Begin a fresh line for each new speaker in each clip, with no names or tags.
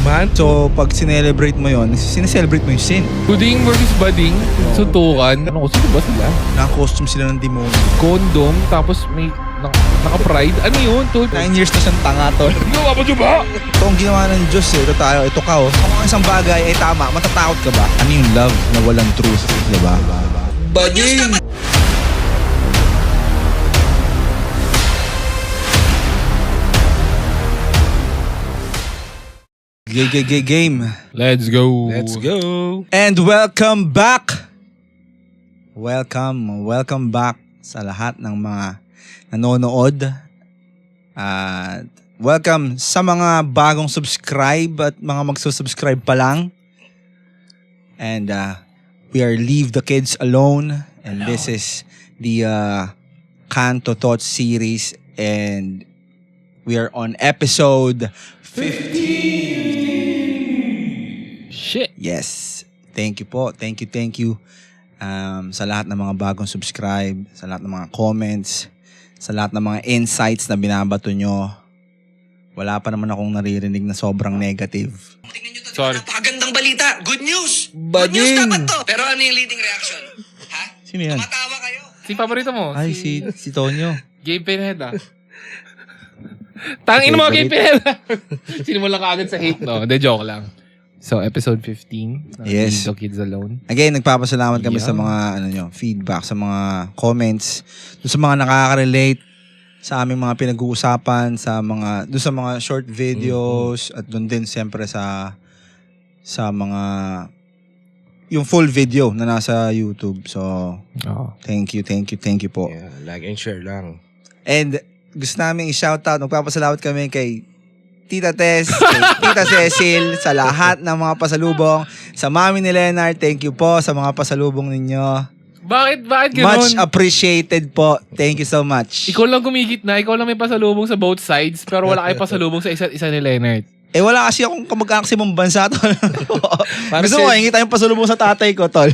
man.
So, pag sinelebrate mo yun, sineselebrate mo yung sin.
Buding versus bading, suntukan. Ano ko, sino ba sila?
Naka-costume sila ng demonyo.
Condom, tapos may naka-pride. Ano yun, tol?
9 years na siyang tanga, tol.
Ginawa mo ba?
Ito ang ginawa ng Diyos eh. Ito tayo, ito ka oh. Kung ang isang bagay ay tama, matatakot ka ba? Ano yung love na walang truth, diba?
Bading!
Game.
Let's go.
Let's go!
And welcome back! Welcome back sa lahat ng mga nanonood. At welcome sa mga bagong subscribe at mga magsusubscribe pa lang. And we are Leave the Kids Alone. And this is the Kanto Thoughts series. And we are on episode 15.
Shit.
Yes. Thank you po. Thank you. Sa lahat ng mga bagong subscribe, sa lahat ng mga comments, sa lahat ng mga insights na binabato nyo. Wala pa naman akong naririnig na sobrang negative.
Tingnan nyo to,
Sorry.
napakagandang balita. Good news!
Bading!
Good news dapat to! Pero ano yung leading reaction? Ha?
Sino yan?
Tumatawa kayo.
Si paborito mo?
Ay, si Tonyo.
Gabe Pineda. Tangin mo, Gabe Pineda. Sino mo lang kaagad sa hate, no? De joke lang. So, episode 15.
Yes.
Leave the Kids Alone.
Again, nagpapasalamat kami
Yeah.
sa mga feedback, sa mga comments, doon sa mga nakaka-relate sa aming mga pinag-uusapan, doon sa mga short videos, at doon din siyempre sa mga yung full video na nasa YouTube. So,
Oo.
thank you po.
Yeah, like and share lang.
And gusto namin i-shoutout, magpapasalamat kami kay Tita Tess, kay Tita Cecil, sa lahat ng mga pasalubong. Sa mami ni Leonard, thank you po sa mga pasalubong ninyo.
Bakit ganun?
Much appreciated po. Thank you so much.
Ikaw lang kumikit na, ikaw lang may pasalubong sa both sides, pero wala kayo pasalubong sa isa't isa ni Leonard.
Eh wala kasi akong kamag-anak sa ibang bansa, tol.
Para
Gusto mo, hingi tayong pasalubong sa tatay ko, tol.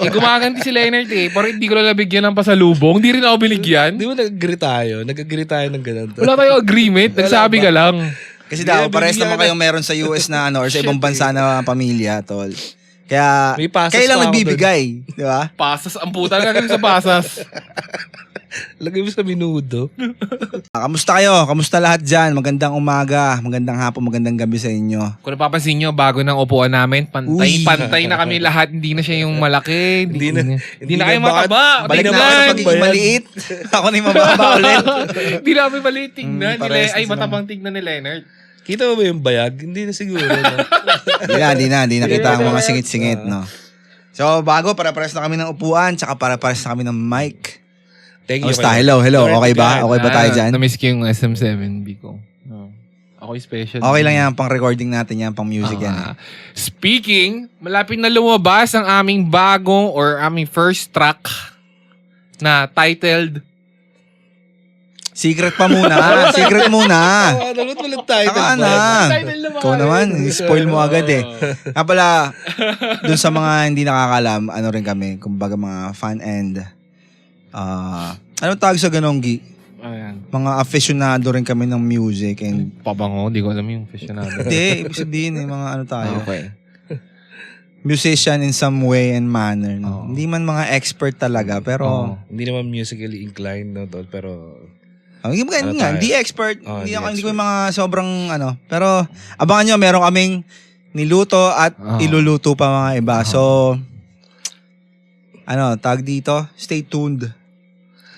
Eh, gumaganti si Leonard eh, pero hindi ko lang nabigyan ng pasalubong. Hindi rin ako binigyan.
Di ba nag-agree tayo? Nag-agree tayo ng ganun.
Wala tayong agreement, nagsabi ka lang.
Kasi daw,
Hindi,
pares
binigyan
naman
ka
kayong meron sa US na or sa ibang bansa na pamilya, tol. Kaya,
May pasas
kayo lang
pa ako
nagbibigay. Di ba?
Pasas, ang puta ka sa pasas.
Lagay mo sa minudo.
Kamusta kayo? Kamusta lahat dyan? Magandang umaga, magandang hapon, magandang gabi sa inyo.
Kung napapansin nyo, bago ng upuan namin,
Uy.
pantay na kami lahat. Hindi na siya yung malaki.
Hindi
na kayo mataba.
Balik na ako sa
Tingnan.
pagiging maliit. Ako na yung mababa ulit.
Hindi na kami maliit tingnan.
Pares
Ay,
na
matabang tignan ni Leonard.
Kita mo ba yung bayag? Hindi na siguro. No?
Hindi na kita ang mga singit-singit, no? So, bago, para-pares na kami ng upuan, tsaka para-pares na kami ng mic.
Thank you.
Kamusta? Hello. Okay ba? Okay ba tayo dyan?
Na-miss ko yung SM7B ko. Ako yung special.
Okay lang yan, pang recording natin yan, pang music yan.
Speaking, malapit na lumabas ang aming bagong or aming first track na titled
Secret pa muna. Secret muna.
Dapat walang tayo.
Saka na. Ikaw naman, spoil mo agad eh. Nga pala, dun sa mga hindi nakakalam, ano rin kami, kumbaga mga fan and, anong tawag sa ganong gi?
Ayan.
Mga aficionado rin kami ng music and,
Pabango, di ko alam yung aficionado.
hindi, ibig sabihin eh, mga ano tayo.
Okay.
Musician in some way and manner. No? Hindi man mga expert talaga, pero,
Hindi naman musically inclined, no, tol, pero
hindi
Ano
nga,
tayo?
hindi expert.
Oh,
hindi
hindi
ko yung mga sobrang pero abangan nyo, meron kaming niluto at iluluto pa mga iba. So, tag dito, stay tuned.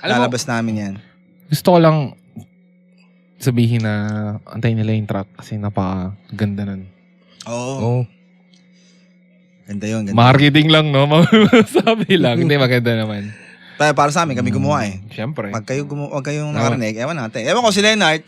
Alam mo,
Lalabas namin yan.
gusto ko lang sabihin na antayin nila yung track kasi napakaganda nun.
Oo. Ganda yun, ganda.
Marketing lang, no? Sabi lang. Hindi, maganda naman.
Para sa amin, kami gumawa eh.
Siyempre.
Pag kayong nakarinig, ewan natin. Ewan ko si Leonard,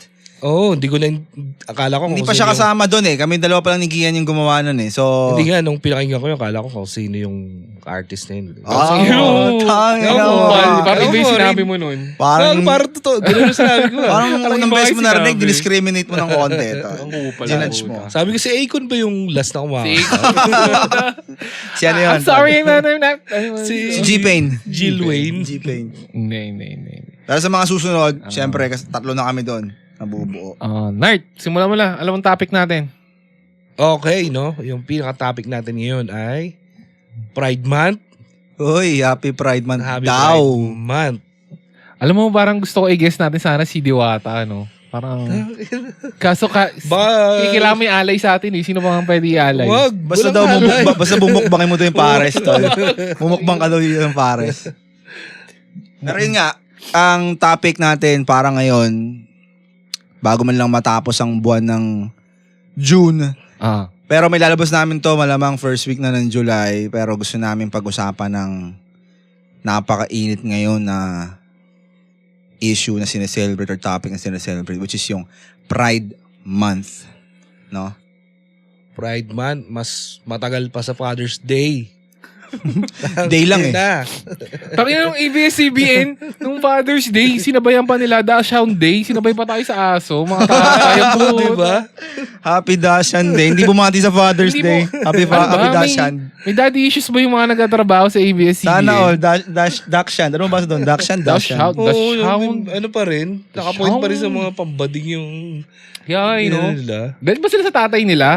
hindi ko lang, akala ko
hindi
kung
pa siya
sino
kasama doon eh. Kami dalawa pa lang ni Gian yung gumawa nun eh. So,
Hindi nga, nung pinakinggan ko yun, akala ko kung sino yung artist na yun.
tangin
Ewan ko,
mo.
Parang iba yung
Ewan,
sinabi mo nun.
Parang
totoo. Ganun yung sinabi ko.
Parang unang
iba
beses
yung
mo narinig,
sinabi.
diniscriminate mo ng konti.
Ang kupal.
Ginudge mo.
Sabi ko si Akon ba yung last na kumakas?
Si ano yun?
I'm sorry, man. I'm not.
Si G-Pain.
Jill Wayne.
G-Pain.
Hindi.
Pero sa mga susunod, syempre, kasi tatlo na kami doon. Nabubuo.
Nart, simulan mo lang. Alam mo topic natin.
Okay, no? Yung pinaka-topic natin ngayon ay Pride Month.
Uy, happy Pride Month
Happy
daw.
Pride Month.
Alam mo, parang gusto ko i-guess natin sana si Diwata, ano? Parang, kaso kailangan may alay sa atin eh. Sino bang pwede i-alay?
Wag.
Basta daw, basta bumukbangin mo to yung pares, tol. Bumukbang ka daw yung pares. Pero yun nga, ang topic natin para ngayon, bago man lang matapos ang buwan ng June, pero may lalabas namin to malamang first week na ng July, pero gusto namin pag-usapan ng napakainit ngayon na issue na sineselebrate or topic na sineselebrate, which is yung Pride Month. No?
Pride Month, mas matagal pa sa Father's Day.
Day lang eh.
Tangina nung ABS-CBN, nung Father's Day, sinabayan pa nila Dachshund Day, sinabay pa tayo sa aso, mga tayo po,
diba?
Happy Dachshund Day. Hindi bumati sa Father's
Hindi
Day. Happy Dachshund.
May daddy issues ba yung mga nagtatrabaho sa ABS-CBN?
Sana all. Dachshund. Ano ba sa doon? Dachshund.
Dachshund.
Oo, ano pa rin? Nakapoint pa rin sa mga pambading yung...
Yeah, you know.
Nila.
Galit ba sila sa tatay nila?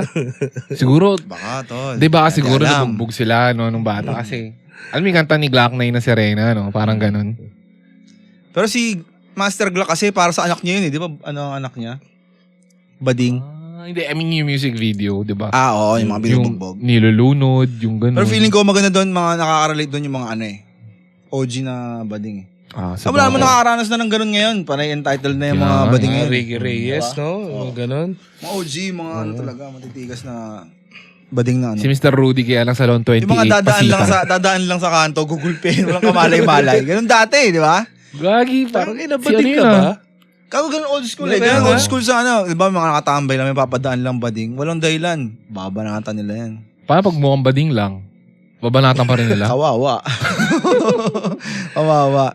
Siguro,
Baka tol.
di ba siguro
Hindi alam.
nabugbog sila no, nung bata kasi. Alam mo yung kanta ni Glock 9 na Serena, no? Parang ganun.
Pero si Master Glock kasi para sa anak niya yun eh. Di ba ano ang anak niya? Bading.
Hindi, I mean yung music video, di ba?
Oo, yung mga binubugbog.
Yung nilulunod, yung ganun.
Pero feeling ko maganda doon, mga nakaka-relate doon yung mga ano eh. OG na bading eh.
Sa
Wala naman
bagay.
nakakaranas na ng ganun ngayon. Panay entitled na yung mga
Yeah,
bading ngayon.
Ricky Reyes, no? Ganon.
Mga OG, mga ano talaga, matitigas na bading na ano.
Si Mr. Rudy kaya lang Salon 28
Yung mga
Pasita.
dadaan lang sa kanto, gugulpin, walang kamalay-malay. Ganun dati, di ba?
Gagi,
Parang
parang
inabading ka ba?
Kago ganun old school eh.
Kaya
Ganun
nga.
old school sa ano. Di ba mga nakatambay lang, may papadaan lang bading. Walang dahilan. Babanatan nila yan.
Paano pag mukhang bading lang? Babanatan pa rin nila?
Kawawa. Kawawa.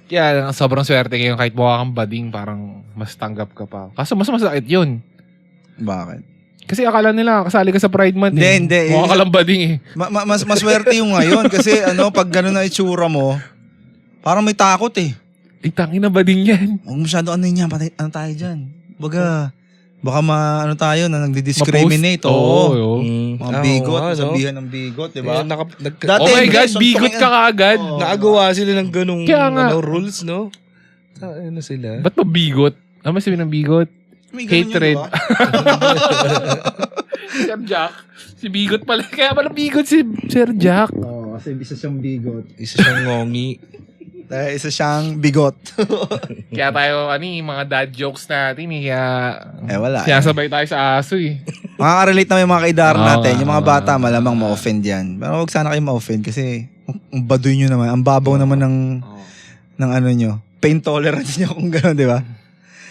Kaya sobrang swerte ngayon kahit mukha kang bading, parang mas tanggap ka pa. Kaso mas masakit yun.
Bakit?
Kasi akala nila kasali ka sa Pride Month.
Hindi.
Mukha ka lang bading eh.
Mas maswerte yung ngayon kasi ano, pag gano'n na itsura mo, parang may takot eh.
Tangina bading yan.
Huwag masyado ano yun yan, ano tayo dyan. Baka ano tayo na nagdi-discriminate. Oo. Mga bigot, sabihan ng bigot, di ba? Dati,
Oh my God,
suntok
bigot
yan.
ka kaagad.
Oo.
Nakagawa sila ng ganung
Kaya nga.
rules, no? Ano sila?
Ba't pa bigot? Ano masabi ng bigot?
May ganun yun,
Hatred.
di ba?
Sir Jack. Si bigot pala. Kaya pala bigot si Sir Jack.
Oo, kasi isa siyang bigot.
Isa siyang ngongi.
Isa siyang bigot.
Kaya tayo, mga dad jokes natin eh. Kaya,
Wala.
sinasabay tayo sa aso eh.
Makaka-relate na yung mga kaidar
Oo,
natin. Yung mga bata,
oo.
malamang ma-offend yan. Pero huwag sana kayo ma-offend kasi ang baduy nyo naman. Ang babaw naman ng ano nyo. Pain tolerance nyo kung gano'n, di ba?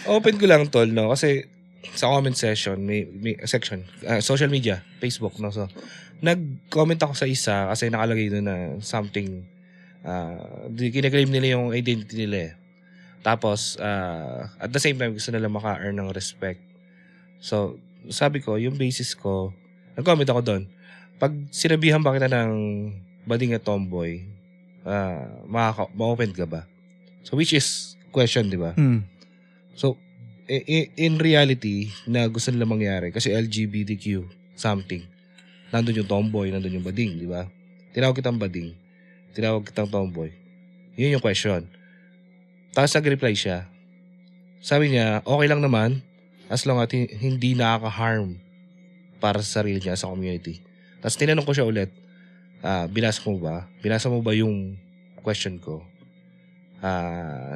Open ko lang, tol, no? Kasi sa comment section, may section, social media, Facebook, no? So, nag-comment ako sa isa kasi nakalagay doon na something, kinaklaim nila yung identity nila eh. Tapos, at the same time, gusto nila maka-earn ng respect. So, sabi ko, yung basis ko, nag-comment ako doon. Pag sinabihan ba kita ng bading at tomboy, ma-open ka ba? So, which is question, di ba? So, in reality, na gusto nila mangyari, kasi LGBTQ, something, nandun yung tomboy, nandun yung bading, di ba? Tinawag kitang bading, tinawag kitang tomboy. Yun yung question. Tapos nag-reply siya. Sabi niya, okay lang naman, as long as hindi nakaka-harm para sa sarili niya, sa community. Tapos tinanong ko siya ulit, binasa mo ba? Binasa mo ba yung question ko?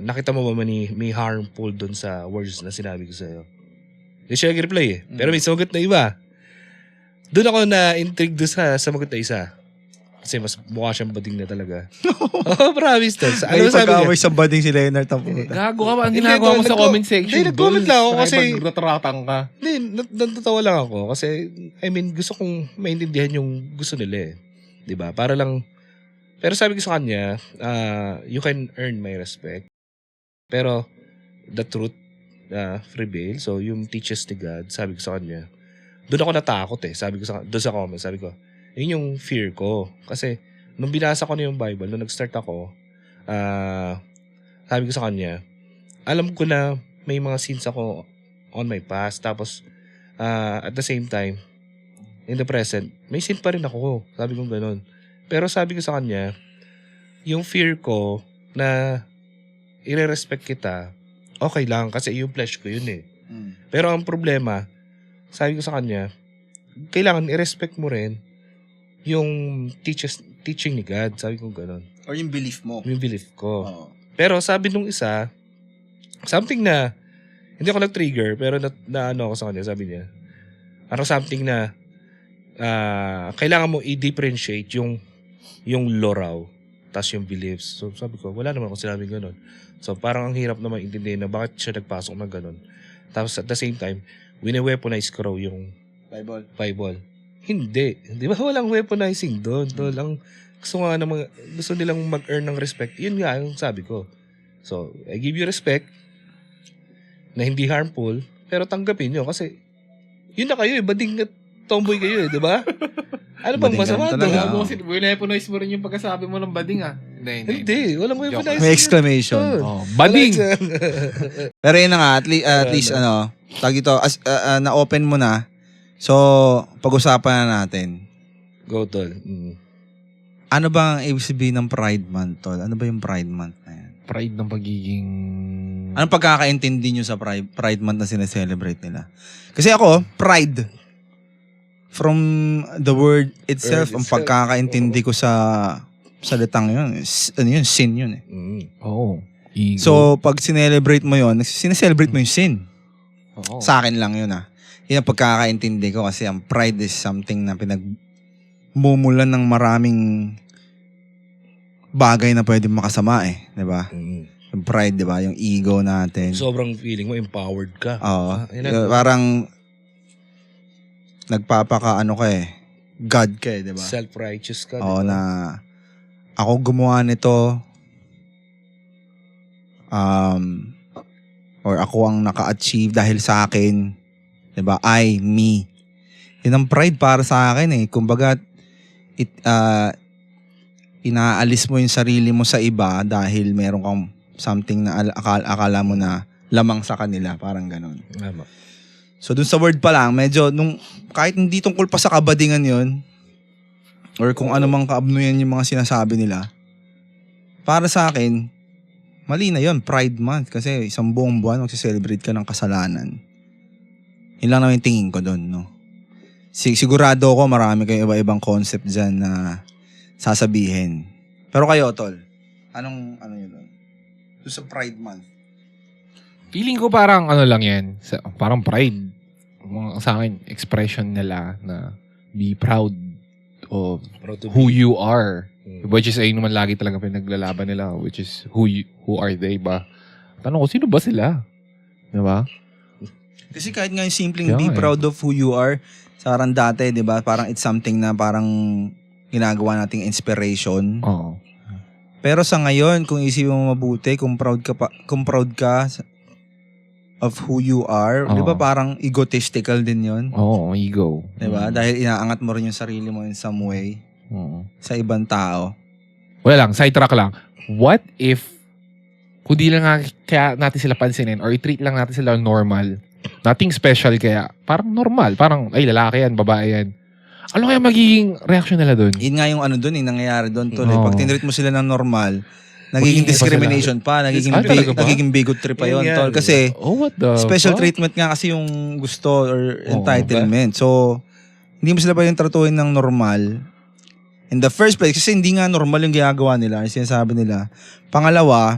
Nakita mo ba may harmful dun sa words na sinabi ko sa'yo? Hindi siya nag-reply eh. Pero may sumagot na iba. Doon ako na-intrigue doon sa sumagot na isa. Kasi mas mukha siyang bading na talaga. Oh, promise to. Ano
May
sabi niya?
pagkaway sa bading si Leonard.
Gago ka ba? Ang
Hindi,
ginagawa mo sa
nagko-
comment section.
Hindi, nag-comment lang ako kasi-
Nagtatratang ka.
Hindi, natatawa lang ako. Kasi, I mean, gusto kong maintindihan yung gusto nila eh. Diba? Para lang, pero sabi ko sa kanya, you can earn my respect. Pero, the truth prevail. So, yung teaches ni God, sabi ko sa kanya, doon ako natakot eh. Sabi ko doon sa comment, sabi ko, yun yung fear ko. Kasi, nung binasa ko na yung Bible, nung nag-start ako, sabi ko sa kanya, alam ko na may mga sins ako on my past. Tapos, at the same time, in the present, may sin pa rin ako. Sabi ko ganun. Pero sabi ko sa kanya, yung fear ko na i-respect kita, okay lang kasi yung flesh ko yun eh. Pero ang problema, sabi ko sa kanya, kailangan i-respect mo rin yung teaching ni God. Sabi ko ganun.
Or yung belief mo.
Yung belief ko.
Oo.
Pero sabi nung isa, something na, hindi ako nag-trigger, pero na ano ako sa kanya, sabi niya, something na, kailangan mo i-differentiate yung law raw, tas yung beliefs. So sabi ko, wala naman ako sinabing ganun. So parang ang hirap na maintindihan na bakit siya nagpasok ng ganun. Tapos at the same time, wine-weaponize ko raw yung Bible. Hindi. Di ba walang weaponizing doon? Tol, ang gusto nilang mag-earn ng respect. Yun nga yung sabi ko. So, I give you respect na hindi harmful, pero tanggapin nyo kasi yun na kayo eh. Bading at tomboy kayo eh, di ba? Ano bang
Bading
masama
ka
doon?
talaga.
Wineponize mo rin yung pagkasabi mo ng bading
Hindi. Walang weaponizing.
May exclamation.
Oh, bading!
Pero yun na nga, at least tag ito, na-open mo na. So, pag-usapan na natin.
Go, tol.
Ano ba ang ibig sabihin ng Pride Month, tol? Ano ba yung Pride Month na yan?
Pride ng pagiging...
Anong pagkakaintindi nyo sa Pride Month na sineselebrate nila? Kasi ako, pride. From the word itself, ang pagkakaintindi ko sa salitang yun, sin yun eh.
Oo. Ego.
So, pag sinelebrate mo yun, sineselebrate mo yung sin.
Oo.
Sa akin lang yun Yun ang pagkakaintindi ko kasi ang pride is something na pinagmumulan ng maraming bagay na pwede makasama eh. Diba? Yung pride, diba? Yung ego natin.
Sobrang feeling mo empowered ka.
Oo. Parang nagpapaka-ano ka eh. God ka eh, diba?
Self-righteous ka.
Oo,
diba?
na ako gumawa nito or ako ang naka-achieve dahil sa akin. Diba? I, me. Yun ang pride para sa akin eh. Kumbaga, inaalis mo yung sarili mo sa iba dahil meron kang something na akala mo na lamang sa kanila. Parang ganun.
Tama.
So, dun sa word pa lang, medyo, kahit hindi tungkol pa sa kabadingan yun, or kung ano mang kaabnuyan yung mga sinasabi nila, para sa akin, mali na yun, Pride Month. Kasi isang buong buwan, magsiselebrate ka ng kasalanan. Yun lang naman yung tingin ko dun, no? Sigurado ko marami kayong iba-ibang concept dyan na sasabihin. Pero kayo, Tol, ano yun dun? Doon sa Pride Month.
Feeling ko parang ano lang yan. Parang pride. Sa akin, expression nila na be proud of who you are. Which is ayun naman lagi talaga pinaglalaban nila. Which is who are they ba? Tanong ko, sino ba sila? Diba?
Kasi kahit nga yung simpleng be proud of who you are, sarang dati, di ba? Parang it's something na parang ginagawa nating inspiration.
Oo.
Pero sa ngayon, kung isipin mo mabuti, kung proud ka of who you are, di ba parang egotistical din yon?
Oo, ego.
Di ba? Dahil inaangat mo rin yung sarili mo in some way sa ibang tao.
Wala lang, sidetrack lang. What if kung di lang kaya natin sila pansinin or i-treat lang natin sila normal, nothing special kaya, parang normal, parang ay lalaki yan, babae yan. Ano kaya magiging reaction nila doon?
Yun nga yung ano doon, nangyayari doon, Tol.
Oo.
Pag tinreat mo sila ng normal, nagiging
Magiging
discrimination pa,
talaga ba?
nagiging bigotry pa yun,
Yun
Tol.
yan.
Kasi
What the
special
fuck?
treatment nga kasi yung gusto or entitlement. So, hindi mo sila pa yung tratuhin ng normal. In the first place, kasi hindi nga normal yung ginagawa nila, yung sinasabi nila. Pangalawa,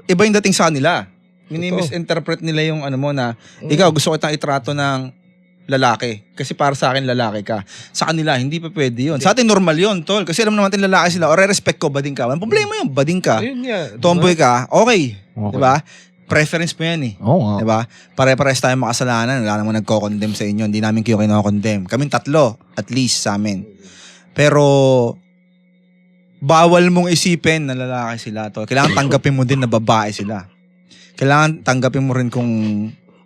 iba yung dating sa kanila. Mini-misinterpret nila yung ano mo na, ikaw gusto ko itang itrato ng lalaki. Kasi para sa akin, lalaki ka. Sa kanila, hindi pa pwede yun. Sa atin, normal yun, Tol. Kasi alam naman natin lalaki sila. O respect ko, bading ka. Ang problema yun, bading ka.
Ayun nga.
Tomboy ka, okay.
Okay.
Diba? Preference mo yan eh.
Oo nga.
Diba? Pare-pares tayo makasalanan. Wala namang nagko-condemn sa inyo. Hindi namin kayo kinokondemn. Kaming tatlo, at least sa amin. Pero, bawal mong isipin na lalaki sila, Tol. Kailangan tanggapin mo din na babae sila. Kailangan tanggapin mo rin kung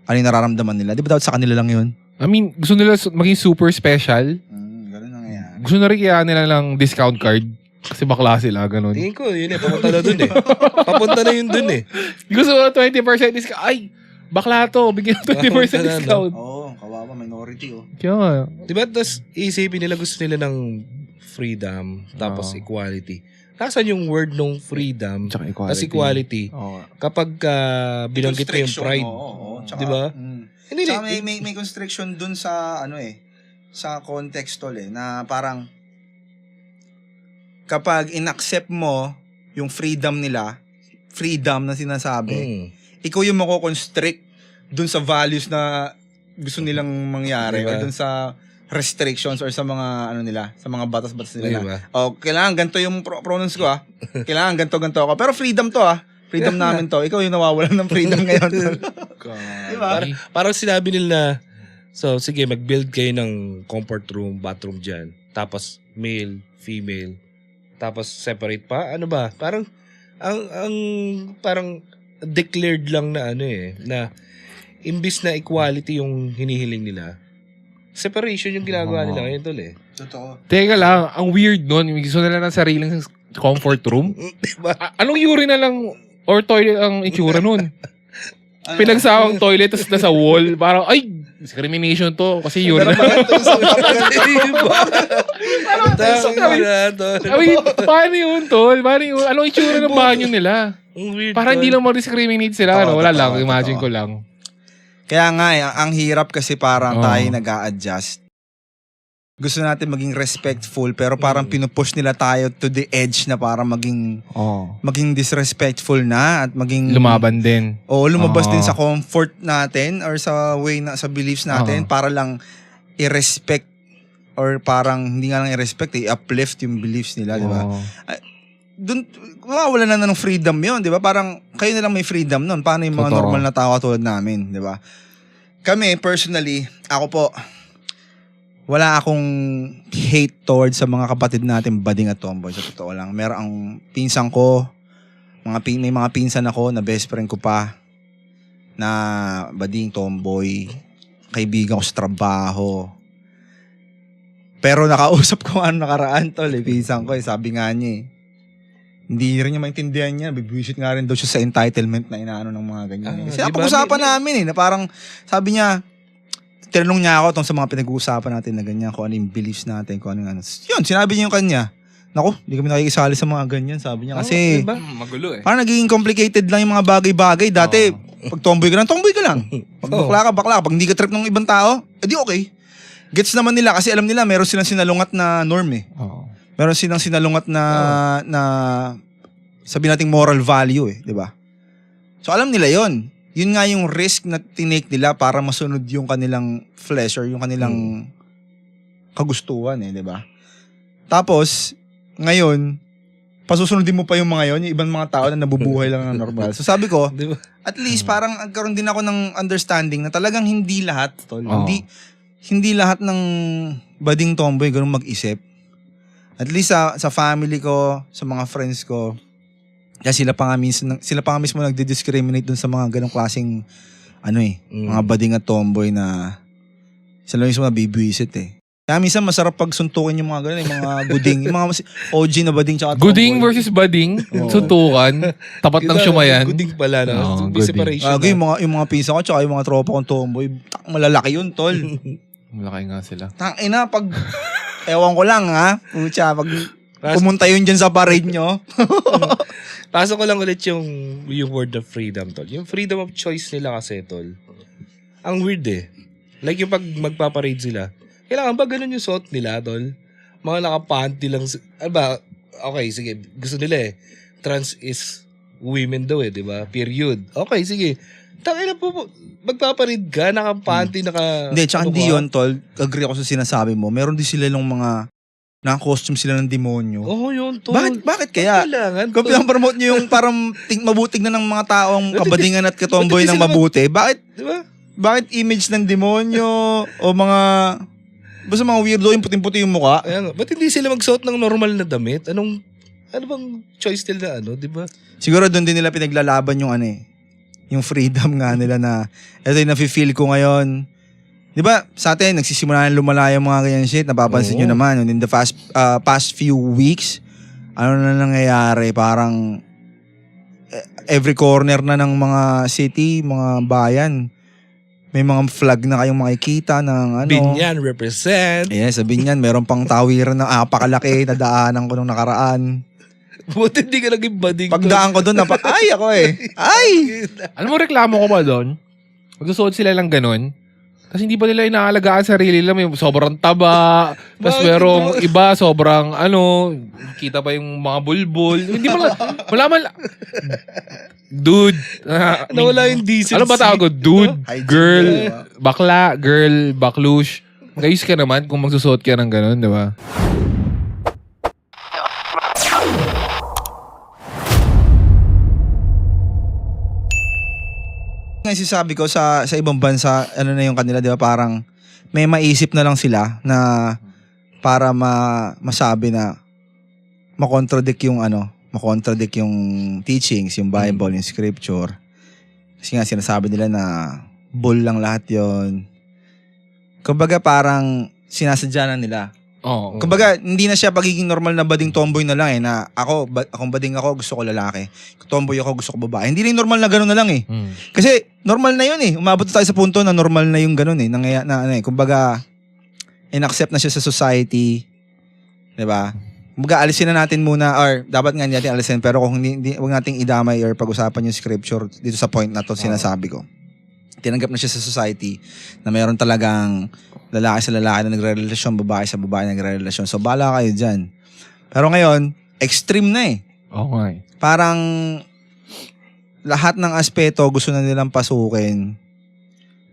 ano yung nararamdaman nila. Di ba dapat sa kanila lang yun?
I mean, gusto nila maging super special.
Ganun na nga.
Gusto na rin kaya nila lang discount card. Kasi bakla sila, ganun.
Tingin ko, yun eh. Papunta na dun eh. Papunta na yun dun eh.
Gusto mo 20% discount. Ay, bakla to, bigyan 20% discount.
Oo, kawawa, minority
Kaya nga.
Diba? Tapos isipin nila gusto nila ng freedom tapos equality. Nasaan yung word ng freedom
Tsaka
tapos equality?
Oo.
Kapag binanggit mo yung pride.
Tsaka,
Diba?
Hindi, tsaka may constriction dun sa sa context tol na parang kapag inaccept mo yung freedom nila, freedom na sinasabi, ikaw yung mako-constrict dun sa values na gusto nilang mangyari
Diba?
or dun sa restrictions or sa mga sa mga batas-batas nila.
Diba?
Kailangan ganito yung pronouns ko Kailangan ganito ako. Pero freedom to Freedom namin to. Ikaw yung nawawalan ng freedom ngayon. Diba?
Parang sinabi nila, so sige, mag-build kayo ng comfort room, bathroom dyan. Tapos male, female. Tapos separate pa. Ano ba? Parang, ang parang declared lang na na imbis na equality yung hinihiling nila, separation yung ginagawa nila ngayon tol
Totoo.
Teka lang, ang weird nun. Gusto nila ng sariling comfort room.
Diba?
Anong urine na lang or toilet ang itsura nun? Pinagsawang toilet tapos nasa wall. Parang, ay, discrimination to. Kasi urine na. Ay, paano yun, tol? Paano yun? Anong itsura ng banyo nila? Para hindi lang ma-discriminate sila. Wala lang. Imagine ko lang.
Kaya nga ang hirap kasi parang tayo nag-a-adjust. Gusto natin maging respectful pero parang pinupush nila tayo to the edge na para maging disrespectful na at maging
lumaban din.
O lumabas din sa comfort natin or sa way na sa beliefs natin para lang i-respect or parang hindi nga lang i-respect, i-uplift yung beliefs nila, di ba? Doon mawawala na ng freedom 'yon, di ba? Parang kayo na lang may freedom noon. Paano yung mga normal na tao katulad namin, di ba? Kami personally, ako po wala akong hate towards sa mga kapatid natin bading at tomboy. Sa totoo lang. Meron ang pinsan ko, may mga pinsan ako na best friend ko pa na bading tomboy, kaibigan ko sa trabaho. Pero nakausap ko nakaraan tol, pinsan ko, sabi nga niya hindi rin niya maintindihan niya. Bibwisit nga rin daw siya sa entitlement na inaano ng mga ganyan. Kasi pag-usapan namin na parang sabi niya, tinanong niya ako tong sa mga pinag-uusapan natin na ganyan, kung ano yung beliefs natin, kung ano yung Yun, sinabi niya yung kanya. Naku, hindi kami nakikisali sa mga ganyan, sabi niya. Kasi,
magulo
parang naging complicated lang yung mga bagay-bagay. Dati, pag tomboy ka lang. Pag bakla ka. Pag hindi ka trip ng ibang tao, edi okay. Gets naman nila kasi alam nila, meron silang sinalungat na norm Meron silang sinalungat na sabi nating moral value di ba? So alam nila yon. Yun nga yung risk na tinake nila para masunod yung kanilang flesh or yung kanilang kagustuhan di ba? Tapos, ngayon, pasusunodin mo pa yung mga yon, yung ibang mga tao na nabubuhay lang ng normal. So sabi ko,
Diba?
at least parang nagkaroon din ako ng understanding na talagang hindi lahat, hindi lahat ng bading tomboy ganun mag-isip. At least sa family ko, sa mga friends ko, kaya sila pa nga mismo nagdi-discriminate dun sa mga ganong klaseng mga bading at tomboy na sila mismo nabibwisit Kaya minsan masarap pag suntukin yung mga ganun, yung mga guding, yung mga OG na bading tsaka tomboy.
Guding versus bading, suntukan, tapat ng Shumayan.
Guding pala
Guding.
separation.
Yung mga pinsa ko tsaka yung mga tropa kong tomboy, malalaki yun, tol.
Malaki nga sila.
Tangina, pag ewan ko lang pucha, pag pumunta yun dyan sa parade nyo.
Pasok ko lang ulit yung word of freedom, tol. Yung freedom of choice nila kasi, tol. Ang weird Like yung pag magpaparade sila, kailangan ba ganun yung suot nila, tol? Mga nakapanty lang. Ano ba? Okay, sige. Gusto nila trans is women daw di ba? Period. Okay, sige. Tangina po, magpaparade ka, nakapanty,
Hindi, tsaka hindi yun, tol. Agree ako sa sinasabi mo. Meron din sila ng mga naka-costume sila ng demonyo.
Oo, yun, tol.
Bakit kaya?
Kailangan,
Kung pinang-promote nyo yung parang mabuting na ng mga taong kabadingan at katomboy ng mabuti, bakit?
Diba?
Bakit image ng demonyo o mga basta mga weirdo yung puting-puti yung mukha?
Ayan, ba't hindi sila magsuot ng normal na damit? Ano bang choice nila di ba?
Siguro doon din nila pinaglalaban yung yung freedom nga nila na ito yung nafe-feel ko ngayon. Di ba, sa atin, nagsisimula na lumala yung mga ganyan shit. Napapansin nyo naman, in the past few weeks, ano na nangyayari? Parang every corner na ng mga city, mga bayan, may mga flag na kayong makikita ng ano.
Binyan represent.
Yes, sa Binyan, meron pang tawiran na apakalaki na daanan ko nung nakaraan.
Buti hindi ka naging bading.
Pagdaan ko doon, ay ako eh. Ay!
Alam mo, reklamo ko ba doon? Magsusuot sila lang ganun. Kasi hindi pa nila inaalagaan sarili nila. May sobrang taba. Tapos merong iba, sobrang kita pa yung mga bulbul. Hindi pa wala man. Dude.
Nawala yung decency.
Ano ba tawag ko? Dude,
Hygiene,
girl,
diba?
bakla, girl, baklush. Gayos ka naman kung magsusuot ka ng ganun, di ba?
Nga sinasabi ko sa ibang bansa, ano na yung kanila, di ba? Parang may maisip na lang sila na para masabi na makontradict yung teachings, yung Bible, yung scripture. Kasi nga sinasabi nila na bull lang lahat yon. Kumbaga parang sinasadya na nila.
Oo.
Kumbaga, hindi na siya pagiging normal na bading tomboy na lang na akong bading ako, gusto ko lalaki. Tomboy ako, gusto ko babae. Hindi rin normal na gano'n na lang Kasi normal na yun Umabot tayo sa punto na normal na yung gano'n Kumbaga, in-accept na siya sa society. Diba? Kumbaga, alisin na natin muna, or dapat nga hindi natin alisin, pero kung hindi huwag nating idamay or pag-usapan yung scripture dito sa point na to sinasabi ko. Tinanggap na siya sa society na mayroon talagang lalaki sa lalaki na nagre-relasyon, babae sa babae na nagre-relasyon. So, bala kayo dyan. Pero ngayon, extreme na
Oo nga
Parang lahat ng aspeto gusto na nilang pasukin.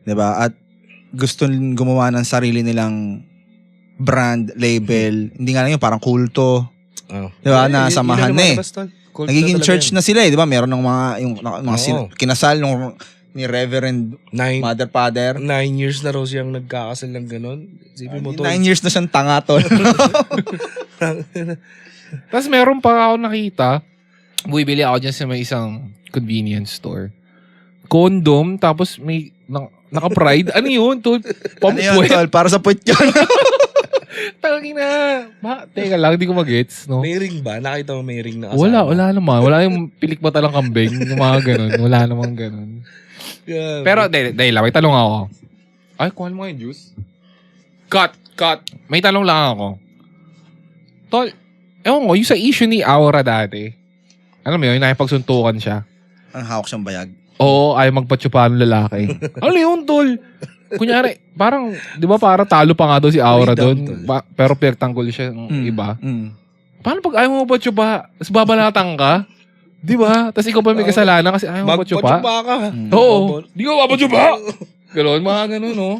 'Di ba? At gusto nilang gumawa ng sarili nilang brand, label. Hindi nga lang yun, parang kulto. 'Di ba? Nasamahan na Nagiging church na sila 'di ba? Meron ng mga kinasal nung ni Reverend
9
Mother Father.
9 years na raw siyang nagkakasal ng ganun. Isipin mo
9 years na siyang tanga, tol.
Tapos meron pa ako nakita, bumibili ako dyan sa may isang convenience store. Condom, tapos may naka-pride. Ano yun?
Ano yun, tol? Para sa puwet yun.
Tangin na. Teka lang, hindi ko mag-gets, no?
May ring ba? Nakita mo may ring na kasama?
Wala naman. Wala yung pilik mata lang kambing. Yung mga ganun. Wala namang ganun.
Yeah.
Pero, dahil lang, may talong ako. Ay, kuhan mo yung juice. Cut. May talong lang ako. Tol, ewan ko, yung sa issue ni Aura dati, alam mo yun, nakipagsuntukan siya.
Ang hawak siyang bayag.
Oo, ayaw magpatsupa ng lalaki. Ano yun, tol? Kunyari, parang, di ba parang talo pa nga daw si Aura doon, pero pinagtanggol siya ng iba. Paano pag ayaw mo magpatsupa, tapos babalatan ka? Di ba? Tapos ikaw pa may kasalanan kasi ayaw mo magpatsupa.
Magpatsupa ka.
Oo. Di ko mapatsupa! Ganon, mga ganon, no?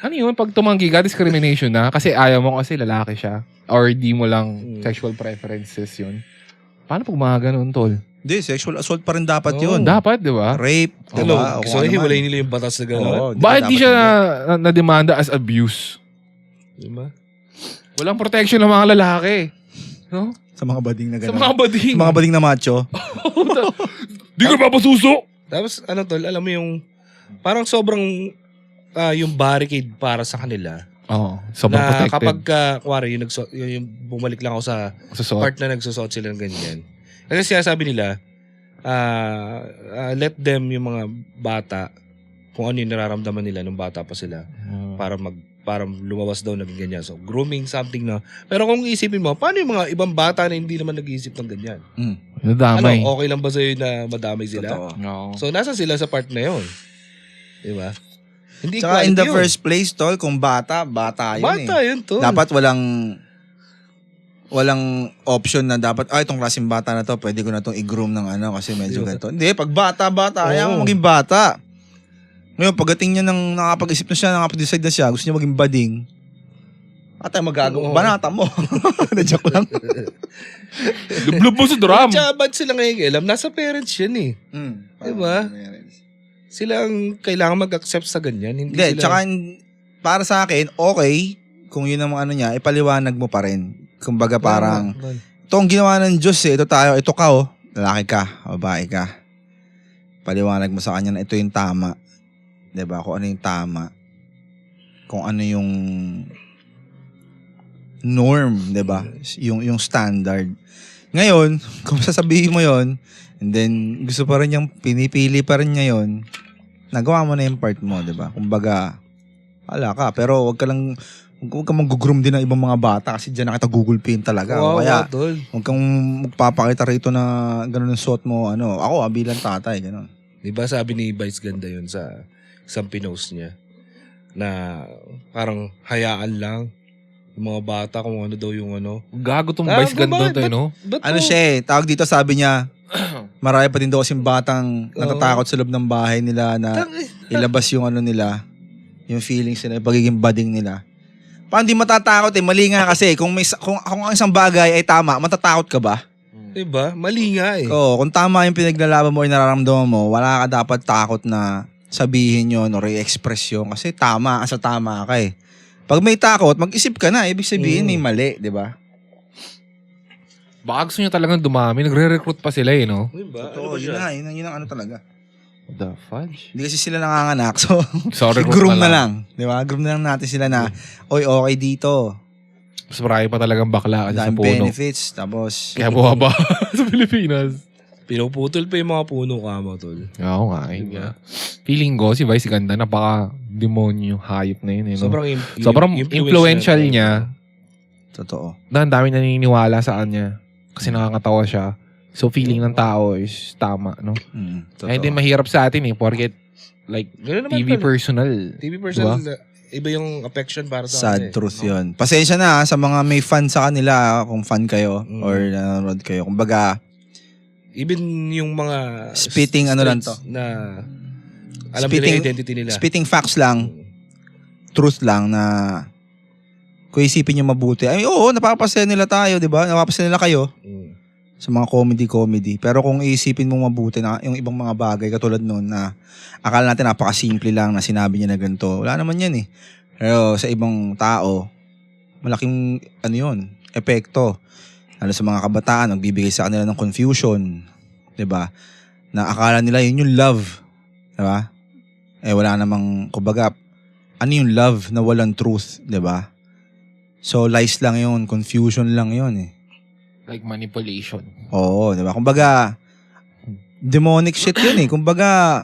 Ano yun? Pag tumanggi ka, discrimination na kasi ayaw mo kasi lalaki siya. Or di mo lang sexual preferences yun. Paano pag mga ganon, tol?
Hindi, sexual assault pa rin dapat yun.
Dapat, di ba?
Rape, di ba?
So, hiwalay nila yung batas na gano'n.
Bakit di siya na-demanda as abuse?
Di ba?
Walang protection ng mga lalaki. No?
Sa mga bading na gano'n.
Sa mga bading.
Sa mga bading na macho.
Di ka papasuso!
Tapos, tol, alam mo yung, parang sobrang, yung barricade para sa kanila.
Oo. Sobrang
na
protected.
kapag, kuwari, yung bumalik lang ako sa part na nagsusot sila ng ganyan. Kasi sinasabi nila, let them, yung mga bata, kung ano yung nararamdaman nila nung bata pa sila, para lumawas daw naging ganyan. So, grooming, something na. Pero kung isipin mo, paano yung mga ibang bata na hindi naman nag-iisip ng ganyan?
Nadamay.
Ano, okay lang ba sa'yo na madamay sila?
No.
So, nasa sila sa part na yun. Diba? Hindi
Tsaka in the
yun.
first place, tol, kung bata yun
Bata yun, tol.
Dapat walang option na dapat, itong klaseng bata na to, pwede ko na itong i-groom ng kasi medyo ganito. Hindi, pag bata, ayaw mo maging bata. Ngayon, pagdating niya ng nakapag-isip na siya, nakapag-decide na siya, gusto niya maging bading, tayo magagawa. Banata mo. Na-joke lang.
Lublub mo sa drum.
Tsaka ba't sila ngayon alam? Nasa parents yan eh. Diba? Sila ang kailangan mag-accept sa ganyan. Hindi sila...
Tsaka para sa akin, okay, kung yun ang niya, ipaliwanag mo pa rin. Kumbaga parang, ito ang ginawa ng Diyos ito tayo, ito ka lalaki ka, babae ka. Paliwanag mo sa kanya na ito yung tama. Diba? Kung ano yung tama. Kung ano yung norm, diba? Yung standard. Ngayon, kung sasabihin mo yon, and then gusto pa rin niyang pinipili pa rin niya yon, nagawa mo na yung part mo, di ba? Kumbaga, wala ka. Pero wag ka mag-groom din ng ibang mga bata kasi dyan na kita Google Pin talaga. O kaya,
tol.
huwag kang magpapakita rito na gano'n yung suot mo. Ako, bilang tatay, gano'n.
Di ba sabi ni Vice ganda yun sa isang pinost niya na parang hayaan lang yung mga bata kung ano daw yung ano.
Gago tong Vice ganda to, no?
Ano siya tawag dito, sabi niya, marami pa din daw kasing batang natatakot sa loob ng bahay nila na ilabas yung ano nila, yung feelings nila, yung pagiging bading nila. Paano di matatakot mali nga kasi kung ang isang bagay ay tama, matatakot ka ba?
Diba? Mali nga
Oo, kung tama yung pinaglalaban mo o nararamdaman mo, wala ka dapat takot na sabihin yun or i-express yun kasi tama ka eh. Pag may takot, mag-isip ka na. Ibig sabihin, may mali, di ba?
Baka gusto niya talagang dumami. Nagre-recruit pa sila no?
Diba?
Totoo, yun ang ano talaga.
What the fudge?
Hindi kasi sila nanganganak, so
Sorry,
groom na lang. Di ba? Groom na lang natin sila na, oy, okay dito.
Mas marami pa talagang bakla kasi sa
Daming
puno.
benefits, tapos...
Kaya buwaba sa Pilipinas.
Pinuputol pa yung mga puno kamo, tol.
Oo nga, yun nga. Feeling ko, si Vice ganda, napaka-demonyo hayop na yun. No? Sobrang influential niya.
Totoo.
Ang dami naniniwala sa kanya. Kasi nakakatawa siya. So, feeling ng tao is tama, no?
Totoo.
Ay, hindi mahirap sa atin porket like, TV personal.
TV personal, iba yung affection para sa
Sad truth yun. Pasensya na sa mga may fan sa kanila, kung fan kayo or nanonood kayo. Kumbaga,
even yung mga
spitting ano lang to.
Na alam nila yung identity nila.
Spitting facts lang, truth lang na kung isipin nyo mabuti. Ay, oo, napapasaya nila tayo, di ba? Napapasaya nila kayo sa mga comedy. Pero kung isipin mo mabuti na yung ibang mga bagay katulad nun na akala natin napakasimple lang na sinabi niya na ganito. Wala naman yan eh. Pero sa ibang tao, malaking ano yun, epekto. Lalo sa mga kabataan, nagbibigay sa kanila ng confusion. 'Di ba? Na akala nila yun yung love. 'Di ba? Wala namang, kumbaga, ano yung love na walang truth, 'di ba? So, lies lang yun, confusion lang yun eh.
Like manipulation.
Oo, 'di ba? Kumbaga, demonic shit yun eh. Kumbaga,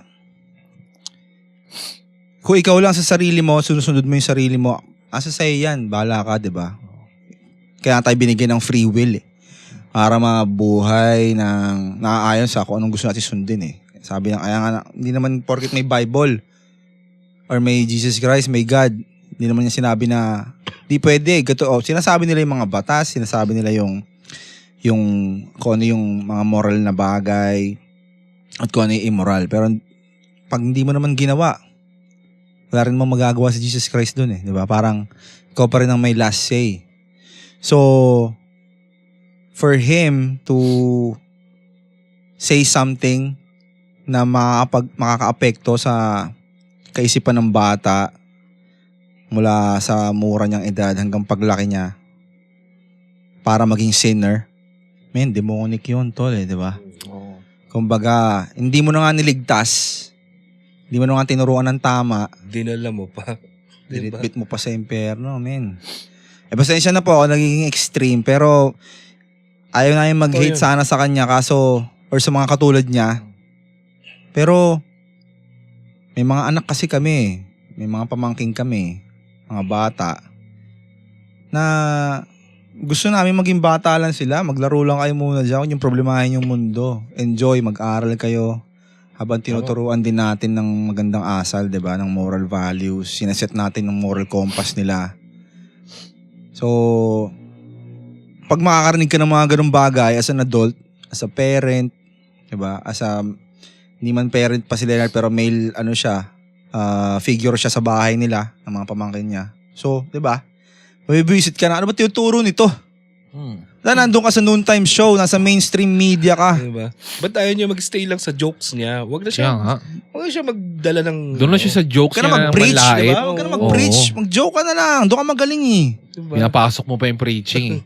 kung ikaw lang sa sarili mo, susunod mo yung sarili mo, asa sa'yo yan, bahala ka, 'di ba? Kaya tayo binigyan ng free will eh. Para mabuhay ng naaayon sa kung anong gusto natin sundin eh. Sabi ng kaya nga, hindi naman porket may Bible or may Jesus Christ, may God, hindi naman niya sinabi na di pwede. Sinasabi nila yung mga batas, sinasabi nila yung kung ano yung mga moral na bagay at kung ano yung immoral. Pero pag hindi mo naman ginawa, wala rin mo magagawa si Jesus Christ dun eh. Di ba? Parang ikaw pa rin ang may last say. So, for him to say something na makakaapekto sa kaisipan ng bata mula sa mura niyang edad hanggang paglaki niya para maging sinner, demonic yun, tol di ba? Kumbaga, hindi mo na nga niligtas, hindi mo na nga tinuruan ng tama,
dinala mo pa.
Dinitbit mo pa sa impyerno, pasensya na po ako, nagiging extreme, pero ayaw na yung mag-hate sana sa kanya kaso, or sa mga katulad niya. Pero, may mga anak kasi kami, may mga pamangking kami, mga bata, na gusto namin maging bata lang sila, maglaro lang kayo muna dyan, yung problemahin yung mundo. Enjoy, mag-aral kayo, habang tinuturuan din natin ng magandang asal, diba, ng moral values, sinaset natin ng moral compass nila. So, pag makakarinig ka ng mga ganung bagay as an adult, as a parent, diba? Hindi man parent pa si Leonard pero male, figure siya sa bahay nila, ng mga pamangkin niya. So, diba? Mabibisit ka na, ano ba tinuturo nito? Nandun ka sa noontime show, nasa mainstream media ka.
Diba? Ba't ayaw niya mag-stay lang sa jokes niya? Huwag na siya magdala ng...
Doon na siya sa jokes
niya na
mag-preach,
diba? Huwag ka na mag-preach. Mag-joke ka na lang. Doon ka magaling eh.
Diba?
Pinapasok mo pa yung preaching.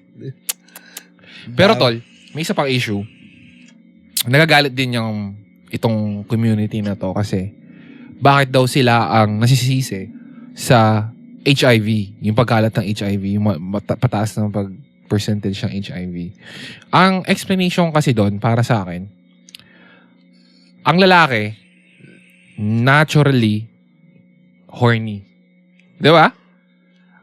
Pero tol, may isa pang issue. Nagagalit din itong community na to kasi bakit daw sila ang nasisisi sa HIV, yung pagkalat ng HIV, yung pataas ng percentage ng HIV. Ang explanation kasi doon, para sa akin, ang lalaki, naturally, horny. Di ba?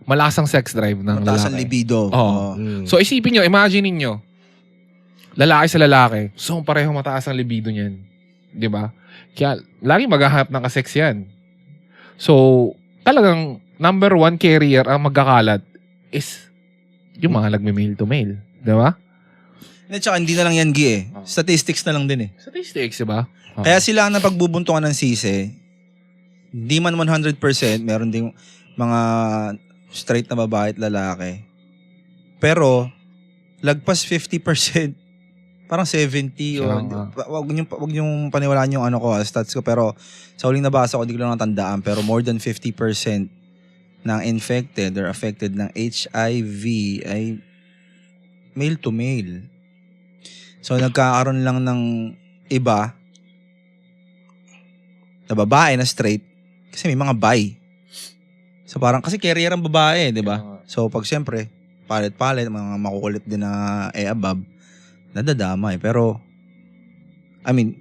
Malakas ang sex drive ng
Mataas ang
lalaki.
libido.
Oo.
Mm.
So isipin nyo, imagine niyo lalaki sa lalaki, so pareho mataas ang libido niyan. Di ba? Kaya lagi maghahanap ng kasex yan. So, talagang number 1 carrier ang magkakalat is yung mga nagme-male to male. Di ba?
Tsaka hindi na lang yan, Gi eh. Statistics na lang din eh.
Statistics, di ba? Oo.
Kaya sila ang napagbubuntungan ng sisi, hindi man 100%, meron ding mga straight na babae at lalaki. Pero, lagpas 50%, parang 70 o wag niyong paniwalaan yung stats ko, pero sa huling nabasa ko, di ko lang natandaan, pero more than 50% ng infected or affected ng HIV ay male to male. So, nagkakaroon lang ng iba na babae na straight kasi may mga bi. So, parang kasi carrier ang babae, di ba? So, pag siyempre, palit-palit, mga makukulit din na above, nadadamay. Pero, I mean,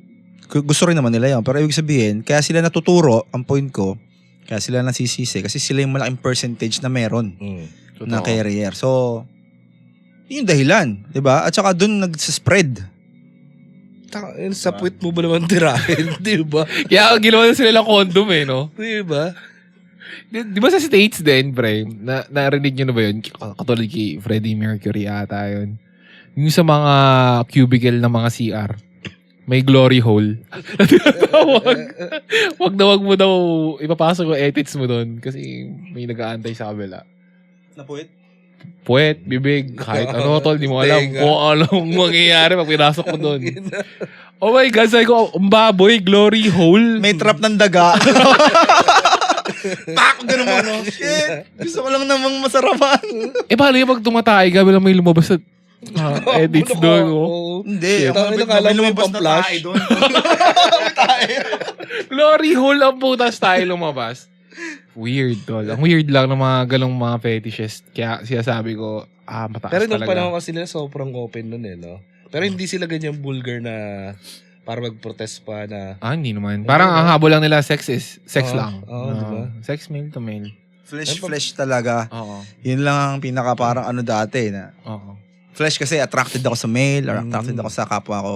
gusto rin naman nila yun. Pero ibig sabihin, kaya sila natuturo, ang point ko, kaya sila nasisisi kasi sila yung malaking percentage na meron na carrier. So, yun yung dahilan, di ba? At saka dun nagsaspread.
Sa puwit mo ba naman tirahin, di ba?
Kaya ginawa na sila ng condom eh, no?
Di ba?
Di ba sa States din, pre? Narinig nyo na ba yun? Katulad kay Freddie Mercury ata yun. Yung sa mga cubicle ng mga CR, may glory hole. Wag mo daw ipapasok yung edits mo doon kasi may nag-aantay sa kabila.
Napuwit?
Puwet, bibig, kahit ano tol, di mo alam kung anong mangyayari pag pinasok mo doon. Oh my God, sabi ko, ang baboy, glory hole.
May trap ng daga. Pak! Ganun mo, no? Shit! Gusto ko lang namang masarapan.
Paano yung pag tumatay ka, bilang may lumabas sa edits doon, oh.
Hindi.
Nakala mo yung pang-flash.
Glory hole ang putas tayo lumabas. Weird, tol. Ang weird lang ng mga galong mga fetishes. Kaya sinasabi ko, mataas
Pero nung
talaga.
panahon kasi nila, sobrang open nun eh, no? Pero hindi sila ganyan vulgar na para mag-protest pa na...
Hindi naman. Parang ang habol lang nila, sex lang.
diba?
Sex male to male.
Flesh talaga.
Oo.
Yun lang ang pinaka parang dati na.
Oo.
Flesh kasi attracted ako sa male or attracted ako sa kapwa ko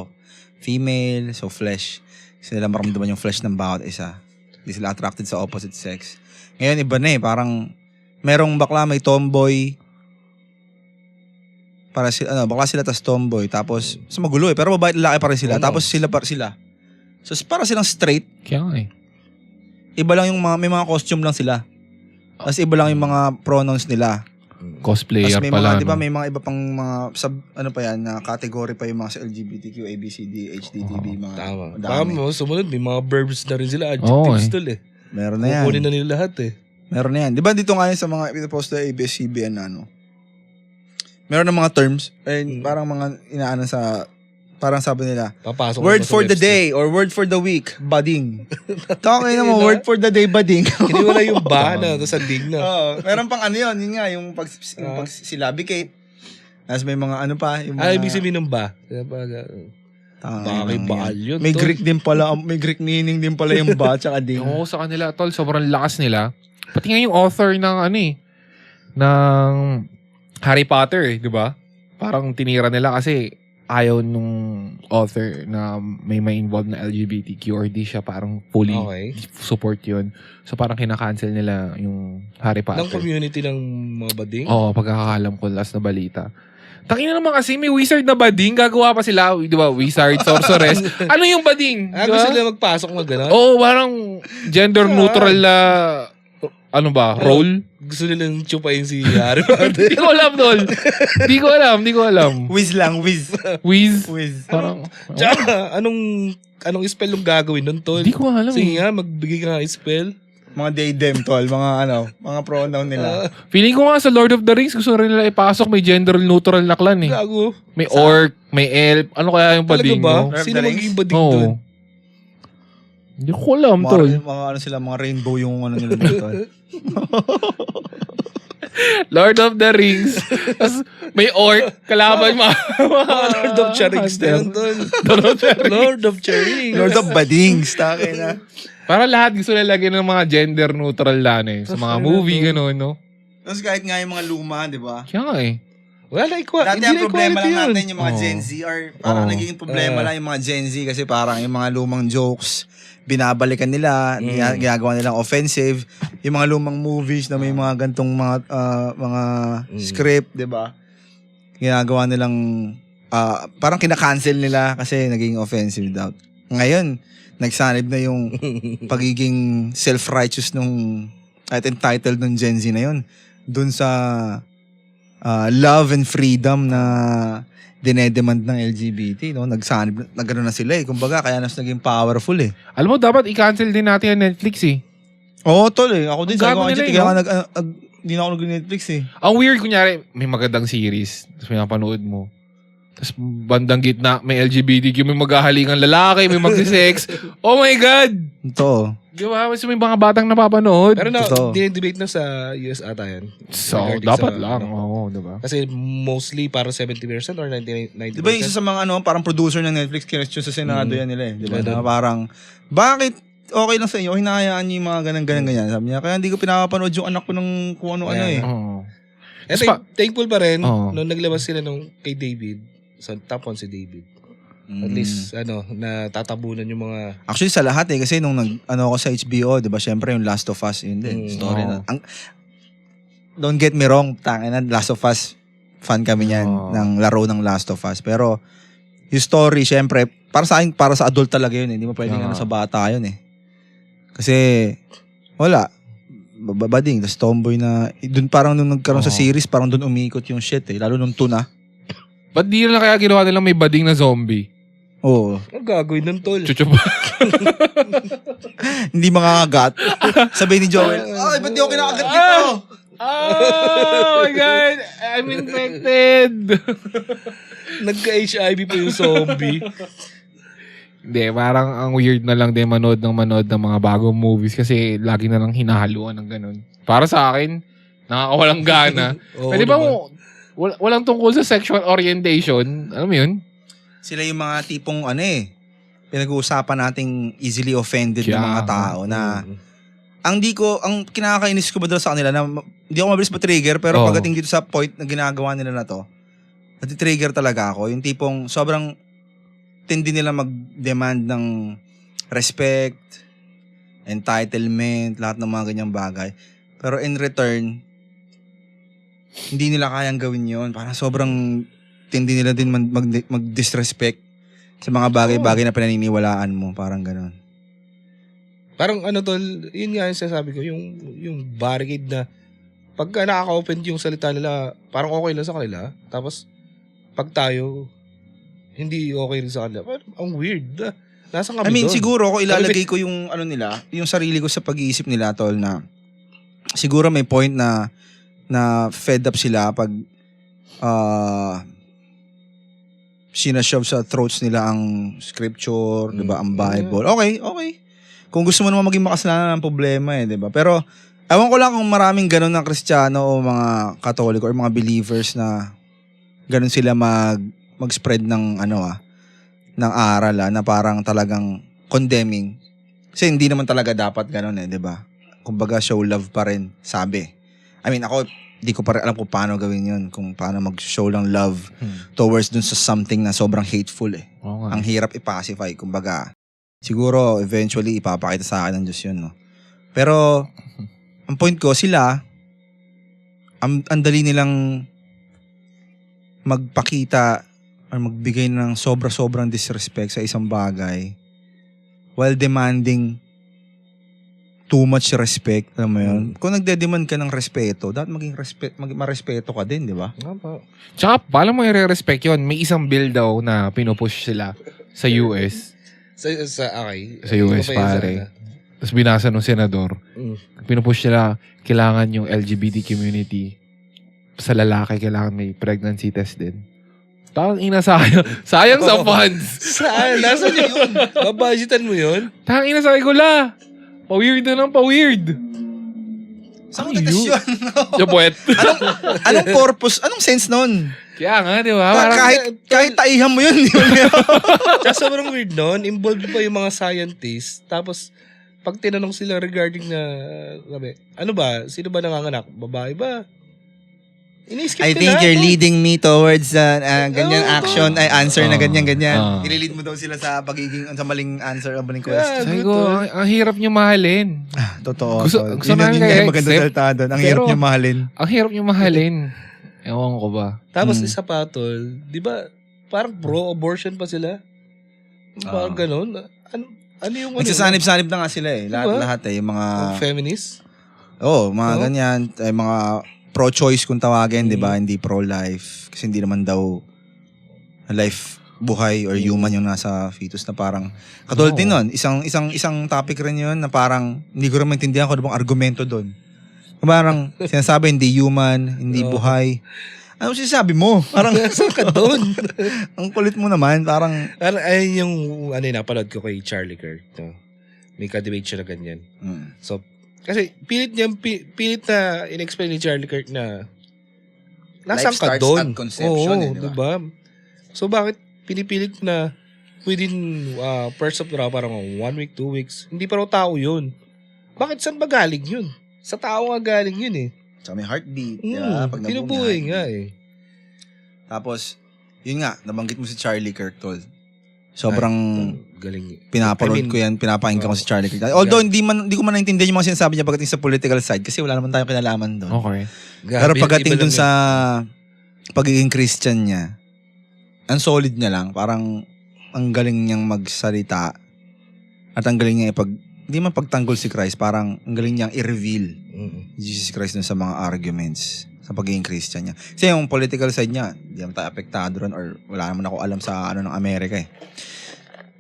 female. So flesh. Kasi nila maramdaman yung flesh ng bawat isa. Hindi sila attracted sa opposite sex. Ngayon iba na eh. Parang merong bakla may tomboy. Para sila, bakla sila tas tomboy. Tapos, sa magulo eh. Pero babae at lalaki pa rin sila. Tapos sila. So para silang straight.
Kaya nga eh.
Iba lang yung may mga costume lang sila. Tapos iba lang yung mga pronouns nila.
Cosplayer
Tapos may
pala.
mga, di ba, may mga iba pang mga na category pa yung mga sa LGBTQ, ABCD, HDTV, mga
Tama.
dami.
Tama, sumunod, may mga verbs na rin sila.
Oo,
Adjectives tol eh.
Meron na yan.
Kukunin na nila lahat eh.
Meron na yan. Di ba dito nga yun sa mga ipinopost na ABS-CBN meron na mga terms, parang mga inaano sa, parang sabi nila,
Papasok
word
naman sa
for the
website.
day or word for the week, bading. Taka kayo naman, word for the day, bading.
Kiniwala yung ba na, tapos sanding na.
Oo, meron pang yun nga, yung pag silabicate. Tapos may mga pa, yung mga...
Ibig sabihin ng ba? Bakit baal yun?
May
tol?
Greek din pala, may Greek meaning din pala yung ba, tsaka ding.
Oo, sa kanila, tol, sobrang lakas nila. Pati nga yung author ng ng Harry Potter, di ba? Parang tinira nila kasi ayaw nung author na may involved na LGBTQ or di siya parang fully support yun. So parang kinakancel nila yung Harry Potter.
Ng community ng mga bading?
Oo, pagkakaalam ko last na balita. Tangina naman kasi may wizard na bading, gagawa pa sila, di ba? Wizard, sorceress. Ano yung bading?
Gusto nila magpasok na gano'n?
Oo, parang gender neutral na role?
Gusto nilang chupain si Harry Potter.
Di ko alam, tol. Di ko alam.
Wiz lang, wiz.
Wiz.
Parang,
Tsaka, anong spell yung gagawin nun, tol?
Di ko alam.
Sige nga, magbigay ka nga spell.
mga they, them, tol. Mga pronoun nila.
Feeling ko nga sa Lord of the Rings, gusto rin nila ipasok, may gender neutral na clan eh.
Gago.
May orc, may elf. Ano kaya yung
Talaga
bading
ba?
mo?
Sino magiging bading
Oo.
dun?
Hindi ko alam, tol.
mga rainbow yung nila, tol.
Lord of the Rings. Tapos may orc, kalaban mo.
Lord of Charings na yun doon. Lord of Charings.
Lord of Badings, takin na.
Para lahat gusto lalagyan ng mga gender neutral lang eh. Sa mga movie, gano'n, no?
Tapos kahit nga yung mga luma, di ba?
Kaya nga eh.
Wala
Dati
hindi
ang
na
problema
equality
lang
yun.
natin yung mga Gen Z or parang naging problema lang yung mga Gen Z kasi parang yung mga lumang jokes, binabalikan nila, ginagawa nilang offensive. Yung mga lumang movies na may mga gantong mga script, di ba? Ginagawa nilang parang kinakancel nila kasi naging offensive daw. Ngayon, nagsanib na yung pagiging self-righteous nung at entitled nung Gen Z na yun. Dun sa love and freedom na dinedemand ng LGBT, no? Nagsanib, nagano na sila eh. Kumbaga, kaya nas naging powerful eh.
Alam mo, dapat i-cancel din natin ang Netflix eh.
Oo, tol eh. Ako din,
Ang
sabi
gago
ko
nila
nga,
eh,
kaya
no?
nga hindi na ako nag-Netflix eh.
Ang weird, kunyari, may magandang series, tapos may napanood mo. Tapos bandang gitna, may LGBTQ, may maghahalingan lalaki, may magsisex. Oh my God!
Ito.
Di ba? Mas may mga batang napapanood.
Pero
Totoo.
dinidebate na sa US ata yan.
So,
Regarding
dapat
sa,
lang.
ano,
Oo, di ba?
Kasi mostly parang 70% or 90%.
Di ba yung isa sa mga parang producer ng Netflix, kinestyon sa Senado yan nila eh. Di ba?
Diba?
Na parang, bakit okay lang sa inyo, hinahayaan niyo yung mga ganyan. Sabi niya, kaya hindi ko pinapanood yung anak ko ng kung ano-ano eh.
Oo.
Eh,
Mas
thankful pa rin
Oo.
nung naglabas sila nung kay David. So, top 1 si David. At least, natatabunan yung mga...
Actually, sa lahat eh. Kasi nung ako sa HBO, di ba, syempre yung Last of Us, yun din. Story
Oo.
na. Don't get me wrong, tangina, Last of Us, fan kami niyan, ng laro ng Last of Us. Pero, yung story, syempre, para sa akin, para sa adult talaga yun eh. Hindi mo pwedeng sa bata yun eh. Kasi, wala. Babading, tas tomboy na, dun parang nung nagkaroon sa series, parang dun umikot yung shit eh. Lalo nung tuna.
Ba't di na kaya ginawa nilang may bading na zombie?
Oo.
Ang gagawin nun, tol.
Chuchup.
Hindi makakagat. Sabi ni Joel, ay, ba't di ako kinakagat dito?
Oh my God! I'm infected!
Nagka-HIV pa yung zombie.
Hindi, parang ang weird na lang din manood ng mga bagong movies kasi lagi na lang hinahaluan ng ganun. Para sa akin, nakakawalang gana.
Oo,
Pwede ba
diba?
walang tungkol sa sexual orientation? Alam mo yun?
Sila yung mga tipong pinag-uusapan nating easily offended na mga tao na ang kinakainis ko ba daw sa kanila na hindi ako mabilis ma-trigger pero pagdating dito sa point na ginagawa nila na to, nati-trigger talaga ako. Yung tipong sobrang tindi nila mag-demand ng respect, entitlement, lahat ng mga ganyang bagay. Pero in return, hindi nila kayang gawin yon. Parang sobrang tindi nila din mag-disrespect sa mga bagay-bagay na pinaniniwalaan mo. Parang gano'n.
Parang tol, yun nga yung sinasabi ko, yung barricade na pagka nakaka-open yung salita nila, parang okay lang sa kanila. Tapos, pag tayo, hindi okay rin sa kanila. Parang, ang weird. Nasaan kami doon?
Siguro ako ilalagay ko yung nila, yung sarili ko sa pag-iisip nila, tol, na siguro may point na fed up sila pag sinashove sa throats nila ang scripture, 'di ba, ang Bible. Okay. Kung gusto mo naman maging makasalanan ng problema di ba? Pero ewan ko lang kung maraming ganun ng Kristiyano o mga Katoliko or mga believers na ganun sila mag-spread ng ng aral na parang talagang condemning. Kasi hindi naman talaga dapat ganun di ba? Kumbaga show love pa rin, sabi. I mean, ako di ko pa rin alam kung paano gawin yun, kung paano mag-show lang love towards dun sa something na sobrang hateful eh.
Okay.
Ang hirap i-pacify, kumbaga. Siguro, eventually, ipapakita sa akin ng Diyos yun, no? Pero, ang point ko, sila, ang dali nilang magpakita or magbigay ng sobra-sobrang disrespect sa isang bagay while demanding too much respect, alam mo yun? Kung nagde-demand ka ng respeto, dapat marespeto ka din, di ba?
Tsaka, paano mo i-respect yun? May isang bill daw na pinupush sila sa US.
Sa
US, pare. Tapos binasa ng senador. Pinupush nila, kailangan yung LGBT community sa lalaki, kailangan may pregnancy test din. Tawang ina, sayang sa funds.
Saan? Nasaan yun? Babudgetan mo yun?
Tawang ina, sabi ko la. Pa-weird na lang, pa-weird.
Saan mo
Ang
tetest
cute.
yun?
Yung puwet.
Anong purpose? Anong sense nun?
Kaya nga, di ba? Parang,
Kahit taihan mo yun, di ba?
Tsaka sobrang weird nun, involved pa yung mga scientists. Tapos, pag tinanong sila regarding na, sabi, ano ba? Sino ba nanganganak? Babae ba? Ini-skip
I
nila,
think you're
tol.
leading me towards ganyan action, ay answer na ganyan.
Ah.
Nililid mo daw sila sa pagiging, sa maling answer o maling
Yeah,
question.
sabi
good,
ko,
tol.
ang hirap nyo mahalin.
Totoo.
Gusto-
tol.
gusto
Yun
namin
yung
kaya
magandang
accept.
salita doon. Ang hirap
Pero-
niyo mahalin.
Ang hirap nyo mahalin. Ewan ko ba?
Tapos
Hmm.
isa pa, tol, di ba, parang pro-abortion pa sila? Parang ganun. Ano yung
Nagsasanib-sanib na nga sila eh.
Diba?
Lahat eh. Yung mga,
feminist?
mga
Oo.
ganyan. Mga pro-choice kung tawagin, di ba? Hindi pro-life. Kasi hindi naman daw life, buhay or human yung nasa fetus na parang katulad din nun. Isang topic rin yun na parang hindi ko rin maintindihan kung ano bang argumento doon. Parang sinasabi hindi human, hindi
Oo.
buhay. Ano sinasabi mo? Parang
Saan ka doon?
ang kulit mo naman. Parang
Ayun yung, napanood ko kay Charlie Kirk. No? May ka-debate siya na ganyan. So, kasi pilit na in-explain ni Charlie Kirk na nasaan
Life
ka
starts
doon?
at conception,
Oo,
eh, di
diba? So, bakit pinipilit na within first of raw, parang 1 week, 2 weeks, hindi pa raw tao yun. Bakit saan ba galing yun? Sa tao nga galing yun eh.
tsaka may heartbeat. Diba? Pag
Tinubuhay
nabuhay,
nga eh.
Tapos, yun nga, nabanggit mo si Charlie Kirk, tol. Sobrang
Galing.
pinapanood ko yan, pinapakinggan ko si Charlie Kirk. Although, hindi ko man naintindihan yung mga sinasabi niya pagdating sa political side kasi wala naman tayong kinalaman doon.
Okay.
Pero pagdating dun sa pagiging Christian niya, ang solid niya lang. Parang ang galing niyang magsalita at ang galing niya hindi man pagtanggol si Christ, parang ang galing niyang i-reveal Jesus Christ dun sa mga arguments sa pagiging Christian niya. Kasi yung political side niya, hindi naman tayo apektado ron or wala naman ako alam sa ng Amerika eh.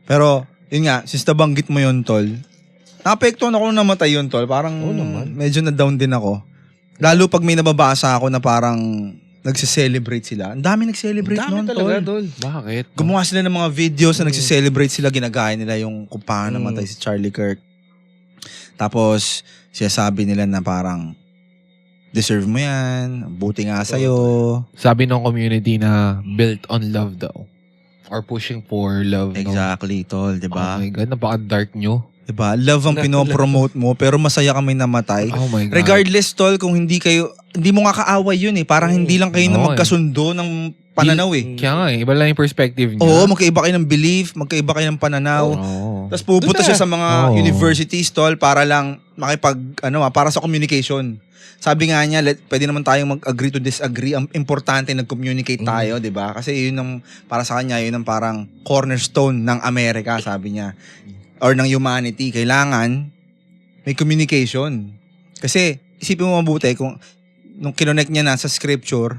Pero, yun nga, since nabanggit mo yun, tol, naapektuhan ako nung namatay yun, tol. Parang
Oo naman.
medyo na-down din ako. Lalo pag may nababasa ako na parang nagse-celebrate sila. Ang dami nag-celebrate
Dami
noon,
talaga,
tol.
tol.
Bakit?
Gumawa sila ng mga videos na nagse-celebrate sila, ginagaya nila yung kung paano namatay si Charlie Kirk. Tapos, siya sabi nila na parang, deserve mo yan, buti nga sa'yo.
Sabi ng community na built on love daw. Or pushing for love.
Exactly, tol,
No?
diba?
Oh my God, napaka-dark nyo.
Diba? Love ang pinopromote mo, pero masaya kami namatay.
Oh my God.
Regardless, tol, kung hindi mo nga kaaway yun eh. Parang hindi lang kayo na
Oo, eh.
magkasundo ng pananaw eh.
Kaya nga iba lang yung perspective niya.
Oo, magkaiba kayo ng belief, magkaiba kayo ng pananaw.
Oo.
Tapos pupunta
Doon na.
siya sa mga
Oo.
universities, tol, para lang para sa communication. Sabi nga niya, pwede naman tayong mag-agree to disagree. Ang importante nag-communicate tayo, di ba? Kasi yun ang, para sa kanya, yun ang parang cornerstone ng Amerika, sabi niya. Or ng humanity. Kailangan may communication. Kasi, isipin mo mabuti, kung nung kinonect niya na sa scripture,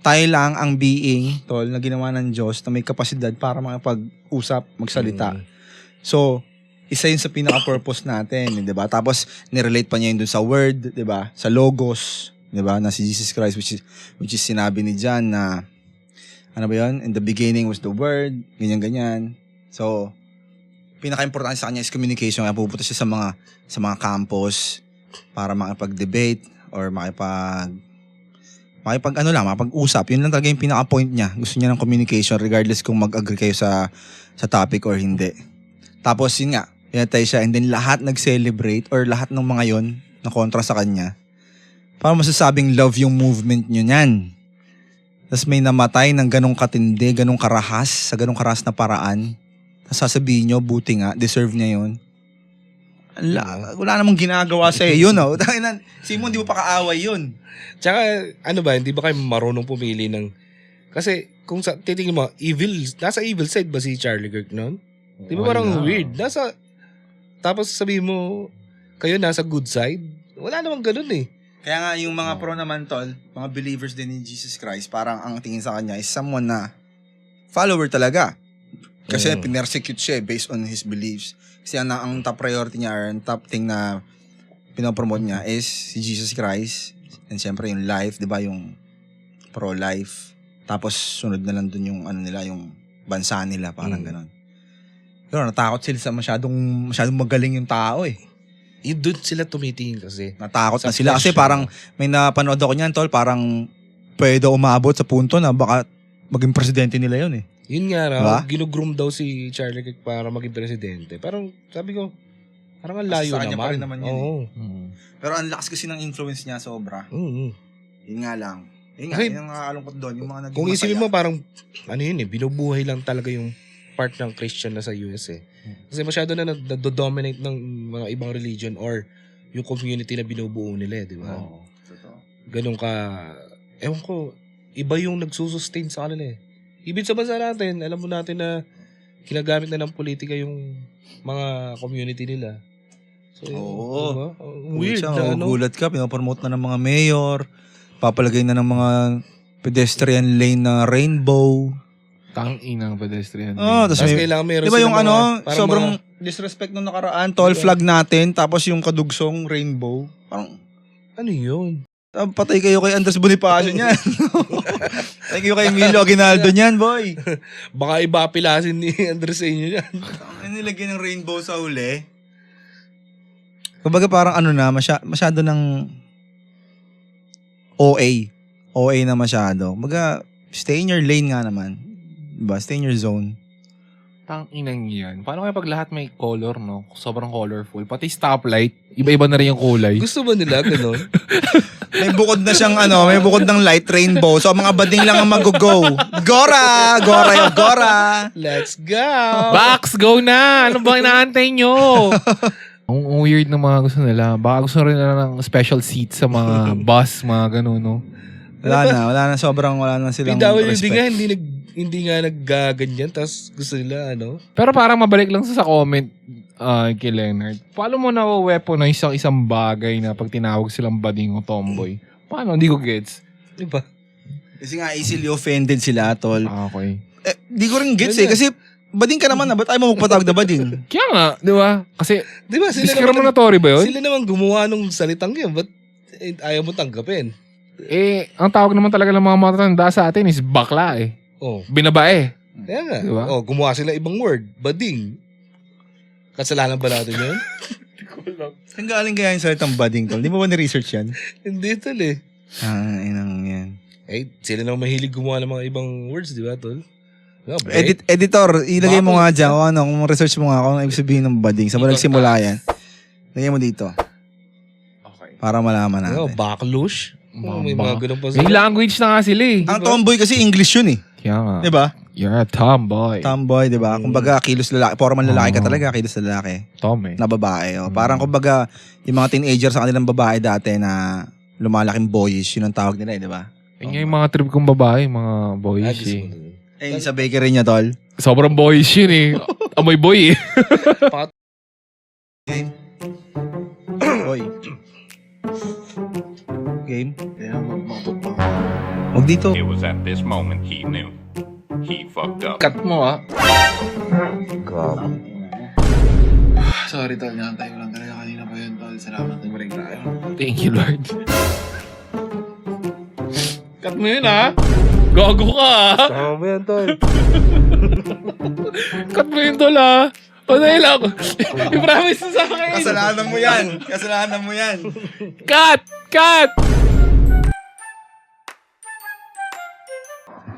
tayo lang ang being, tol, na ginawa ng Diyos na may kapasidad para makapag-usap, magsalita. So, isa yun sa pinaka-purpose natin, di ba? Tapos, nirelate pa niya yun dun sa word, di ba? Sa logos, di ba? Na si Jesus Christ, which is sinabi ni John na, ano ba yun? In the beginning was the word, ganyan-ganyan. So, pinaka-importante sa kanya is communication. Kaya pupunta siya sa mga campus para makipag-debate or makipag-usap. Yun lang talaga yung pinaka-point niya. Gusto niya ng communication regardless kung mag-agree kayo sa topic or hindi. Tapos, yun nga, pinatay siya, and then lahat nag-celebrate or lahat ng mga yon na kontra sa kanya. Parang masasabing love yung movement nyo niyan. Tapos may namatay ng ganong katindi, ganong karahas, sa ganong karahas na paraan. Tapos sasabihin nyo, buti nga, deserve niya yun. Wala namang ginagawa sa'yo yun, oh. Simon, di mo pa kaaway yun.
Tsaka, hindi ba kayo marunong pumili ng... Kasi, kung titingin mo, nasa evil side ba si Charlie Kirk noon? Di ba parang weird? Tapos sabihin mo, kayo nasa good side? Wala namang ganun eh.
Kaya nga yung mga pro naman, tol, mga believers din in Jesus Christ, parang ang tingin sa kanya is someone na follower talaga. Kasi pinersecute siya based on his beliefs. Kasi ang top priority niya or ang top thing na pinopromote niya is si Jesus Christ. And siyempre yung life, di ba? Yung pro-life. Tapos sunod na lang dun yung yung bansa nila, parang ganon. Pero natakot sila sa masyadong magaling yung tao eh.
doon sila tumitingin kasi.
Natakot na
Sa
sila kasi
flesh,
parang may napanood ako niyan, tol, parang pwede umabot sa punto na baka maging presidente nila yun eh.
Yun nga raw,
Diba?
ginugroom daw si Charlie Kirk para maging presidente. Parang sabi ko, parang ang
Kasi
layo
sa kanya
naman.
pa rin naman yun
Oo.
Pero ang lakas kasi ng influence niya sobra. Yun nga lang. Yun nga,
Kasi,
yun ang nakakalungkot doon. Yung mga naging
Kung isipin
masaya.
mo parang, ano yun eh, binubuhay lang talaga yung part ng Christian na sa US eh. Kasi masyado na nado-dominate ng mga ibang religion or yung community na binubuo nila eh, di ba?
Oo. Totoo.
Ganun ka, ewan ko, iba yung nagsusustain sa kanila eh. Ibig sa bansa natin, alam mo natin na ginagamit na ng politika yung mga community nila. So,
Oo.
diba? Weird na ano.
Gulat ka, pinapromote na ng mga mayor, papalagay na ng mga pedestrian lane na rainbow.
Tang-inang pedestrian.
Oo,
Tapos
tapos
kailangan meron
di ba yung
silang
ano,
parang
sobrang
mga-
disrespect nung nakaraan, tall flag natin, tapos yung kadugsong rainbow. Parang,
ano yun?
patay kayo kay Andres Bonifacio niyan. Patay kayo kay Emilio Aguinaldo niyan, boy.
Baka iba pilasin ni Andres sa inyo yan.
Ano nilagyan ng rainbow sa uli? Kumbaga parang ano na, masyado ng OA. OA na masyado. Kumbaga, stay in your lane nga naman. Diba? Stay in your zone.
Tang-inang yan. Paano kaya pag lahat may color, no? Sobrang colorful. Pati stoplight, iba-iba na rin yung kulay.
Gusto ba nila ganun?
May bukod na siyang ano, may bukod ng light rainbow. So, mga bading lang ang mag-go. Gora! Gora yung Gora!
Let's go!
Box, go na! Ano ba inaantay nyo? Ang weird ng mga gusto nila. Baka gusto rin nila ng special seat sa mga bus, mga gano'n, no?
Wala na. Sobrang wala na silang
PWD
respect.
nga, hindi nga naggaganyan. Tapos gusto nila, ano?
Pero parang mabalik lang sa comment kay Leonard. Paano mo na-weaponize ang isang bagay na pag tinawag silang bading o tomboy? Paano? Hindi ko gets.
Diba?
Kasi nga, easily offended sila, tol.
Okay.
Di ko rin gets eh. Kasi, bading ka naman na. Ba't ayaw mo magpatawag na bading?
Kaya nga, di ba? Kasi,
Diba?
discriminatory ba yun?
Sila naman gumawa nung salitang yun. Ba't ayaw mo tanggapin?
Eh, ang tawag naman talaga ng mga matatanda sa atin is bakla eh.
Oh,
Binabae.
kaya nga.
Diba?
Oh, gumawa sila ibang word. Bading. Kasalanan ba natin yun?
Saan galing kaya yung salitang bading, tol? Di mo ba ni-research yan?
Hindi tol eh.
Inang yan.
Eh, sila naman mahilig gumawa ng mga ibang words, di ba tol? No, break.
Editor, ilagay mo
Bakit?
nga dyan kung ano, kung research mo nga kung ano ibig sabihin ng bading. Sa
Ibang
nagsimula
taas.
yan. Lagay mo dito.
Okay.
Para malaman
No,
natin.
backlush. Oh, may mga ganun pa
May language na nga sila eh.
Ang tomboy kasi English yun eh.
Kaya nga.
Di ba?
You're a tomboy.
Tomboy, di ba? Kumbaga, kilos lalaki. Formal lalaki ka talaga, kilos lalaki.
Tom eh.
Na babae. Oh. Parang kumbaga, yung mga teenager sa kanilang babae dati na lumalaking boyish, yun ang tawag nila eh, di ba?
Yun nga yung mga trip kong babae, mga boyish
gusto
eh.
mo dun.
Eh, sa bakery niya, tol.
Sobrang boyish yun eh. Amoy boy eh.
Oy. Game? Huwag dito.
It was at this moment he knew. He fucked up.
Cut mo ah.
Grabe.
Sorry tol, nakantay ko lang talaga kanina pa yun tol. Salamat ng break tayo.
Thank you, Lord. Cut mo yun ah. Gago ka ah.
Tama ba yan tol?
Cut mo yun tol ah. O dahil ako. I-promise mo sa akin.
Kasalanan mo yan. Kasalanan mo yan.
Cut! Cut!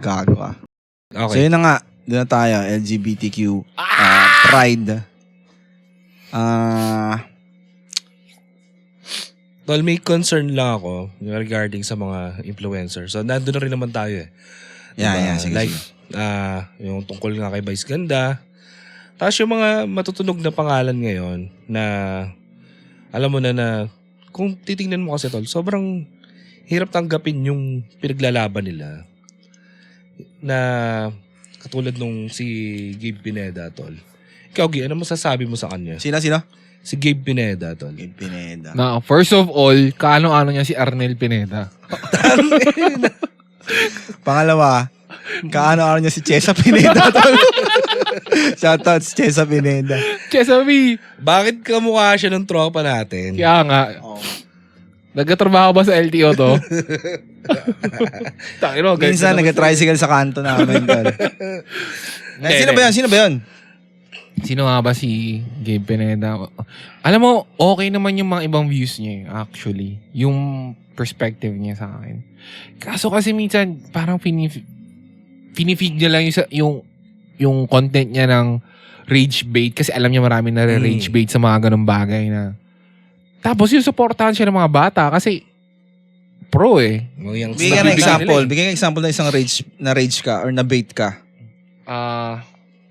Gago ka. So
Okay.
yun na nga. Doon na tayo. LGBTQ. Pride.
Tol, may concern lang ako regarding sa mga influencers. So, nandun na rin naman tayo eh.
Yeah, sige.
Like, yung tungkol nga kay Vice Ganda. Tapos yung mga matutunog na pangalan ngayon na alam mo na kung titingnan mo kasi tol, sobrang hirap tanggapin yung pinaglalaban nila. Na katulad nung si Gabe Pineda, tol. Ikaw, Gi, ano masasabi mo sa kanya?
Sino?
Si Gabe Pineda, tol.
Gabe Pineda.
Na, first of all, kaano-ano niya si Arnel Pineda.
Pangalawa, kaano-ano niya si Chesa Pineda, tol. Shoutout si Chesa Pineda.
Chesabi,
Bakit kamukha siya ng tropa natin?
kaya nga,
Oh.
nagkatrabaho ba sa LTO to? Takino,
Minsan, nag-tricycle sa kanto namin, tol. Sino ba yun?
Sino nga ba si Gabe Pineda? Alam mo, okay naman yung mga ibang views niya actually. Yung perspective niya sa akin. Kaso kasi minsan, parang finifeed niya lang yung content niya ng rage bait kasi alam niya marami na rage bait sa mga ganung bagay na. Tapos yung supportahan siya ng mga bata kasi pro eh.
Bigyan ng example. Bigyan ng example na isang rage ka or na bait ka.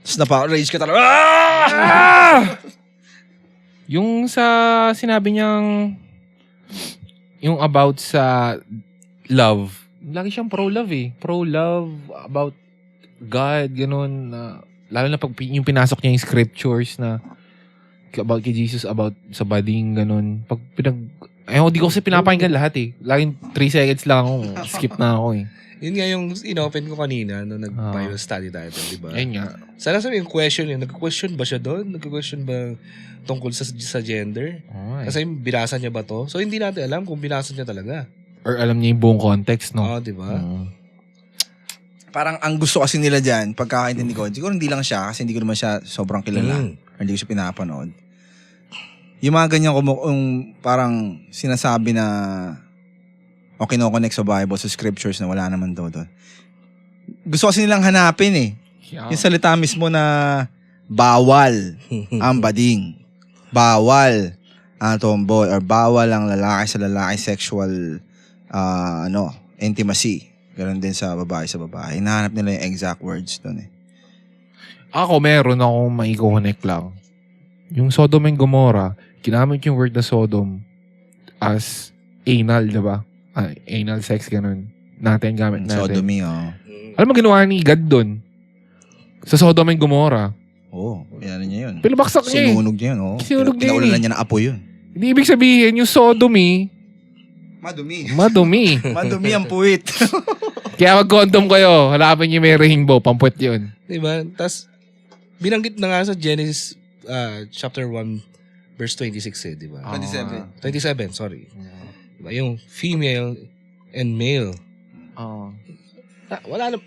Tapos napa-rage ka talaga.
Yung sa sinabi niyang yung about sa love. Lagi siyang pro-love eh. Pro-love about God, ganun. Lalo na pag yung pinasok niya yung scriptures na about kay Jesus, about sa bading, ganun. Pag di ko kasi pinapakinggan lahat eh. Laging 3 seconds lang ako. Skip na ako eh.
Yun nga yung inopen ko kanina nung nag-Bible study tayo, di ba?
Ayun nga.
Sana sabi yung question yun. Nag-question ba siya doon? Nag-question ba tungkol sa gender?
Okay.
Kasi binasa niya ba to? So, hindi natin alam kung binasa niya talaga.
Or alam niya yung buong context, no?
Oo, di ba?
Parang ang gusto kasi nila dyan, pagkakaintindi ko, siguro hindi lang siya kasi hindi ko naman siya sobrang kilala. Or hindi ko siya pinapanood. Yung mga ganyan parang sinasabi na o kino-connect sa Bible, sa scriptures na wala naman daw doon. Gusto kasi nilang hanapin eh.
Yeah.
Yung salita mismo na bawal ang bading. Bawal ang tomboy or bawal ang lalaki sa lalaki sexual intimacy. Ganon din sa babae. Hinahanap nila yung exact words doon eh.
Ako, meron akong maiko-connect lang. Yung Sodom and Gomorrah, ginamit yung word na Sodom as anal, diba? Anal sex, ganun. Gamit natin.
Sodomy, oh.
Alam mo ginawa ni God doon? Sa Sodom and Gomorrah.
Oo, yan niya yun.
Pinabaksak niya eh.
Sinunog niya yun, oh.
Sinunog niya
Pinaulalan
eh.
niya ng apoy yun.
Hindi ibig sabihin, yung sodomy,
Madumi. Madumi ang puwit.
Kaya mag-condom kayo. Hanapin niyo may rainbow. Pamput yun.
Diba? Tapos, binanggit na nga sa Genesis chapter 1, verse 26 eh, diba?
27.
27, sorry. Diba? Yung female and male. Wala na,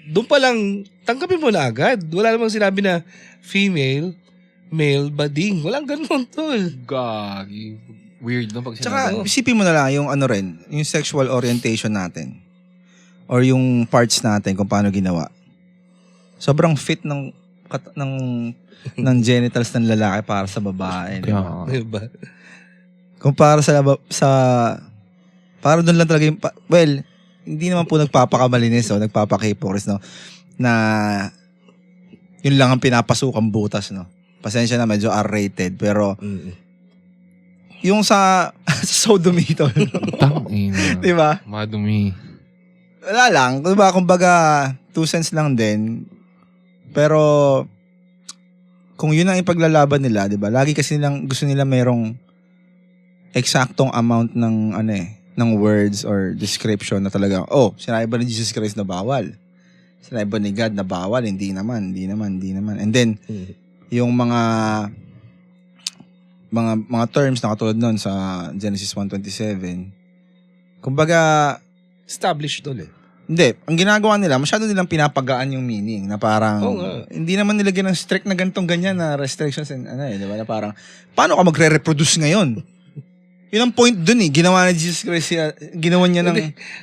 doon pa lang, tanggapin mo na agad. Wala namang sinabi na female, male, bading. Walang ganun, tol.
Gagi. Weird no pag
Tsaka,
sinabi.
isipin mo na lang yung yung sexual orientation natin. Or yung parts natin kung paano ginawa. Sobrang fit ng genitals ng lalaki para sa babae. Diba?
Diba?
Kumpara para doon lang talaga yung, hindi naman po nagpapakamalinis o nagpapakipokris, no? Na yun lang ang pinapasukang butas, no? Pasensya na, medyo R-rated. Pero, yung sa sodomy ito,
Tangina.
diba?
Madumi.
Wala lang. Diba, kumbaga, 2 cents lang din. Pero, kung yun ang ipaglalaban nila, diba? Lagi kasi gusto nila merong eksaktong amount ng, ng words or description na talaga, sinabi ba ni Jesus Christ na bawal? Sinabi ba ni God na bawal? Hindi naman. And then, yung mga terms na katulad nun sa Genesis 1:27, kumbaga,
Established doon eh.
hindi. Ang ginagawa nila, masyado nilang pinapagaan yung meaning na parang, hindi naman nilagyan ng strict na gantong ganyan na restrictions and diba? Na parang, paano ka magre-reproduce ngayon? Yun ang point dun eh. Ginawa ni Jesus Christ, ginawa niya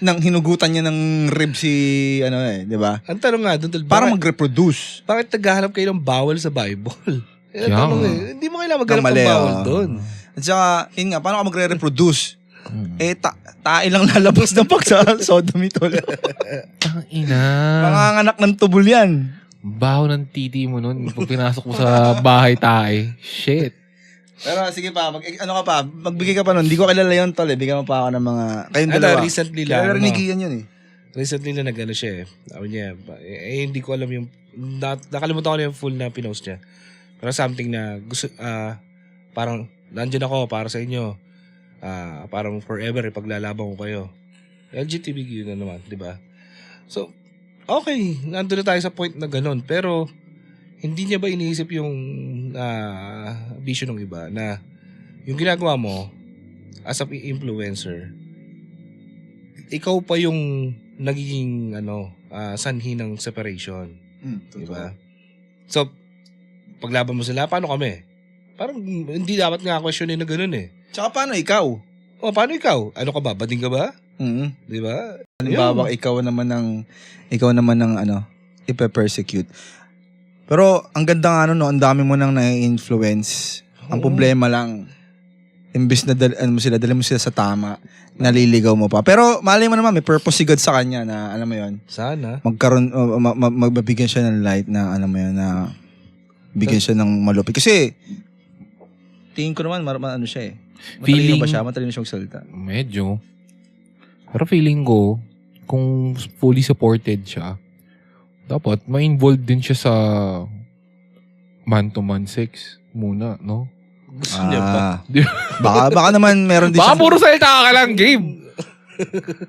ng hinugutan niya ng rib si, diba?
Ang tanong nga doon, tol,
Para mag-reproduce.
bakit naghahanap kayo ng bawal sa Bible? Ang tanong hindi mo kailangan maghanap
Mali,
ng bawal doon.
At saka, yun nga, paano ka magre-reproduce? Tae lang lalabas ng pag sa sodomy tol.
Tangina.
Mga anak ng tubol yan.
Baho ng titi mo nun pag pinasok mo sa bahay tayo. Shit.
Pero sige pa, magbigay ka pa nun. Hindi ko kilala yun tol eh. Bigyan mo pa ako ng mga, kayong dalawa.
Recently lang.
Kilala ni Gian yun eh.
Recently na nag-ano siya eh. Sabi niya, hindi ko alam yung, nakalimutan ko na yung full na pinost niya. Pero something na gusto, parang, nandiyan ako para sa inyo. Parang forever, ipaglalaban ko kayo. LGBTQ na naman, di ba? So, okay, nandun na tayo sa point na ganun. Pero, hindi niya ba iniisip yung vision ng iba na yung ginagawa mo as an influencer, ikaw pa yung nagiging sanhi ng separation. Di ba? So, paglaban mo sila, paano kami? Parang hindi dapat nga questionin na ganun eh.
Tsaka paano ikaw?
O, paano ikaw? Ano ka ba? Bading ka ba? Di ba?
Halimbawa, ikaw naman ng ipe-persecute. Pero ang ganda nga no, ang dami mo nang na-influence. Ang problema lang, imbis na dali mo sila sa tama, naliligaw mo pa. Pero malay mo naman, may purpose si God sa kanya na, alam mo yon,
Sana.
magkaroon, magbibigyan siya ng light na, alam mo yun, na bigyan siya ng malupit. Kasi, tingin ko naman, ano siya eh. Matalino ba siya? Matalino siya magsalita.
Medyo. Pero feeling ko, kung fully supported siya, dapat ma-involved din siya sa man-to-man sex muna, no?
Gusto niya ba?
Baka naman meron din
Baka
siya.
puro salita ka lang, Gabe.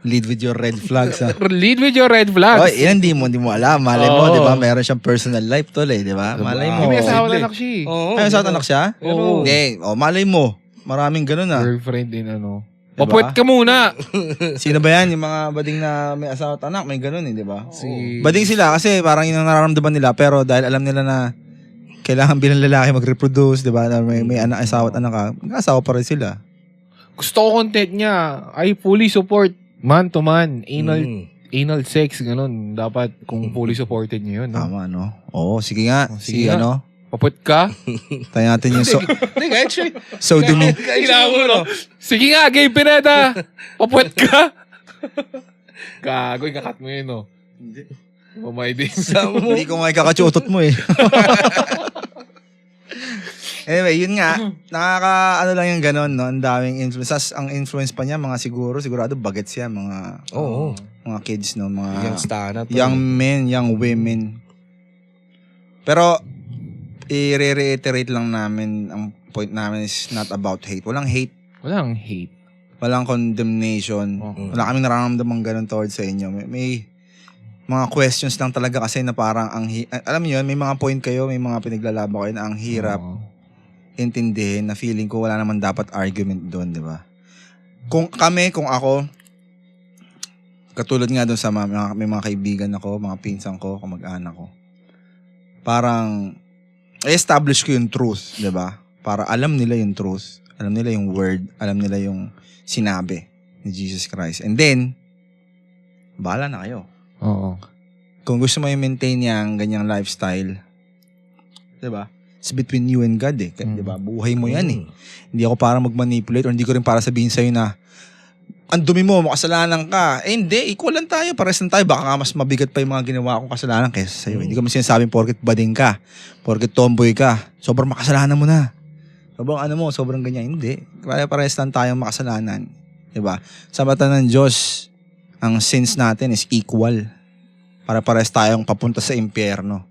Lead with your red flags, ha?
Lead with your red flags.
Oy, yan hindi mo alam. Malay mo,
Oo.
di ba? Meron siyang personal life tol eh, di ba? Malay mo.
May asawa
Posible.
na anak siya eh.
Oo.
Ay, sa anak siya?
Oo.
Hindi. Malay mo. Maraming ganun ah.
Girlfriend din ano.
Diba?
Papuwet ka muna.
Sino ba yan? Yung mga bading na may asawa at anak, may ganun eh, di ba?
Si...
Bading sila kasi parang yun ang nararamdaman nila pero dahil alam nila na kailangan bilang lalaki mag-reproduce, di ba? Na may anak, asawa at anak ka, nag-asawa pa rin sila.
Gusto ko content niya. I fully support man to man. Anal sex, ganun. Dapat kung fully supported niya yun. No?
Tama, no? Oo, sige nga.
Sige
Si
nga.
ano,
Papuwet ka?
tayo natin yung
Hindi, kahit siya.
sodomy.
Kailangan mo, no?
Sige nga, Gabe Pineda. Papuwet ka? Gago, ikakat mo yun, no? Hindi. Mamay din.
Hindi ko nga ikakachutot mo eh. Anyway, yun nga, ano lang yung ganon, no? Ang daming influence. Ang influence pa niya, sigurado bagets yan,
Oo.
mga kids, no? Mga
Yung stana.
young men, young women. Pero, i-reiterate lang namin, ang point namin is not about hate. Walang hate.
Walang hate.
Walang condemnation. Wala kaming nararamdaman ganun towards sa inyo. May mga questions lang talaga kasi na parang alam niyo yun, may mga point kayo, may mga pinaglalaban kayo na ang hirap intindihin na feeling ko wala naman dapat argument doon, di ba? Kung ako, katulad nga doon sa may mga kaibigan ako, mga pinsan ko, kamag-anak ko, parang establish ko yung truth, di ba? Para alam nila yung truth, alam nila yung word, alam nila yung sinabi ni Jesus Christ. And then, bahala na kayo.
Oo.
Kung gusto mo i-maintain yung ganyang lifestyle, di ba? It's between you and God eh. Di ba? Buhay mo yan eh. Hindi ako para mag-manipulate or hindi ko rin para sabihin sa'yo na ang dumi mo, makasalanan ka. Hindi, equal lang tayo. Pares lang tayo. Baka mas mabigat pa yung mga ginawa kong kasalanan kaysa sa'yo. Hindi ko man sinasabing porket bading ka, porket tomboy ka, sobrang makasalanan mo na. Sobrang ganyan. Hindi. Pares lang tayong makasalanan. Diba? Sa mata ng Diyos, ang sins natin is equal. Para pares tayong papunta sa impyerno.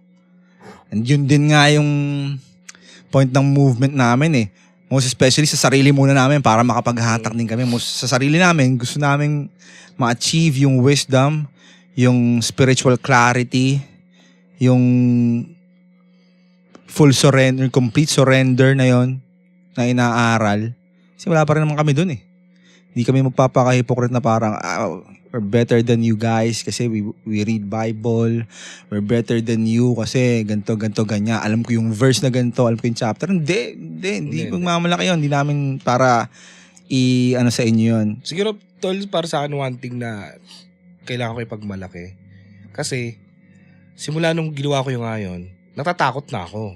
And yun din nga yung point ng movement namin eh. Most especially sa sarili muna namin para makapaghatak din kami. Sa sarili namin, gusto namin ma-achieve yung wisdom, yung spiritual clarity, yung full surrender, complete surrender na yon na inaaral. Kasi wala pa rin naman kami dun eh. Hindi kami magpapaka-hypocrite na parang we're better than you guys kasi we read Bible. We're better than you kasi ganito, ganyan. Alam ko yung verse na ganito, alam ko yung chapter. Hindi magmamalaki yun. Hindi namin para sa inyo yun.
Siguro, tol, para sa akin, one thing na kailangan ko ipagmalaki. Kasi, simula nung ginawa ko yung ngayon, natatakot na ako.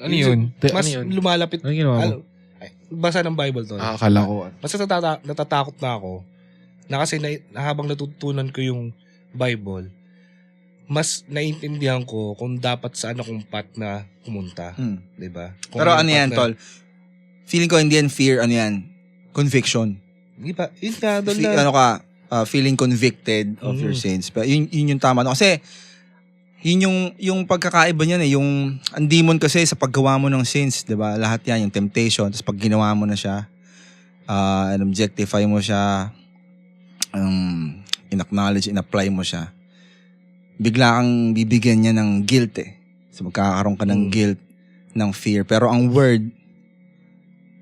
Ano yun?
Mas
ano yun?
lumalapit.
Ano ginawa mo?
Basa ng Bible, tol.
Akala ko.
Mas natatakot na ako na kasi habang natutunan ko yung Bible, mas naintindihan ko kung dapat saan akong path na pumunta. Diba? Kung
Pero ano
path
yan, tol? Feeling ko hindi yan fear, conviction.
Di ba? Yun nga, tol,
Feeling convicted of your sins. Pero yun yung tama. No? Kasi, yun yung pagkakaiba niyan eh. Yung, ang demon kasi sa paggawa mo ng sins, di ba? Lahat yan, yung temptation. Tapos pag ginawa mo na siya, objectify mo siya, in-acknowledge, in-apply mo siya, bigla kang bibigyan niya ng guilt eh. So magkakaroon ka ng guilt, ng fear. Pero ang word,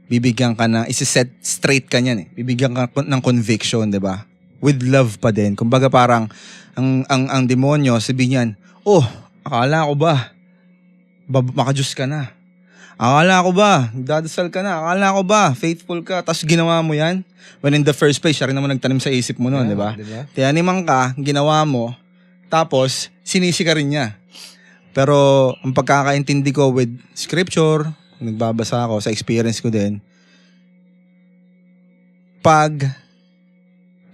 bibigyan ka na, isi-set straight ka niyan eh. Bibigyan ka ng conviction, di ba? With love pa din. Kumbaga parang, ang demonyo, sabihin niyan, akala ko ba, makajus ka na. Akala ko ba, dadasal ka na, akala ko ba, faithful ka, tapos ginawa mo yan? When in the first place, siya rin naman nagtanim sa isip mo noon, di ba?
Diba?
Tiyaniman ka, ginawa mo, tapos sinisi ka rin niya. Pero ang pagkakaintindi ko with scripture, nagbabasa ako, sa experience ko din, pag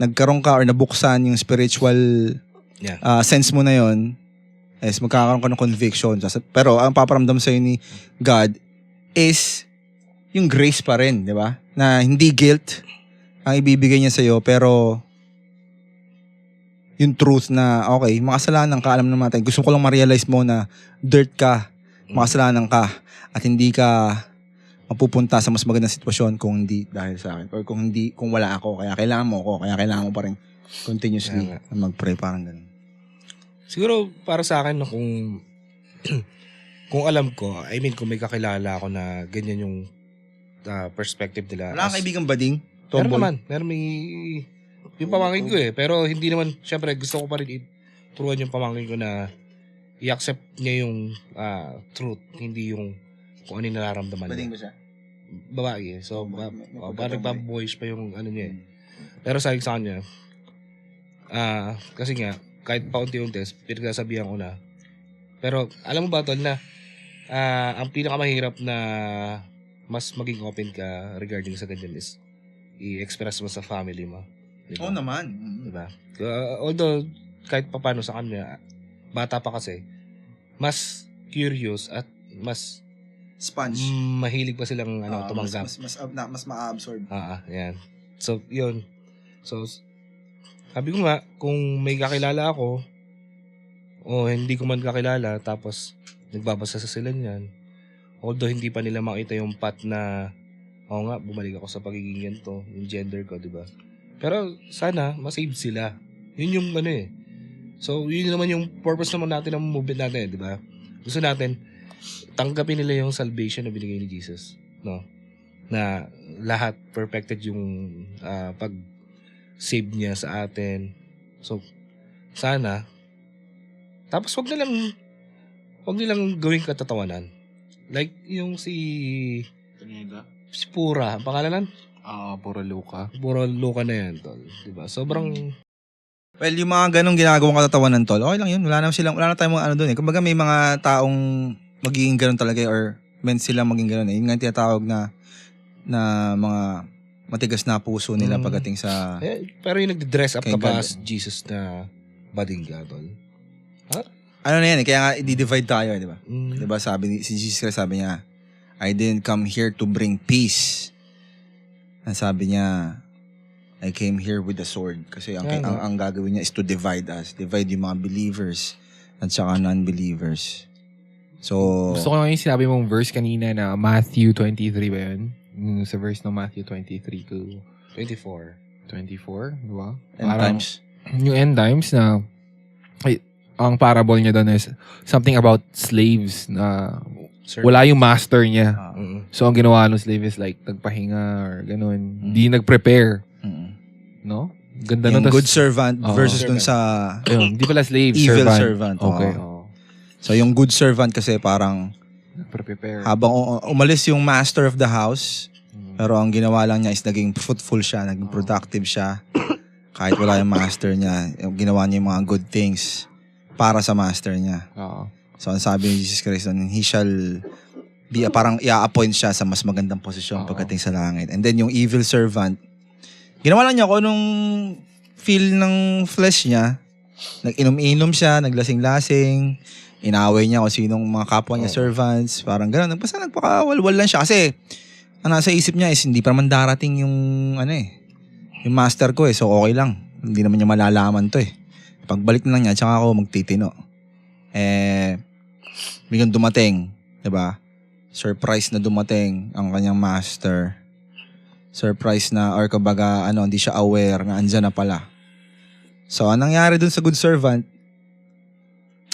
nagkaroon ka or nabuksan yung spiritual sense mo na yon, is magkakaroon ka ng conviction. Pero ang paparamdam sa'yo ni God is yung grace pa rin, di ba? Na hindi guilt ang ibibigay niya sa'yo, pero yung truth na, okay, makasalanan ka, alam naman natin. Gusto ko lang ma-realize mo na dirt ka, makasalanan ka, at hindi ka mapupunta sa mas magandang sitwasyon kung hindi dahil sa akin. Or kung wala ako, kaya kailangan mo ako, kaya kailangan mo pa rin continuously mag-pray, parang ganun.
Siguro para sa akin, kung alam ko, I mean, kung may kakilala ako na ganyan yung perspective nila.
Wala kang kaibigang bading?
Meron may yung pamangkin ko eh. Pero hindi naman, syempre gusto ko pa rin turuan yung pamangkin ko na i-accept niya yung truth, hindi yung kung ano yung nararamdaman niya.
Bading ba siya?
Babae eh. So, parang nagpa-boyish pa yung ano niya eh. Pero sa kanya, kasi nga, kahit paunti-unti, pinagsasabihan ko na. Pero, alam mo ba, Tol, na ang pinakamahirap na mas maging open ka regarding sa ganyan is i-express mo sa family mo. Diba?
Oo naman.
Diba? Although, kahit papano sa kanya, bata pa kasi, mas curious at mas
Sponge.
mahilig pa silang tumanggap.
Mas ma-absorb.
Yan. So, yun. So, sabi ko nga, kung may kakilala ako, o hindi ko man kakilala, tapos nagbabasa sa sila niyan, although hindi pa nila makita yung path na, oo nga, bumalik ako sa pagiging ganito, yung gender ko, di ba? Pero sana, masave sila. Yun yung ano eh. So, yun naman yung purpose naman natin ng movement natin, di ba? Gusto natin, tanggapin nila yung salvation na binigay ni Jesus. No? Na lahat perfected yung pag-save niya sa atin. So, sana, tapos wag nilang gawing katatawanan. Like, yung si Pura, ang pangalanan?
Puro Luka.
Puro Luka na yan, Tol. Diba? Sobrang...
Well, yung mga ganong ginagawang katatawanan, Tol, okay lang yun. Wala na tayong mga ano doon eh. Kumbaga may mga taong magiging ganon talaga or meant silang maging ganon eh. Yung nga tinatawag na mga matigas na puso nila pagdating sa...
pero yung nagdi-dress up
kay
ka pa
God.
as Jesus na bading ka, Tol.
Ano na yan eh, kaya nga i-divide tayo, di ba?
Mm.
Di ba si Jesus Christ sabi niya, I didn't come here to bring peace. Ang sabi niya, I came here with a sword. Kasi ang gagawin niya is to divide us. Divide yung mga believers at saka non-believers. So,
Gusto ko yung sinabi mong verse kanina na Matthew 23 ba yun? Sa verse ng Matthew 23 to
24.
24, di ba?
end times.
Yung end times na ang parable niya doon is something about slaves na wala yung master niya. So, ang ginawa ng slave is like, nagpahinga or ganun. Hindi nag-prepare. No? Ganda
Yung
nun.
good servant versus dun sa
Ayun, hindi pala slave,
evil servant.
Okay.
So, yung good servant kasi parang
Prepare.
habang umalis yung master of the house, pero ang ginawa lang niya is naging fruitful siya, naging productive siya. Kahit wala yung master niya, ginawa niya yung mga good things para sa master niya. So, ang sabi ni Jesus Christ, he shall be, parang i-appoint siya sa mas magandang posisyon pagdating sa langit. And then yung evil servant, ginawa lang niya kung anong feel ng flesh niya. Nag-inom-inom siya, naglasing-lasing, inaway niya kung sinong mga kapwa niya servants, parang gano'n. Basta nagpakawalwal lang siya kasi ang nasa isip niya is hindi pa naman darating yung yung master ko eh. So okay lang. Hindi naman niya malalaman to eh. Pagbalik na lang niya, tsaka ako magtitino. Biglang dumating, 'di ba? Surprise na dumating ang kanyang master. Surprise na, or kumbaga, hindi siya aware na andyan na pala. So, anong nangyari dun sa good servant,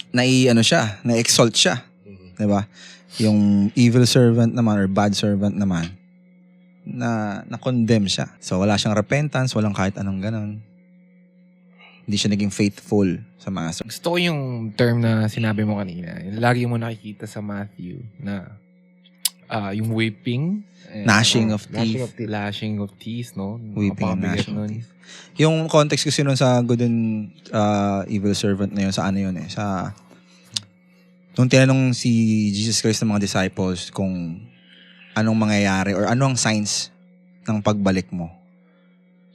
na-exalt siya. Diba? Yung evil servant naman, or bad servant naman, na-condemn siya. So, wala siyang repentance, walang kahit anong ganon. Hindi siya naging faithful sa master.
Gusto ko yung term na sinabi mo kanina. Lagi mo nakikita sa Matthew na yung weeping.
Gnashing of
Gnashing
teeth.
of teeth.
Lashing of teeth, no?
Weeping and
Napakabigat
gnashing of
nun.
teeth. Yung context kasi nun sa good and evil servant na yun, sa ano yun eh, sa nung tinanong si Jesus Christ ng mga disciples kung anong mangyayari or ano ang signs ng pagbalik mo.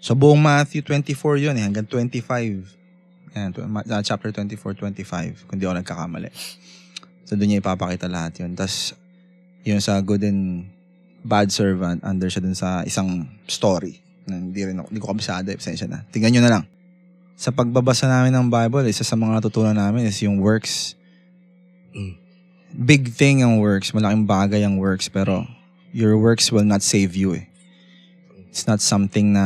So buong Matthew 24 yun eh, hanggang 25. Yan, chapter 24, 25, kung di ako nagkakamali. So doon niya ipapakita lahat yun. Tapos yun sa good and bad servant, under siya dun sa isang story. Hindi ko kabisado, pasensya na. Tingnan nyo na lang. Sa pagbabasa namin ng Bible, isa sa mga natutunan namin is yung works. Big thing ang works. Malaking bagay ang works. Pero your works will not save you eh. It's not something na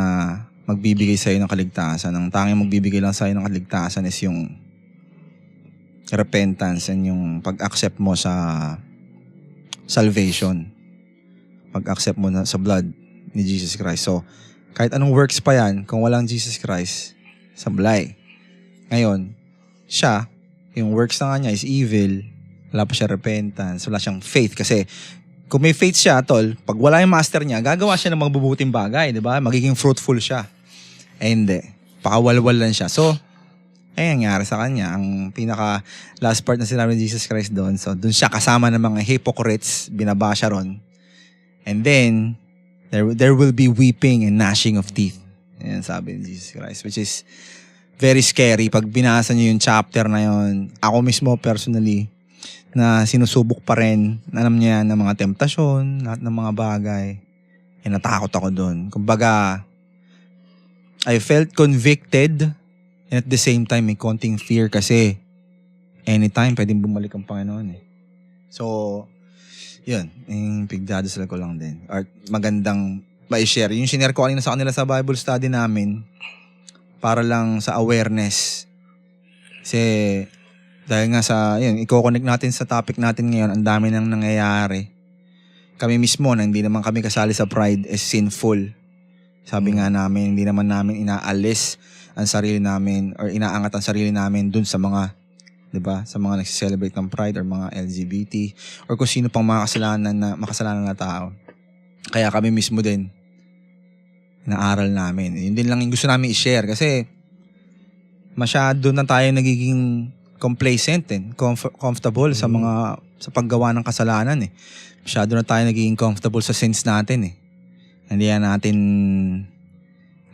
magbibigay sa'yo ng kaligtasan. Ang tanging magbibigay lang sa'yo ng kaligtasan is yung repentance and yung pag-accept mo sa salvation. Pag-accept mo na sa blood ni Jesus Christ. So, kahit anong works pa yan, kung walang Jesus Christ, sablay. Ngayon, siya, yung works na nga niya is evil, wala pa siya repentance, wala siyang faith. Kasi, kung may faith siya, tol, pag wala yung master niya, gagawa siya ng mga mabubuting bagay, di ba? Magiging fruitful siya. Eh, hindi. Pakawalwal lang siya. So, nangyari sa kanya. Ang pinaka last part na sinabi ni Jesus Christ doon. So, doon siya kasama ng mga hypocrites, binaba siya ron. And then, there will be weeping and gnashing of teeth. Ayan sabi ni Jesus Christ. Which is very scary. Pag binasa niyo yung chapter na yun, ako mismo personally, na sinusubok pa rin, alam niya ng mga temptasyon, lahat ng mga bagay. Eh, natakot ako doon. Kumbaga, I felt convicted and at the same time may konting fear kasi anytime pwedeng bumalik ang Panginoon eh. So, yun, yung pigdadasal ko lang din. Or magandang ma-share. Yung sinare ko kanina sa kanila sa Bible study namin para lang sa awareness. Kasi dahil nga sa, yun, i-connect natin sa topic natin ngayon, ang dami nang nangyayari. Kami mismo na hindi naman kami kasali sa pride is sinful. Sabi nga namin, hindi naman namin inaalis ang sarili namin or inaangat ang sarili namin dun sa mga, di ba, sa mga nagsiselebrate ng pride or mga LGBT or kung sino pang mga makasalanan na tao. Kaya kami mismo din, inaaral namin. Yun din lang yung gusto namin i-share kasi masyado na tayo nagiging complacent and comfortable sa mga sa paggawa ng kasalanan eh. Masyado na tayo nagiging comfortable sa sins natin eh. Hindi na natin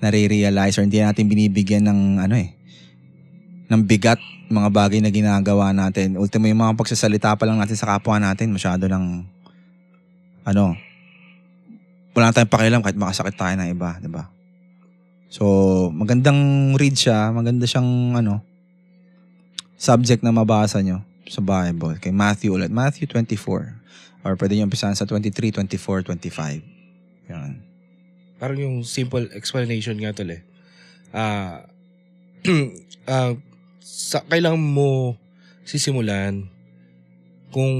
nare-realize or hindi natin binibigyan ng ng bigat mga bagay na ginagawa natin. Ultimo yung mga pagsasalita pa lang natin sa kapwa natin, masyado lang wala na tayong pakialam kahit makasakit tayo ng iba, di ba? So, magandang read siya, maganda siyang subject na mabasa nyo sa Bible. Kay Matthew ulit. Matthew 24. Or pwede nyo umpisahan sa 23, 24, 25. Yan.
Parang yung simple explanation nga tol eh. Kailangan mo sisimulan kung,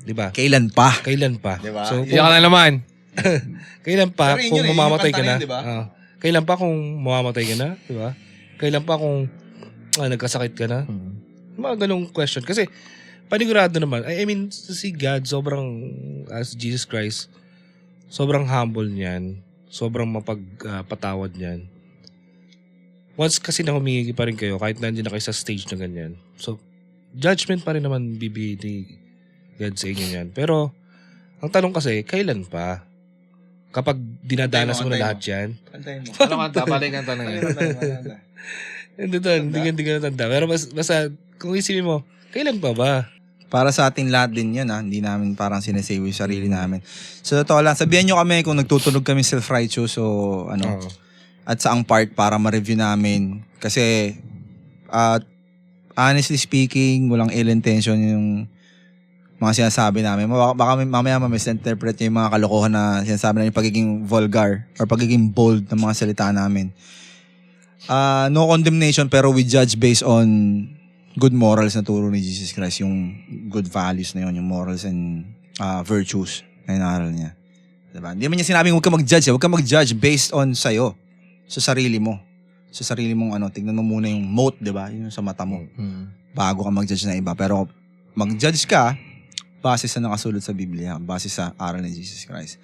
di ba?
Kailan pa?
Kailan pa?
Diba?
So,
Hindi ka na naman.
kailan pa
Pero yun
kung
yun eh,
mamamatay
yung
ka na?
kanta na yun, diba?
Kailan pa kung mamamatay ka na? Di ba? Kailan pa kung nagkasakit ka na? Mga ganong question. Kasi, panigurado naman. Si God, as Jesus Christ, sobrang humble niyan. Sobrang mapagpatawad niyan. Once kasi na humingi pa rin kayo, kahit nandiyan na kayo sa stage na ganyan. So, judgment pa rin naman bibigay ni God sa inyo yan. Pero, ang tanong kasi, kailan pa? Kapag dinadanas mo na lahat yan.
Ano kanta? Paling kanta na yun.
Hindi ka natanda. Pero basta, kung isipin mo, kailan pa ba?
Para sa ating lahat din yan, hindi namin parang sinesave yung sarili namin. So, totoo lang, sabihan nyo kami kung nagtutunog kami self-righteous o at saang part para ma-review namin. Kasi, honestly speaking, walang ill intention yung mga sinasabi namin. Baka mamaya ma-misinterpret yung mga kalokohan na sinasabi namin, yung pagiging vulgar or pagiging bold ng mga salita namin. No condemnation, pero we judge based on good morals na turo ni Jesus Christ, yung good values na yun, yung morals and virtues na inaral niya. Diba? Hindi man niya sinabing huwag ka mag-judge. Huwag ka mag-judge based on sa'yo, sa sarili mo. sa sarili mong tignan mo muna yung mote, di ba? Yung sa mata mo. Bago ka mag-judge na iba. Pero mag-judge ka, base sa nakasulat sa Biblia, base sa aral ni Jesus Christ.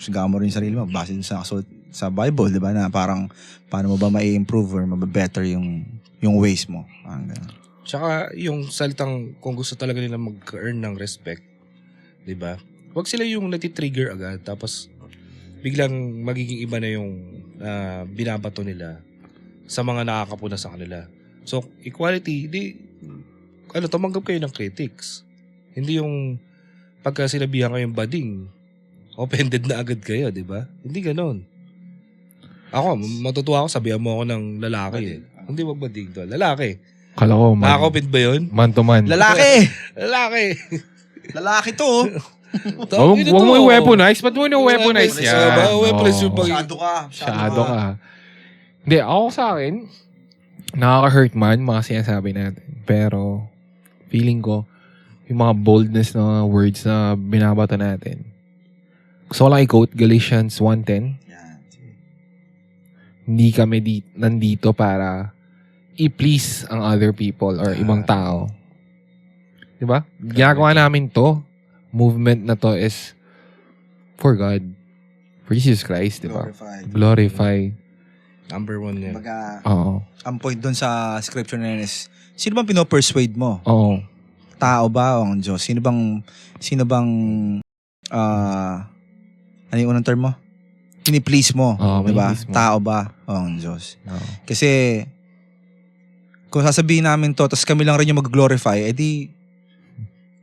Sigaw mo rin yung sarili mo, base sa nakasulat sa Bible, di ba? Na parang, paano mo ba ma-improve or mababetter yung ways mo.
Tsaka yung salitang kung gusto talaga nila mag-earn ng respect, 'di ba? Huwag sila yung nati-trigger agad tapos biglang magiging iba na yung binabato nila sa mga nakakapuna sa kanila. So, equality, tumanggap kayo ng critics. Hindi yung pagka sinabihan kayong bading, offended na agad kayo, 'di ba? Hindi ganoon. Ako, matutuwa ako, sabihan mo ako ng lalaki. Hindi wag bading doon. Lalaki.
Kala ko,
Nakaka-offend ba yun?
man to man.
Lalaki!
Lalaki!
Lalaki to!
Huwag mo i-weaponize. Ba't mo i-weaponize
Weaponize
yan?
ba? Weaponize yung pag-
Masyado ka.
Masyado ka. Hindi, ako sa akin, nakaka-hurt man mga sinasabi natin. Pero, feeling ko, yung mga boldness na words na binabato natin. Gusto ko lang i-quote Galatians 1:10. Hindi kami nandito para i-please ang other people or ibang tao. Diba? Ginagawa namin to. Movement na to is for God. For Jesus Christ, diba? Glorify.
Number 1 yan.
Baga,
Oo.
ang point doon sa scripture na yun is, sino bang pinopersuade mo?
Oo.
Tao ba o ang Diyos? Sino bang ano yung unang term mo? Pini-please mo.
Oo,
diba?
pini-please mo.
Tao ba o ang Diyos?
Oo.
Kasi, kung sasabihin namin to, tapos kami lang rin yung mag-glorify, edi,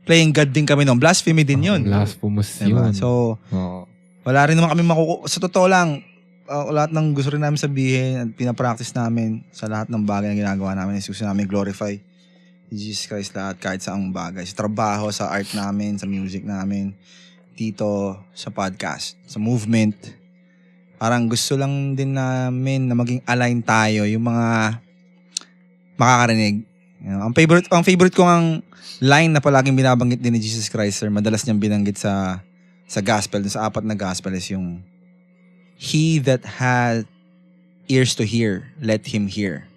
playing God din kami nun. Blasphemy din yun.
Blasphemous
Diba?
yun.
So,
Oo.
wala rin naman kami sa totoo lang, lahat ng gusto rin namin sabihin at pinapractice namin sa lahat ng bagay na ginagawa namin is gusto namin glorify Jesus Christ lahat kahit saang bagay. Sa trabaho, sa art namin, sa music namin, dito, sa podcast, sa movement. Parang gusto lang din namin na maging align tayo yung mga makakarinig. You know, ang favorite ko ang line na palaging binabanggit din ni Jesus Christ, sir, madalas niyang binanggit sa gospel, sa 4 na gospel is yung He that had ears to hear, let him hear.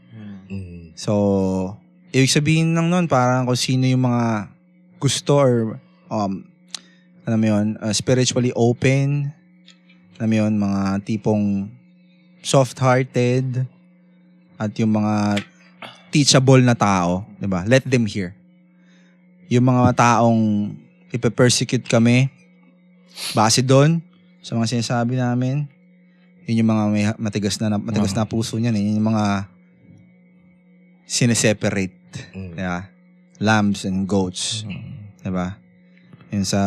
Mm.
So, ibig sabihin lang nun, parang kung sino yung mga gusto or alam mo yun, spiritually open, alam mo yun, mga tipong soft-hearted, at yung mga teachable na tao, di ba? Let them hear. Yung mga taong ipe-persecute kami, base doon, sa mga sinasabi namin, yun yung mga may matigas na puso niyan. Yun yung mga sineseparate. Diba? Lambs and goats. Diba? Yun sa,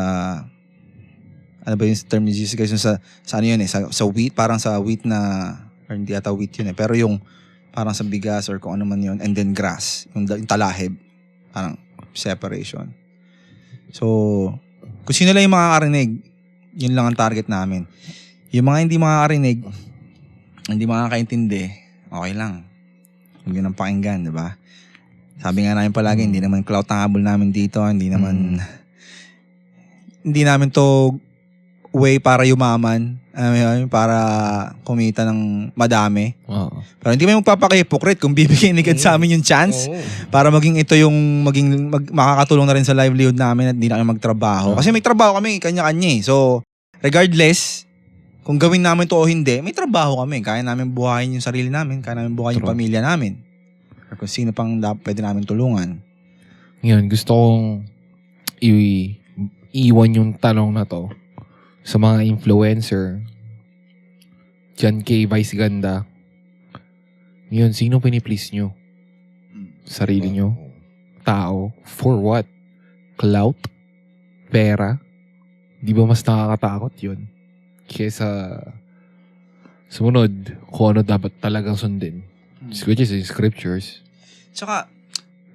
ano ba yung term ni Jesus guys? Yung sa ano yun eh? Sa wheat, parang sa wheat na, or hindi ata wheat yun eh. Pero yung parang sa bigas or kung ano man yun. And then grass. Yung talahib. Parang separation. So, kung sino lang yung makakarinig, yun lang ang target namin. Yung mga hindi makakarinig, hindi makakaintindi, okay lang. Huwag yun ang pakinggan, di ba? Sabi nga namin palagi, hindi naman clout ang habol namin dito, hindi naman to way para yumaman, para kumita ng madami.
Oo.
Pero hindi mo magpapaka-hypocrite kung bibigyan ni God sa amin yung chance para maging ito yung makakatulong na rin sa livelihood namin at hindi na kami magtrabaho. Kasi may trabaho kami, kanya-kanya eh. So, regardless, kung gawin namin to o hindi, may trabaho kami. Kaya namin buhayin yung sarili namin, kaya namin buhayin yung pamilya namin. Or kung sino pang pwede namin tulungan.
Ngayon, gusto kong iwan yung tanong na to sa mga influencer. John K. Vice Ganda. Ngayon, sino piniplease nyo? Sarili nyo? Tao? For what? Clout? Pera? Di ba mas nakakatakot yun? Kesa sumunod kung ano dapat talagang sundin. Which is in scriptures.
Tsaka,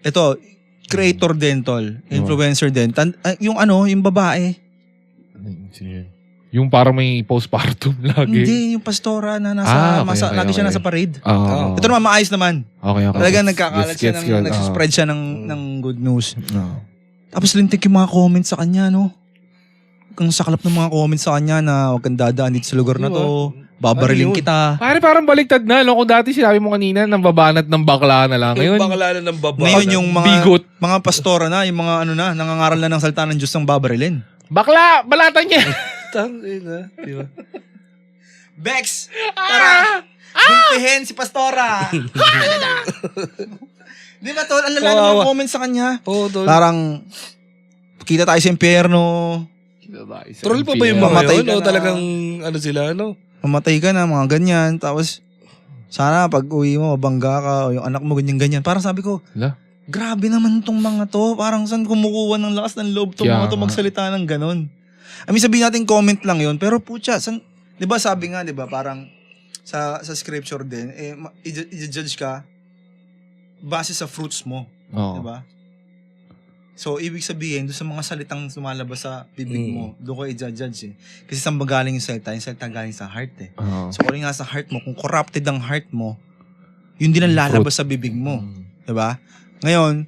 ito, creator din, tol. Influencer din. Yung babae.
Sino yun? Yung parang may postpartum lagi.
Hindi, yung pastora na lagi siya nasa parade. Ito naman, maayos naman.
Okay.
Talagang nagkakalat siya, nagsispread siya ng good news. Tapos lintik yung mga comments sa kanya, no? Ang saklap ng mga comments sa kanya na huwag kang dadaan dito sa lugar na to. Babariling
Ano yun?
kita.
Pare, parang baliktad na. No? Kung dati sinabi mo kanina, nang babanat ng bakla na lang. Ngayon,
Bakla na ng baba.
Ngayon yung
bigot.
mga pastora na, yung mga ano na, nangangaral na ng salita ng Diyos ng babarilin.
Bakla! Balatan niya!
Tangina, di ba?
Bex! Tara! Gumpihin si pastora! Di ba, tol? Ang lala ng mga
Kawawa.
comments sa kanya.
Oo, tol.
Parang, kita tayo sa impyerno,
Troll pa ba yung mga
Mamatay
yun?
ka
O
na.
talagang, ano sila, ano?
mamatay ka na, mga ganyan. Tapos, sana pag uwi mo, mabangga ka, o yung anak mo ganyan-ganyan. Parang sabi ko,
Hala.
grabe naman tong mga to. Parang saan kumukuha ng lakas ng loob tong
Kaya
mga to
nga.
magsalita ng ganon. I mean, sabihin natin comment lang yon, pero putya, di ba sabi nga, di ba, parang sa scripture din, i-judge ka base sa fruits mo.
Oo.
Di ba? So, ibig sabihin, doon sa mga salitang lumalabas sa bibig mo, doon ko i-judge eh. Kasi saan ba galing yung salita galing sa heart eh.
Oo.
So, kung ano nga sa heart mo, kung corrupted ang heart mo, yun din ang lalabas sa bibig mo. Diba? Ngayon,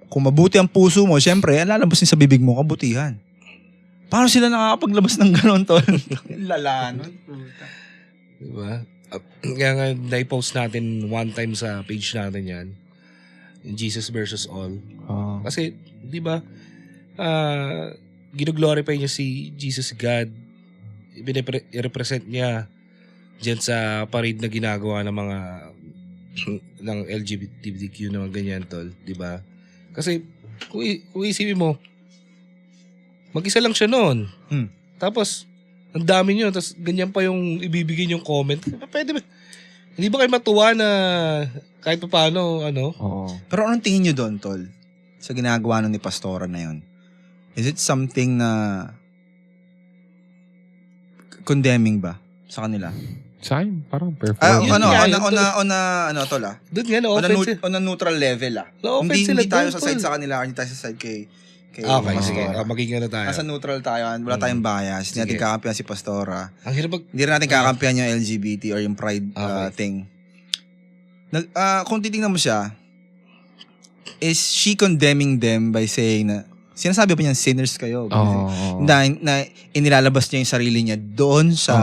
kung mabuti ang puso mo, syempre, ang lalabas din sa bibig mo, kabutihan. Paano sila nakakapaglabas ng gano'n, tol? Lala nun.
Di ba? Kaya nga, na-post natin one time sa page natin yan. Yung Jesus versus all.
Oo.
Kasi, di ba, ginoglorify niya si Jesus God. I-represent niya dyan sa parade na ginagawa ng mga ng LGBTQ na mga ganyan, tol. Di ba? Kasi, kung isipin mo, mag-isa lang siya noon.
Hmm.
Tapos, ang dami niyo. Tapos, ganyan pa yung ibibigay yung comment. Pwede ba? Hindi ba kayo matuwa na kahit pa paano, ano?
Oo.
Pero anong tingin nyo doon, tol? Sa ginagawa nun ni Pastora na yun? Is it something na condemning ba sa kanila?
Sa akin, parang
Ah,
performance.
Yun
ano,
nga,
tol
Doon nga, na-offensive.
on a neutral level
Na-offense sila
Hindi tayo
doon,
sa side
tol.
sa kanila, hindi tayo sa side kay
Okay, sige.
Pastora.
Magiging ano tayo.
Nasa neutral tayo, wala tayong bias. Hindi natin
Sige.
kakampihan si Pastora.
Ang hirap
Hindi rin natin kakampihan yung LGBT or yung pride
Okay.
thing. Kung titingnan mo siya, is she condemning them by saying na, sinasabi pa niya, sinners kayo.
Oo.
Na inilalabas niya yung sarili niya doon sa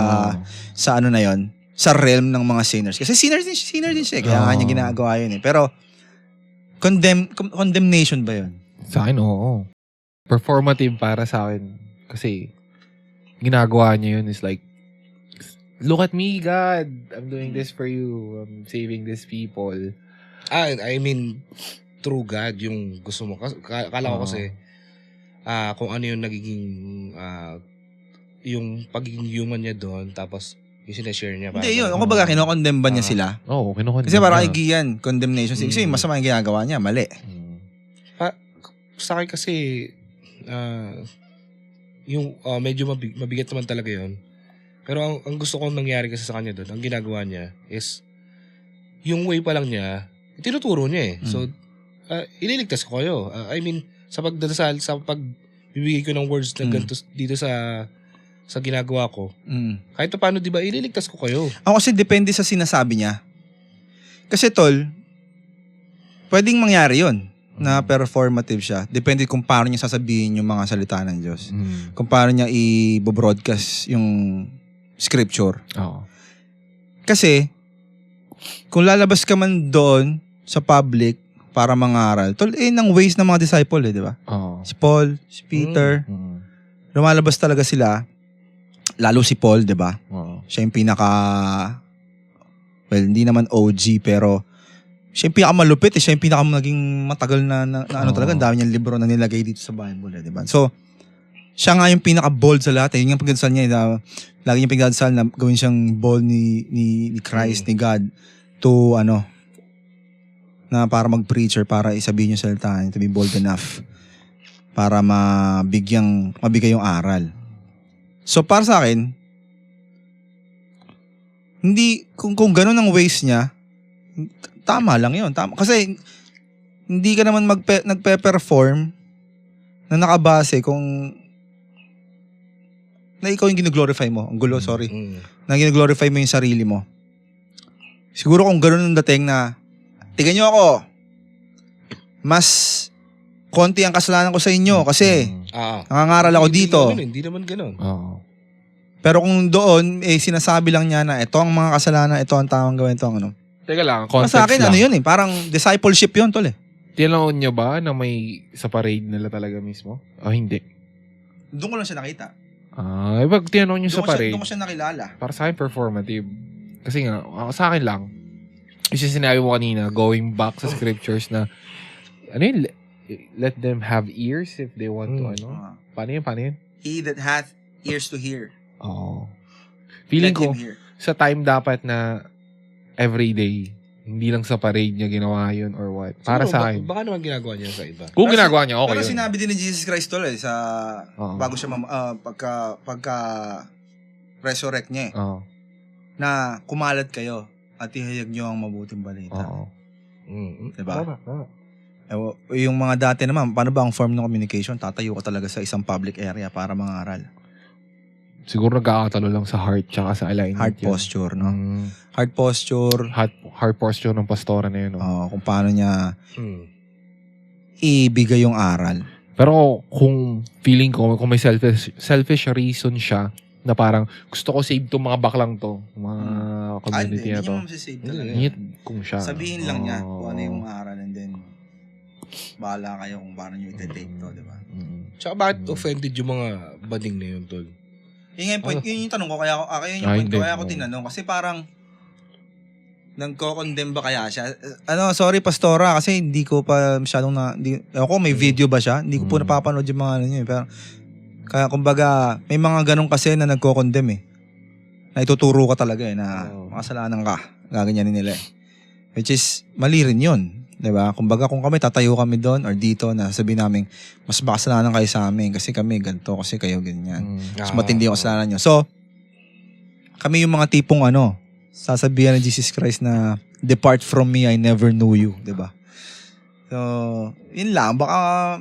ano na yon, sa realm ng mga sinners. Kasi sinner din siya. Kaya nga niya ginagawa yun eh. Pero, condemnation ba yun?
Sa akin, oo. Performative para sa akin. Kasi, ginagawa niya yun is like, look at me, God. I'm doing this for you. I'm saving these people.
I mean, true God yung gusto mo. Kala ko kasi, kung ano yung nagiging, yung pagiging human niya doon, tapos yung sinashare niya.
Hindi yun. Kung baga, kinokondemn ba niya sila?
Oo, kinukuha
Kasi parang igiyan, condemnation. Kasi masama yung ginagawa niya, mali.
Sa akin kasi, yung medyo mabigat naman talaga yun. Pero ang gusto kong nangyari kasi sa kanya doon, ang ginagawa niya is, yung way pa lang niya, tinuturo niya eh. So, ililigtas ko kayo. I mean, sa pagdadasal, sa pagbibigay ko ng words na ganito dito sa ginagawa ko, kahit pa paano, di ba, ililigtas ko kayo.
Ako kasi depende sa sinasabi niya. Kasi tol, pwedeng mangyari yon na performative siya. Depende kung paano niya sasabihin yung mga salita ng Diyos. Kung paano niya i-broadcast yung scripture.
Oo.
Kasi, kung lalabas ka man doon sa public para mangaral, tol, ng ways ng mga disciple di ba?
Oo.
Si Paul, si Peter,
Mm.
lumalabas talaga sila. Lalo si Paul, di ba?
Oo.
Siya yung hindi naman OG, pero siya yung pinakamalupit siya yung naging matagal na ano talaga, ang dami niyang libro na nilagay dito sa Bible, di ba? So, siya nga yung pinaka-bold sa lahat. Yung pagdadasal niya, lagi niyang pagdadasal na gawin siyang bold ni Christ, ni God, to na para mag-preacher, para isabihin yung salita niya, to be bold enough, para mabigay yung aral. So, para sa akin, hindi, kung ganun ang ways niya, tama lang yun. Tama. Kasi, hindi ka naman nagpe-perform na nakabase kung na ikaw yung ginoglorify mo. Ang gulo, sorry. Na ginoglorify mo yung sarili mo. Siguro kung ganun ang dating na, tingnan nyo ako, mas konti ang kasalanan ko sa inyo kasi nangangaral ako dito.
Hindi naman ganun.
Oo.
Pero kung doon, sinasabi lang niya na ito ang mga kasalanan, ito ang tamang gawin, ito ang ano.
Teka lang,
Para
context
sa akin,
lang.
ano yun parang discipleship yun, tol
Tinanong niyo ba na may sa parade nila talaga mismo? O hindi?
Doon ko lang siya nakita.
Pag tinanong niyo sa parade,
Doon ko siya nakilala.
para sa akin performative. Kasi nga, sa akin lang, kasi sinabi mo kanina, going back sa scriptures na, ano yun, let them have ears if they want to, Paano yun?
He that hath ears to hear.
Oo. Feeling
Let
ko,
him hear.
sa time dapat na everyday, hindi lang sa parade niya ginawa yun or what. Para sa akin.
Baka naman ginagawa niya sa iba.
Kung ginagawa niya, okay
Pero
yun.
sinabi din ni Jesus Christ tol sa
Oo.
bago siya pagka resurrect niya
Oo.
na kumalat kayo at ihayag niyo ang mabuting balita.
Oo.
Diba?
Tama.
Yung mga dati naman, paano ba ang form ng communication? Tatayo ka talaga sa isang public area para mangaral.
Siguro nagkakatalo lang sa heart tsaka sa alignment.
Heart
yun.
posture, no?
Mm.
Heart posture,
Heart posture ng pastora na yun. No?
kung paano niya ibigay yung aral.
Pero kung feeling ko, kung may selfish reason siya, na parang gusto ko save tong mga baklang to, mga community na to.
Hindi niya masasave talaga.
Need kung siya.
Sabihin lang niya
Oo.
kung ano yung aral and then bahala kayo kung paano nyo i-take to, di ba?
Tsaka bakit offended yung mga bading na yun, tol?
Yun nga yung point, yun yung tanong ko, kaya ako tinanong. Kasi parang, nagko-condemn ba kaya siya? Sorry pastora, kasi hindi ko pa masyadong ako may video ba siya? Hindi ko po napapanood yung mga ano niya. Pero, kaya kumbaga, may mga ganun kasi na nagko-condemn na ituturo ka talaga na makasalanan ka. Gaganyanin nila Which is, mali rin yun. Diba? Kumbaga, kung kami tatayo kami doon or dito na sabihin namin, mas makasalanan kayo sa amin kasi kami ganito, kasi kayo ganyan. Mas matindi yung kasalanan nyo. So, kami yung mga tipong sasabihan ng Jesus Christ na, depart from me, I never knew you. Diba? So, yun lang. Baka,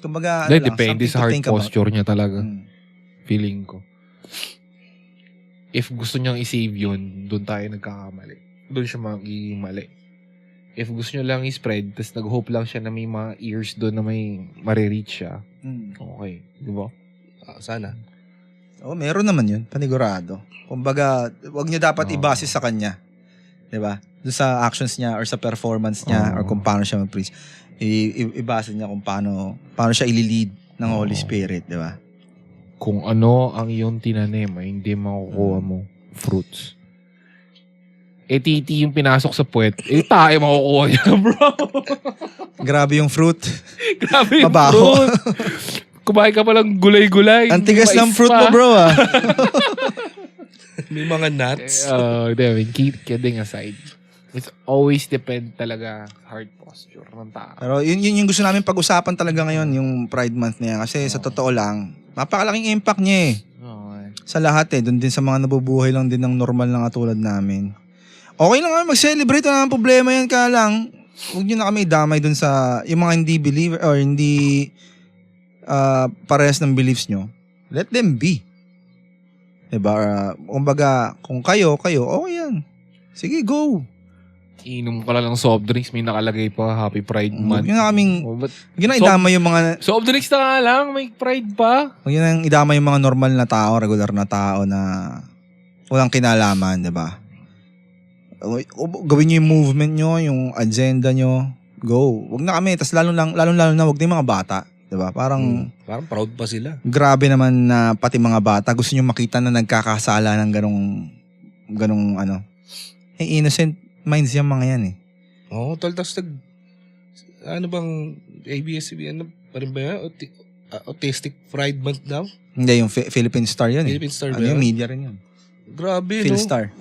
kumbaga,
Depende sa heart posture niya talaga. Feeling ko. If gusto niyang i-save yun, doon tayo nagkakamali. Doon siya magiging mali. If gusto niyo lang i-spread, tapos nag-hope lang siya na may mga ears doon na may marireach siya, okay. Di ba?
Sana.
Meron naman yun. Panigurado. Kumbaga, wag niyo dapat ibase sa kanya. Di ba? Doon sa actions niya or sa performance niya or kung paano siya mag-preach. Ibase niya kung paano siya ililid ng Holy Spirit. Di ba?
Kung ano ang iyong tinanim ay hindi makukuha mo fruits. Titi yung pinasok sa puwet, tayo makukuha niya, bro.
Grabe yung fruit.
Grabe yung
Mabaho.
fruit. Kumain ka palang gulay-gulay.
Ang tigas ng fruit mo, bro,
May mga nuts.
Kidding aside. It's always depend talaga heart posture ng tao.
Pero yun yung gusto namin pag-usapan talaga ngayon, yung Pride Month niya. Kasi sa totoo lang, napakalaking impact niya sa lahat Doon din sa mga nabubuhay lang din ng normal na katulad namin. Okay lang kami mag-celebrate, wala nang problema yan, ka lang. Huwag nyo na kami idamay dun sa yung mga hindi believer or hindi parehas ng beliefs nyo. Let them be. Diba? Kumbaga, kung kayo, okay yan. Sige, go.
Inom ka lang soft drinks, may nakalagay pa, Happy Pride Month.
Huwag nyo na kaming, huwag nyo na idamay yung mga,
soft drinks na nga lang, may pride pa.
huwag nyo na idamay yung mga normal na tao, regular na tao na walang kinalaman, diba? Gawin nyo yung movement nyo, yung agenda nyo, go. Wag na kami, tas lalo na wag din mga bata, 'di ba? Parang
proud pa sila.
Grabe naman na pati mga bata gusto nyo makita na nagkakasala ng ganong innocent minds yung mga yan
Tol, tas ano bang ABS-CBN pa rin ba yan? Autistic Pride Month daw?
Hindi, yung Philippine Star yun
Philippine Star ba
yung
yan?
media rin yun.
Grabe,
Philstar.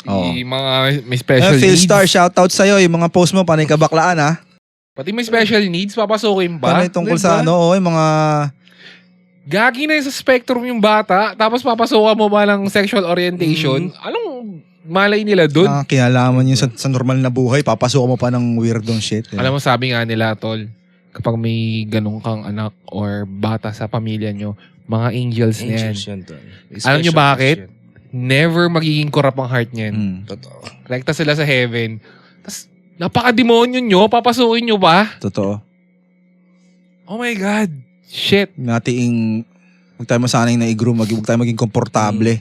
Yung mga may special needs.
Philstar, shoutout sa'yo. Yung mga post mo, panay kabaklaan
Pati may special needs, papasukin pa.
Panay tungkol sa yung mga...
Gagi na yung sa spectrum yung bata, tapos papasukan mo ba ng sexual orientation? Anong malay nila dun?
Kinalaman yun sa normal na buhay, papasukan mo pa ng weirdong shit.
Alam mo, sabi nga nila, tol, kapag may ganun kang anak or bata sa pamilya nyo, mga angels na yan.
Angels yan, tol.
Alam nyo bakit? Never magiging corrupt ang heart niyan.
Totoo.
Rekta sila sa heaven. Tapos, napaka-demonyo nyo, papasukin nyo ba?
Totoo.
Oh my God. Shit.
Natiing Huwag tayo masanay na i-groom, huwag tayo maging komportable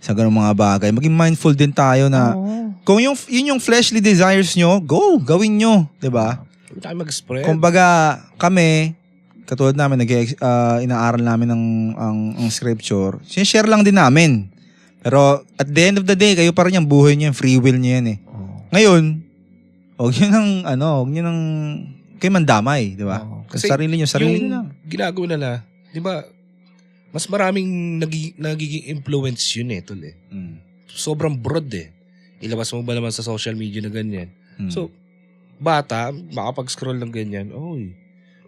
sa ganung mga bagay. Maging mindful din tayo na kung yun yung fleshly desires nyo, go, gawin nyo, 'di ba?
Huwag tayo mag-spread.
Kumbaga, kami, katulad namin, inaaral namin ang scripture, sinishare lang din namin. Pero at the end of the day, kayo pa rin yung buhay nyo, yung free will nyo yan eh. Ngayon, huwag nyo nang kayo mandamay, di ba?
Kasi
sarili nyo lang.
Ginagawa nila, di ba, mas maraming nagiging influence yun eh, tol eh. Sobrang broad eh. Ilabas mo ba naman sa social media na ganyan? So, bata, makapag-scroll ng ganyan,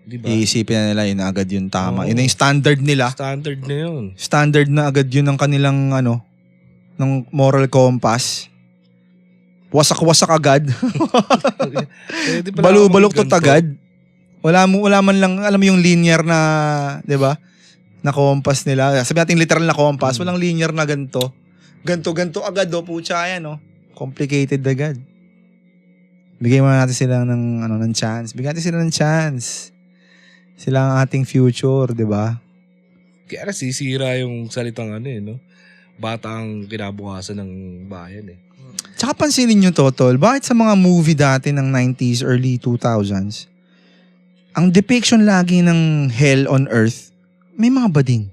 di ba?
Iisipin na nila yun na agad yung tama. Yun na yung standard nila.
Standard na yun.
Standard na agad yun ng kanilang ng moral compass. Wasak-wasak agad. Balubalokt agad. Wala man lang, alam mo yung linear na, di ba? Na compass nila. Sabi natin literal na compass. Walang linear na ganito. Ganto agad pucha yan Complicated agad. Bigyan mo natin sila ng chance. Bigyan natin sila ng chance. Sila ang ating future, di ba?
Kaya sisira yung salitang no? Bata ang kinabukasan ng bayan eh.
Tsaka pansinin nyo Tol, bakit sa mga movie dati ng 90s, early 2000s, ang depiction lagi ng hell on earth, may mga bading.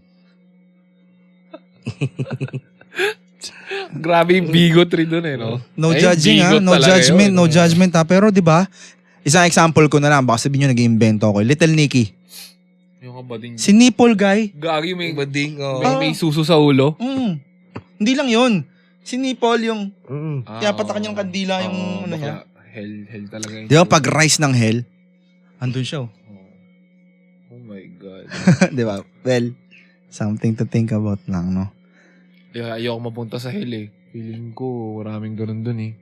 Grabe yung bigotry dun eh, no?
No
Ay,
judging
bigot
no
talaga
judgment,
yun.
no judgment Pero di ba? Isang example ko na lang, baka sabihin nyo nag-iimbento ako. Little Nicky.
Yung kabading.
Si Nipple Guy.
Gagi may
Bading,
may suso sa ulo.
Hindi lang yun. Si Nipple yung
Ah,
patak niyang kandila yung niya.
Hell talaga yun.
Di ba pag rise ng hell, andun siya.
Oh my God.
Di ba? Well, something to think about lang, no?
Ayoko mapunta sa hell eh. Feeling ko maraming ganun dun eh.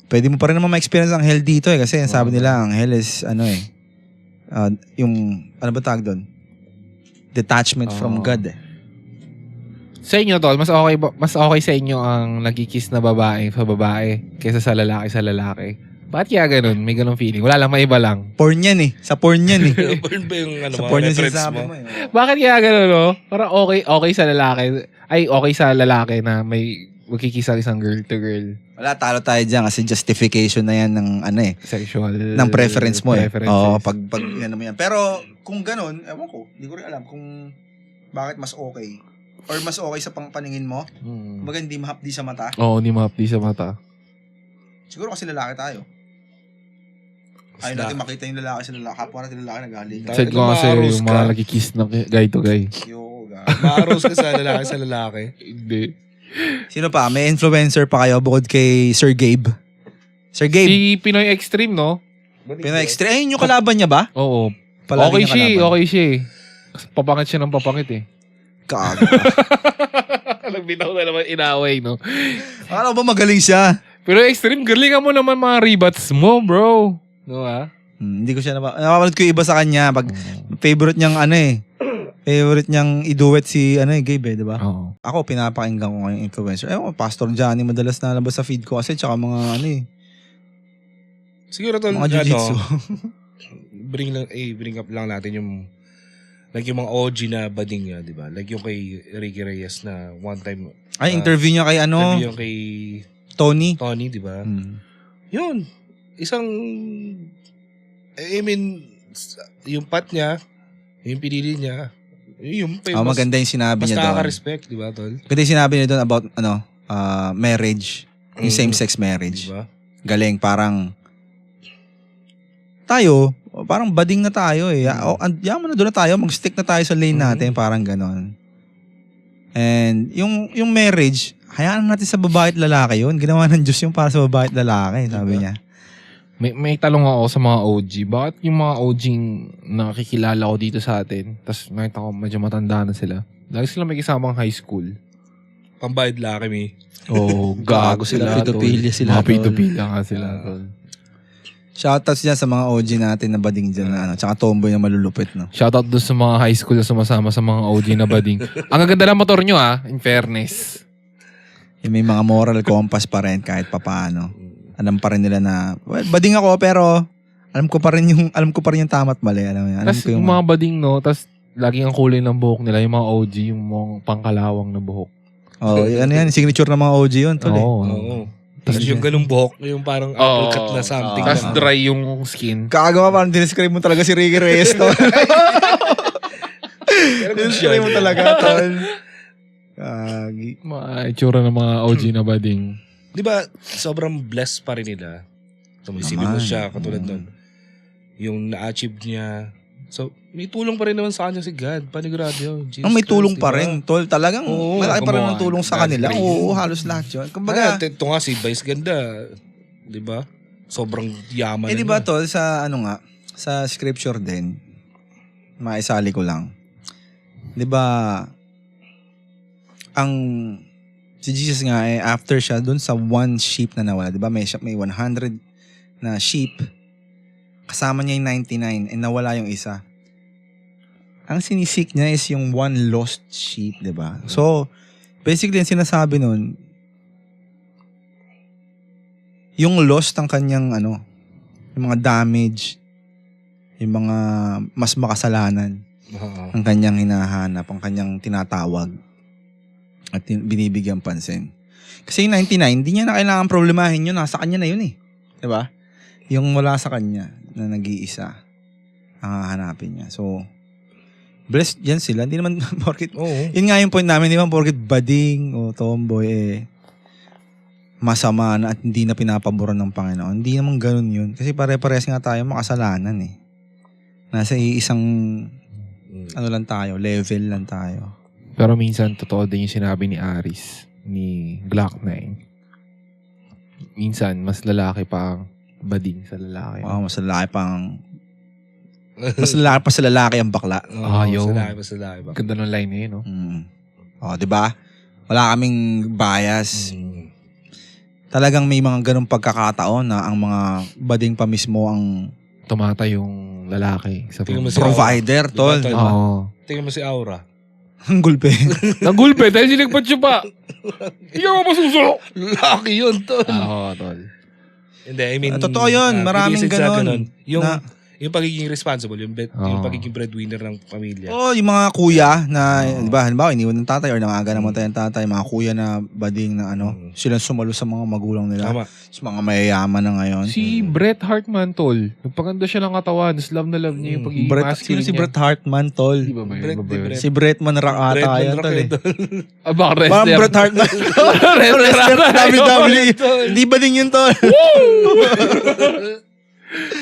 Pwede mo pa rin naman ma-experience ang hell dito eh. Kasi sabi nila, ang hell is yung, ano ba tawag doon? Detachment from God eh.
Sa inyo tol, mas okay sa inyo ang nagkikiss na babae sa babae kaysa sa lalaki. Bakit kaya ganun? May ganun feeling. Wala lang, maiba lang.
Porn yan eh. Sa porn yan eh.
Burn ba yung
Sa porn yung
reference
sinasabi
mo?
mo eh.
Bakit kaya ganun, no? Parang okay sa lalaki. Ay, okay sa lalaki na may magkikiss ang isang girl to girl.
Wala, talo tayo dyan kasi justification na yan ng
Sexual.
ng preference mo eh.
preferences.
Oo, pag ano mo yan. Pero kung ganun, ewan ko, hindi ko rin alam kung bakit mas okay. Or mas okay sa paningin mo. Kumbaga hindi mahapdi sa mata.
Oo, hindi mahapdi sa mata.
Siguro kasi lalaki tayo. Ayaw natin makita yung lalaki sa lalaki. Kapwa natin lalaki nag-alig.
Said ko kasi yung mga nagkikiss na guy to guy.
Yo, God.
Ma-arouse ka sa lalaki.
Hindi.
Sino pa? May influencer pa kayo bukod kay Sir Gabe? Sir Gabe,
Si Pinoy Extreme, no?
Pinoy Extreme. Ayun yung kalaban niya ba?
Oo.
Palagi
Okay
niya
siya,
kalaban.
okay siya. Papangit siya ng papangit eh.
Kago.
Nagbitaw na naman inaway, no?
Akala ba magaling siya?
Pero Extreme, galingan mo naman mga rebats mo, bro. No, ha?
Hindi ko siya napapanood ko yung iba sa kanya. Pag favorite niyang favorite niyang i-duet si Gabe di ba?
Oo.
Ako, pinapakinggan ko ngayong influencer. Pastor Johnny, madalas nalabas sa feed ko kasi tsaka mga
Siguro tol,
mga jiu-jitsu.
bring up lang natin yung like yung mga OG na bading niya, di ba? Like yung kay Ricky Reyes na one time
Ay, interview niya kay
interview yung kay
Tony.
Tony, di ba? Yun. Isang yung pat niya, yung pinili niya, yung
Maganda yung sinabi
mas
niya doon.
nakaka-respect, di ba, tol?
Maganda yung sinabi niya doon about marriage. Yung same-sex marriage.
Di ba?
Galing, parang tayo, parang bading na tayo eh. Yaman na doon na tayo, mag-stick na tayo sa lane natin, parang ganon. And yung marriage, hayaan natin sa babae at lalaki yun. Ginawa ng Diyos yung para sa babae at lalaki, sabi niya.
May talong ako sa mga OG. Bakit yung mga OG nakikilala ko dito sa atin, tapos nakita ko medyo matanda na sila. Lagi sila may kasamang high school.
Pambayad laki, mi.
Oh, gago sila.
Pedophilia
tol.
sila,
Mga
tol.
pedophilia nga sila. Tol.
Shoutouts dyan sa mga OG natin na bading dyan na tsaka tomboy na malulupit, no?
Shoutout doon sa mga high school na sumasama sa mga OG na bading. Ang gaganda ng motor nyo in fairness.
May mga moral compass pa rin kahit papaano. Alam pa rin nila na, bading ako pero alam ko pa rin yung tama't mali. Alam mo yan. Alam
Tapos
ko
yung mga bading, no? Tapos laging ang kulay ng buhok nila, yung mga OG, yung mga pangkalawang na buhok.
Oh, ano yan, signature ng mga OG yun, tol.
Oo. Tapos yung ganung buhok, yung parang apple cut na something.
Tapos
na,
dry yung skin.
Kagawa parang dinescribe mo talaga si Ricky Reyes, tol. Dinescribe mo talaga, tol. Kagi.
Mga itsura ng mga OG na bading.
Di ba, sobrang blessed pa rin nila. So, isipin mo siya, katulad nun. Yung na-achieve niya. So, may tulong pa rin naman sa kanya si God. Panigurado yun. Jesus
May tulong
Christ,
pa
diba?
rin, tol. Talagang malaki pa rin ang
gumawa.
tulong sa
God's
kanila.
grace.
Oo, halos lahat yun. Kumbaga,
Ito nga si Vice Ganda. Di ba? Sobrang yaman
di ba, tol, sa ano nga, sa scripture din, maisali ko lang. Di ba, ang si Jesus nga after siya dun sa one sheep na nawala, 'di ba? May 100 na sheep. Kasama niya yung 99 and nawala yung isa. Ang sinisik niya is yung one lost sheep, 'di ba? So, basically ang sinasabi nun, yung lost ang kanyang yung mga damage, yung mga mas makasalanan ang kanyang hinahanap, ang kanyang tinatawag at binibigyan pansin. Kasi yung 99, hindi niya na kailangan problemahin yun. Nasa kanya na yun eh. Diba? Yung wala sa kanya na nag-iisa ang hahanapin niya. So, blessed yan sila. Hindi naman porkit, yun nga yung point namin, hindi naman porkit bading o tomboy masama na at hindi na pinapaboran ng Panginoon. Hindi naman ganun yun. Kasi pare-pares nga tayo makasalanan eh. Nasa isang lang tayo, level lang tayo.
Pero minsan, totoo din yung sinabi ni Aris, ni Glock 9. Minsan, mas lalaki pa ang bading sa lalaki.
Wow, mas lalaki pa sa lalaki ang bakla.
Yun.
Sa lalaki ba?
Ganda ng line na yun, no?
Di ba? Wala kaming bias. Talagang may mga ganung pagkakataon na ang mga bading pa mismo ang
Tumata yung lalaki sa
Tingnan mo si
provider, tol.
Diba, tol?
Oo.
Tingnan mo si Aura.
Ang gulpe.
Nagulpe, dahil sinigpat siya pa. Hindi ako masusulok.
Laki yun, tol.
Oo, tol.
Hindi, I mean...
Totoo yun. Maraming
message sa
ganun.
Yung pagiging responsible, yung pagiging breadwinner ng pamilya.
Yung mga kuya na, di ba, halimbawa, iniwan ng tatay or nangaga naman tayo ng tatay, mga kuya na bading na silang sumalo sa mga magulang nila.
Tama.
Sa mga mayayaman na ngayon.
Si Bret Hartman, tol. Nagpaganda siya ng katawan. Tapos love na love niya yung pagiging
Sino
masculine
si
niya.
Bret Hartman, tol?
Di ba ba yun? Ba yun?
Si Bretman Rock ata yan, tol eh.
Baka wrestler.
Parang Bret Hartman. Wrestler na WWE. Hindi ba din yun, tol?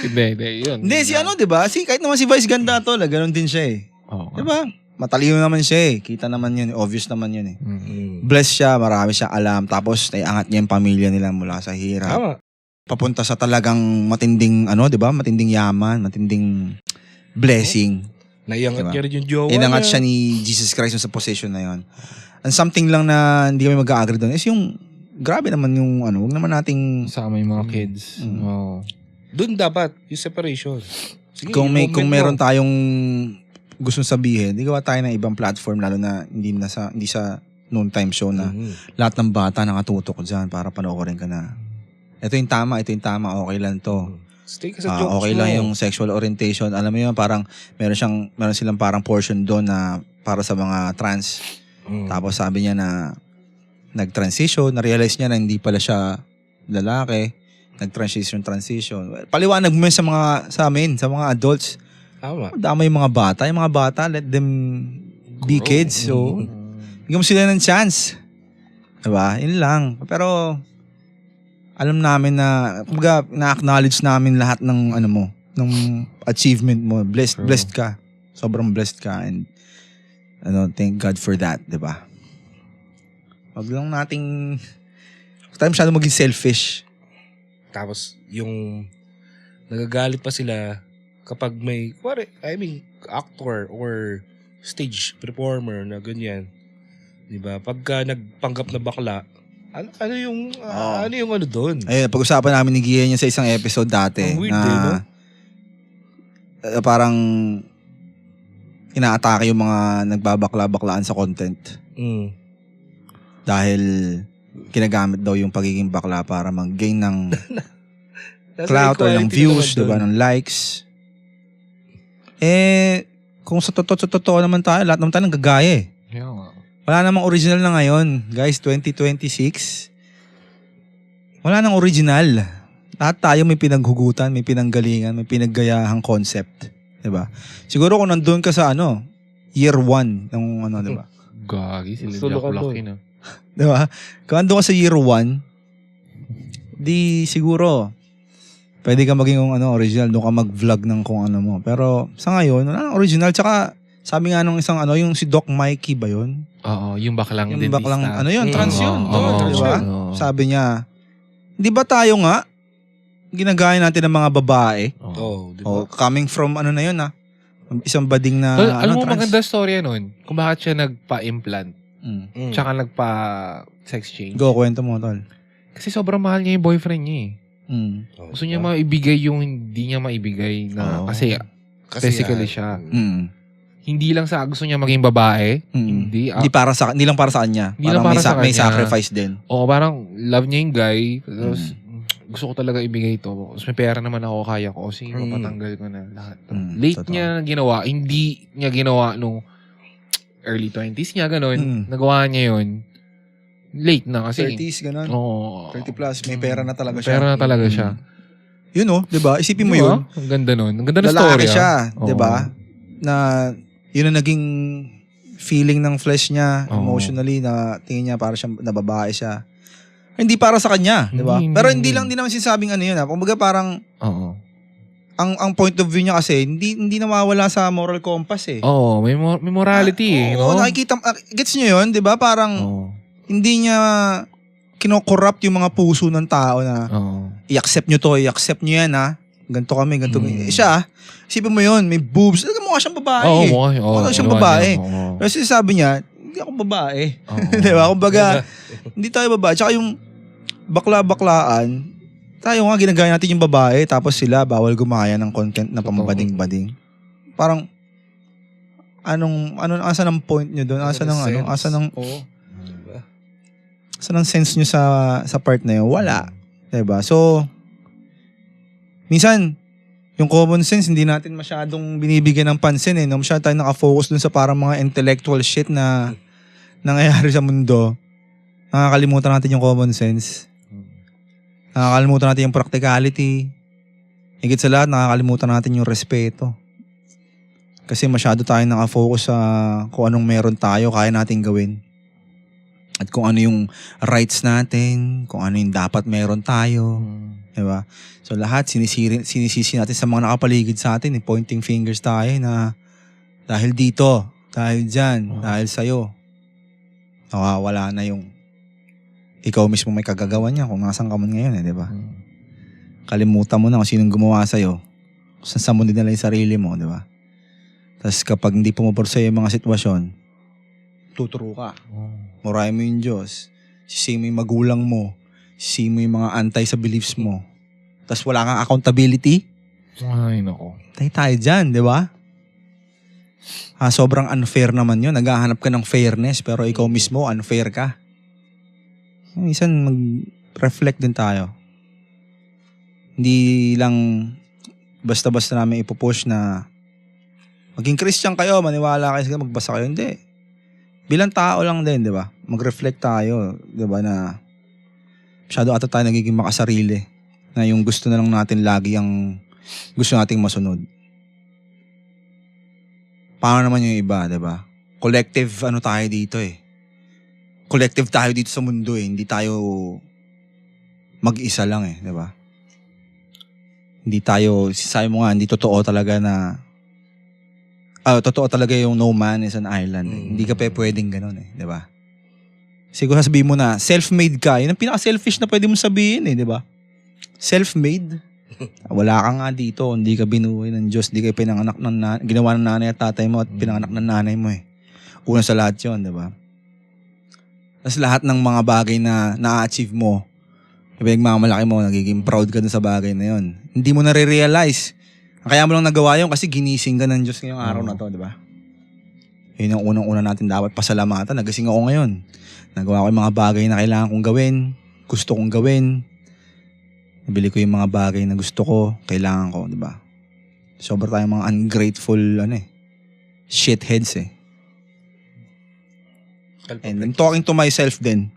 Hindi, yun.
Hindi, si di ba? Kahit naman si Vice Ganda, tol. Ganun din siya eh.
Oo.
Di ba? Matalino naman siya eh. Kita naman yun. Obvious naman yun eh.
Mm.
Blessed siya. Marami siya alam. Tapos, naiangat niya yung pamilya nila mula sa hirap.
Tama.
Papunta sa talagang matinding, di ba? Matinding yaman. Matinding blessing.
Naiangat
Diba?
niya rin yung jowa
Inangat
niya.
siya ni Jesus Christ sa position na yon. And something lang na hindi kami mag-agree doon is yung, grabe naman yung, huwag naman nating,
Kasama yung mga kids. Oo.
Doon dapat, yung separation. Sige,
kung
i-moment
meron
mo.
tayong gustong sabihin, di gawa tayo ng ibang platform, lalo na hindi sa noontime show na lahat ng bata nakatutok dyan para panoorin ka na. Ito yung tama, okay lang to.
Stay ka sa jokes
Okay
mo.
lang yung sexual orientation. Alam mo yun, parang meron silang parang portion doon na para sa mga trans. Tapos sabi niya na nag-transition, na-realize niya na hindi pala siya lalaki. Nag-transition. Paliwanag mo yun sa amin, sa mga adults.
Tama.
Dama yung mga bata. Yung mga bata, let them be kids. So, bigyan mo sila ng chance. Diba? Yun lang. Pero, alam namin na, na-acknowledge namin lahat ng, ng achievement mo. Blessed ka. Sobrang blessed ka. And, thank God for that. Diba? Wag lang nating, tayo masyado maging selfish.
Tapos, yung nagagalit pa sila kapag may, actor or stage performer na ganyan. Diba? Pagka nagpanggap na bakla, ano yung doon?
Ayun, pag-usapan namin ni Gian yun sa isang episode dati.
Ang weird
na, parang inaatake yung mga nagbabakla-baklaan sa content. Dahil ginagamit daw yung pagiging bakla para mag-gain ng clout or ng views, diba, ng likes. kung sa totoo naman tayo, lahat naman tayo nanggagaya eh.
Yeah, nga.
Wala namang original na ngayon. Guys, 2026. Wala nang original. Lahat tayo may pinaghugutan, may pinanggalingan, may pinaggayahang concept. Diba? Siguro kung nandun ka sa year 1 ng diba?
Gagi, sila
Gusto
Jack
ka
Black
doon.
yun ah.
Diba? Kung nandun ka sa year 1, di siguro pwede ka maging original, doon ka mag-vlog ng kung ano mo. Pero sa ngayon, wala nang original. Tsaka sabi nga nung isang yung si Doc Mikey ba yun?
Oo, yung baklang
Yung
dentista.
baklang trans yun.
Oo,
Diba?
oo.
Sabi niya, di ba tayo nga, ginagaya natin ng mga babae?
Oo.
di
O,
ba?
coming from na yun isang bading na
Tol, alam mo,
trans.
maganda storya nun. Kung bakit siya nagpa-implant.
Mm.
Tsaka nagpa-sex change.
Go, kwento mo, tol.
Kasi sobrang mahal niya yung boyfriend niya eh.
Oh,
Gusto niya
diba?
maibigay yung hindi niya maibigay na
Oo.
kasi physically siya. Hindi lang sa gusto niya maging babae. Hindi.
Hindi lang para sa kanya.
Hindi lang
Parang
para sa
may
kanya.
sacrifice din.
Oo, parang love niya yung guy. Tapos gusto ko talaga ibigay ito. Tapos may pera naman ako, kaya ko. Kasi mapatanggal ko na lahat. Late
totoo.
niya ginawa. Hindi niya ginawa nung early 20s niya, ganun. Nagawa niya yun. Late na kasi.
30s, ganun.
Oo.
30 plus, may pera na talaga
May
siya.
pera na talaga siya.
Yun diba? Isipin mo
Diba?
yun.
Ang ganda nun. Ang ganda ng
Lalaki
story.
siya,
Oo.
diba? Na yun ang naging feeling ng flesh niya,
Oo.
emotionally, na tingin niya para siyang na babae siya. Hindi para sa kanya, diba?
Hindi,
Pero
hindi.
hindi naman sinasabing yun. Kumbaga parang,
Oo.
ang point of view niya kasi, hindi nawawala sa moral compass eh.
Oo, may morality eh.
Oo,
No?
nakikita, gets niyo yun, diba? Parang,
Oo.
hindi niya kinokorrupt yung mga puso ng tao na
Oo.
i-accept nyo to, i-accept nyo yan ganito kami, ganito. Siya, isipin mo yun, may boobs. Talaga mukha siyang babae.
Oo, mukha. Oo,
Mukha siyang
ginawa
babae.
niya. Oo.
Kasi sabi niya, hindi ako babae.
Oo.
Diba? Kumbaga, hindi tayo babae. Tsaka yung bakla-baklaan, tayo nga ginagaya natin yung babae, tapos sila bawal gumaya ng content na pambading-bading. Parang, asa ng point nyo doon? Asa ng
Diba?
Saan ang sense nyo sa part na yun? Wala. Diba? So, minsan, yung common sense, hindi natin masyadong binibigyan ng pansin eh. No? Masyado tayo nakafocus dun sa parang mga intellectual shit na nangyayari sa mundo. Nakakalimutan natin yung common sense. Nakakalimutan natin yung practicality. Higit sa lahat, nakakalimutan natin yung respeto. Kasi masyado tayo nakafocus sa kung anong meron tayo, kaya natin gawin. At kung ano yung rights natin, kung ano yung dapat meron tayo. Diba? So lahat, sinisisi natin sa mga nakapaligid sa atin. Pointing fingers tayo na dahil dito, dahil dyan, dahil sa'yo. Nawawala na yung ikaw mismo may kagagawa niya kung nasan ka man ngayon diba? Kalimutan mo na kung sinong gumawa sa'yo. Saan mo dinala yung sarili mo, diba? Tapos kapag hindi pumapor sa'yo yung mga sitwasyon, tuturo ka. Murahin mo yung Diyos. Sisihin mo yung magulang mo. Sisihin mo yung mga antay sa beliefs mo. Tapos wala kang accountability.
Ay, nako.
Tayo dyan, di ba? Sobrang unfair naman yun. Naghahanap ka ng fairness pero ikaw mismo unfair ka. Minsan mag-reflect din tayo. Hindi lang basta-basta namin ipupush na maging Christian kayo, maniwala kayo, magbasa kayo. Hindi. Bilang tao lang din, di ba? Mag-reflect tayo, di ba, na masyado ata tayo nagiging makasarili. Na yung gusto na lang natin lagi ang gusto nating masunod. Paano naman yung iba, di ba? Collective tayo dito eh. Collective tayo dito sa mundo eh. Hindi tayo mag-isa lang eh, di ba? Hindi tayo, sabi mo nga, hindi totoo talaga na totoo talaga yung no man is an island. Hindi ka pwedeng ganun eh, di ba? Siguro sabihin mo na, self-made ka. Yun ang pinaka-selfish na pwede mong sabihin eh, di ba? Self-made. Wala ka nga dito, hindi ka binuhay ng Diyos, hindi ka pinanganak ginawa ng nanay at tatay mo at pinanganak ng nanay mo eh. Una sa lahat yun, di ba? Tapos lahat ng mga bagay na na-achieve mo, pinagmamalaki mo, nagiging proud ka dun sa bagay na yun. Hindi mo nare-realize. Kaya mo lang nagawa yun kasi ginising ka ng Diyos ngayong araw na to, di ba? Yun ang unang-una natin dapat pasalamatan. Nagising ako ngayon. Nagawa ko yung mga bagay na kailangan kong gawin, gusto kong gawin. Nabili ko yung mga bagay na gusto ko, kailangan ko, di ba? Sobra tayong mga ungrateful, shitheads eh. And I'm talking to myself din.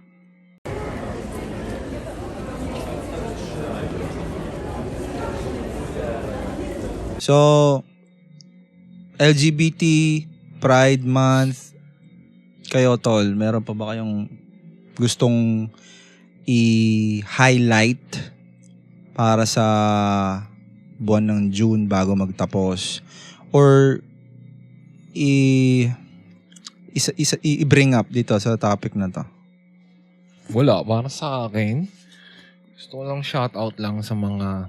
So, LGBT Pride Month, kayo tol, meron pa ba kayong gustong i-highlight para sa buwan ng June bago magtapos? Or i-bring up dito sa topic na to?
Wala, para sa akin, gusto ko lang shoutout lang sa mga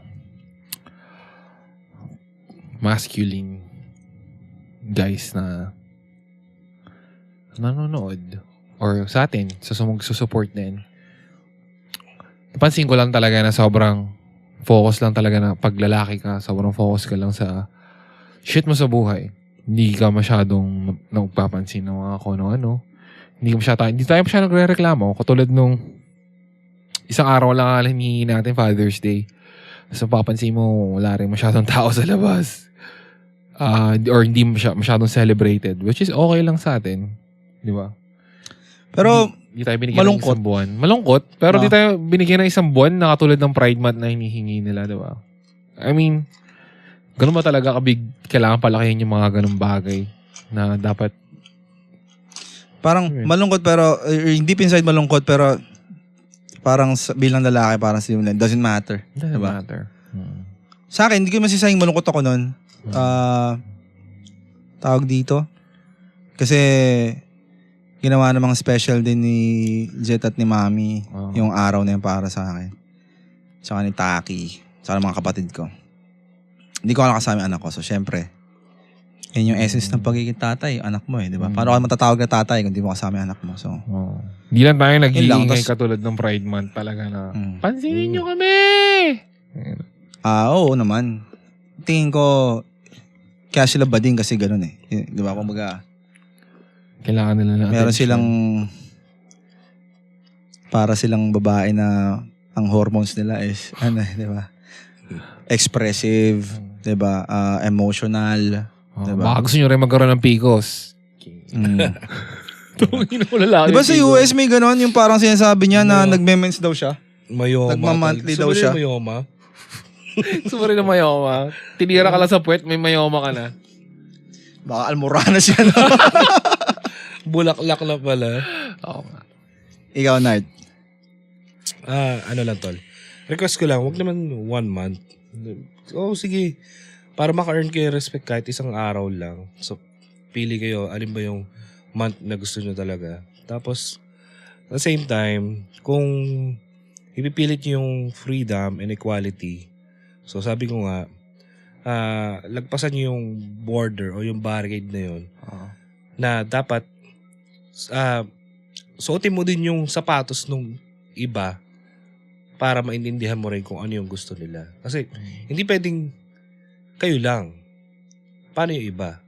masculine guys na nanonood or sa atin, sa magsusupport din. Napansin ko lang talaga na sobrang focus lang talaga na pag lalaki ka, sobrang focus ka lang sa shit mo sa buhay. Hindi ka masyadong nagpapansin ng mga kung ano. Hindi tayo masyadong nagre-reklamo. Katulad nung isang araw lang hinihingi natin, Father's Day. So papansin mo, wala rin masyadong tao sa labas. Or hindi masyadong celebrated, which is okay lang sa atin. Di ba?
Pero,
Hindi tayo binigyan ng isang buwan. Malungkot, pero di tayo binigyan ng isang buwan na katulad ng Pride Month na hinihingi nila, di ba? I mean, ganun ba talaga kabig kailangan palakihin yung mga ganung bagay na dapat
parang malungkot pero, hindi inside malungkot pero parang bilang lalaki, parang it doesn't matter.
doesn't
diba?
matter.
Sa akin, hindi ko masisayang malungkot ako nun. Tawag dito. Kasi, ginawa namang special din ni Jet at ni Mami yung araw na yun para sa akin. Tsaka ni Taki. Tsaka ng mga kapatid ko. Hindi ko kasama yung anak ko. So, syempre, yun yung essence ng pagiging tatay. Anak mo eh, di ba? Paano ka matatawag na tatay kung di mo kasama yung anak mo? So,
Hindi lang tayo nag-iingay
tas,
katulad ng Pride Month talaga na pansinin nyo kami!
Oo naman. Tingin ko, kaya sila bading kasi ganun eh. Di ba? Kumbaga,
kailangan nila na
meron
attention.
silang para silang babae na ang hormones nila is di ba? Expressive, 'di ba? Emotional, 'di ba?
Baka gusto nyo rin magkaroon ng PCOS. Tungin mo lalaki.
'Di ba sa US may gano'n yung parang sinasabi niya na nagme-mens daw siya?
Mayoma.
Nagma-monthly daw siya.
Mayoma.
Gusto mo rin na mayoma. Tinira ka lang sa puwet, may mayoma ka na.
Baka almorana siya. No?
Bulaklak na pala.
Oo nga.
Ikaw, Nard.
Ano lang tol. Request ko lang, wag naman 1 month. Sige. Para maka-earn kayo respect kahit isang araw lang. So, pili kayo, alin ba yung month na gusto nyo talaga. Tapos, at the same time, kung ipipilit nyo yung freedom and equality, so sabi ko nga, lagpasan nyo yung border o yung barricade na yun, na dapat, suotin mo din yung sapatos nung iba para maintindihan mo rin kung ano yung gusto nila. Kasi, hindi pwedeng kayo lang. Paano yung iba?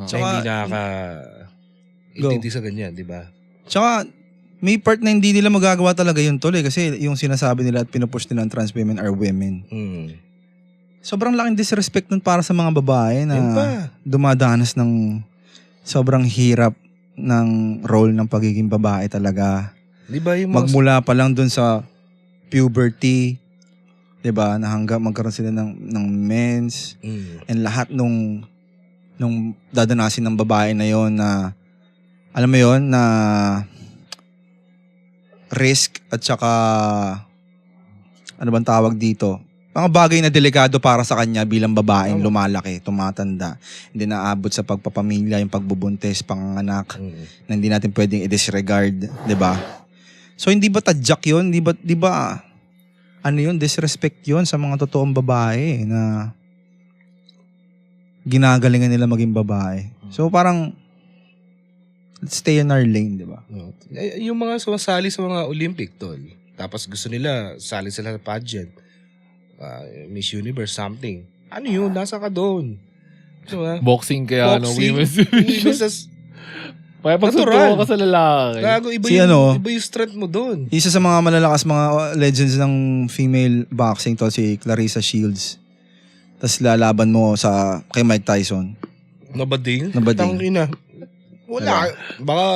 So, hindi intindi sa ganyan, di ba?
Tsaka, may part na hindi nila magagawa talaga yun tol eh. Kasi yung sinasabi nila at pinupush nila ng trans women are women. Sobrang laking disrespect nun para sa mga babae na dumadanas ng sobrang hirap ng role ng pagiging babae talaga.
Di ba yung
magmula pa lang dun sa puberty, 'di ba, na hanggang magkaroon sila ng mens and lahat nung dadanasin ng babae na yon na alam mo yon na risk at saka ano bang tawag dito? Mga bagay na delikado para sa kanya bilang babaeng lumalaki, tumatanda. Hindi naabot sa pagpapamilya, yung pagbubuntis, panganganak, na hindi natin pwedeng i-disregard, 'di ba? So hindi ba tadyak 'yun? Di ba ano 'yun, disrespect 'yun sa mga totoong babae na ginagalingan nila maging babae. So parang let's stay in our lane, 'di ba?
Yung mga sumasali sa mga Olympic tol. Tapos gusto nila sali sila sa pageant. Miss Universe something. Ano 'yun? Nasa ka doon. Diba?
Boxing kaya women's Kaya
natural
ka sa lalaki.
Gago, iba yung strength mo doon.
Isa sa mga malalakas mga legends ng female boxing to si Clarissa Shields. Tapos lalaban mo kay Mike Tyson.
Nabading?
Nabading.
Tangina. Wala. Baka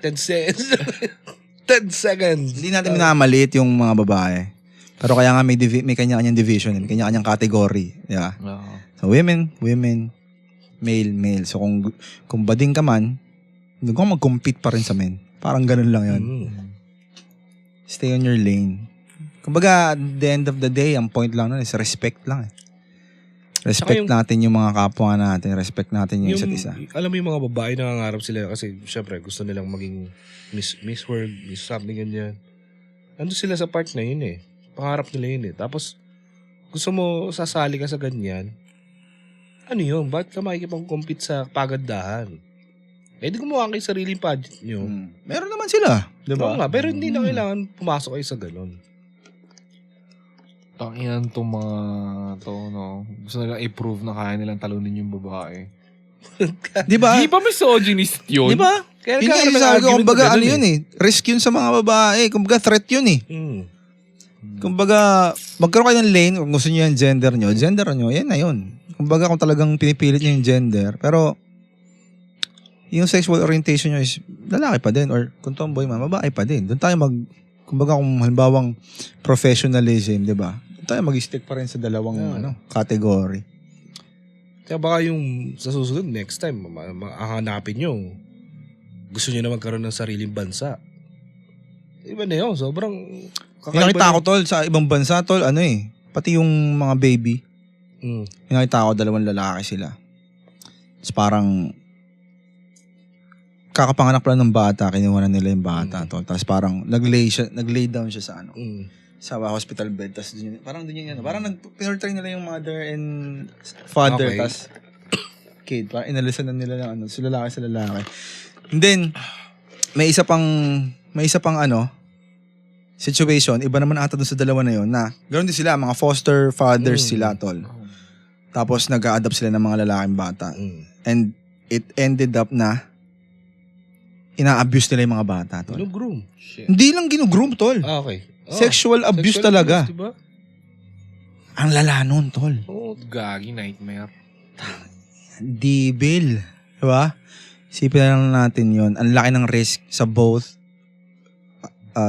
10 seconds. 10 seconds.
Hindi natin minamalit yung mga babae. Pero kaya nga may kanya-kanyang division, may kanya-kanyang category. Yeah. So women, male. So kung bading ka man, huwag kang mag-compete pa rin sa men. Parang ganun lang yun. Stay on your lane. Kumbaga, at the end of the day, ang point lang nun is respect lang eh. Respect natin yung mga kapwa natin. Respect natin yung isa't isa.
Alam mo yung mga babae nangangarap sila kasi syempre gusto nilang maging Miss World, Miss something ganyan. Nandun sila sa part na yun eh. Pangarap nila yun eh. Tapos gusto mo sasali ka sa ganyan. Ano yun? Bakit ka makikipag-compete sa pagandahan? Eh di gumawa kayo sariling pageant nyo.
Meron naman sila. Diba?
Oo nga, pero hindi na kailangan pumasok kayo sa ganun.
Tanginan itong mga no? Gusto nilang i-prove na kaya nilang talunin yung babae.
Diba?
Di ba misogynist yun?
Diba?
Kaya
Yun yung sabi ko, kumbaga ano yun eh. Risk yun sa mga babae. Kumbaga threat yun eh. Kumbaga, magkaroon kayo ng lane, kung gusto nyo yung gender nyo, yan na yun. Kumbaga kung talagang pinipilit nyo yung gender, pero yung sexual orientation nyo is lalaki pa din, or kung tomboy man, babae pa din. Doon tayo kumbaga kung halimbawang professionalism, di ba? Doon tayo mag-stick pa rin sa dalawang category.
Kaya baka yung sa susunod, next time, hanapin nyo. Gusto nyo na magkaroon ng sariling bansa. Iba na yun, sobrang
Nakita ko tol, sa ibang bansa tol, pati yung mga baby. Nakita ko, 2 lalaki sila. Tapos parang kakapanganak lang ng bata, kinuha na nila yung bata tol. Tapos parang nag-lay down siya sa sa hospital bed. Tapos parang pinurtray nila yung mother and father.
Okay.
Tapos kid, parang inalisan na nila ng sa lalaki. And then, may isa pang situation, iba naman ata dun sa dalawa na yun, na ganoon din sila, mga foster fathers sila, tol. Tapos nag-a-adopt sila ng mga lalaking bata. And it ended up na ina-abuse nila yung mga bata, tol.
Ginugroom.
Hindi lang ginugroom, tol.
Okay.
Sexual abuse talaga.
Abuse, diba?
Ang lala nun, tol.
Gagi, nightmare.
Dibil. Diba? Isipin na lang natin yun. Ang laki ng risk sa both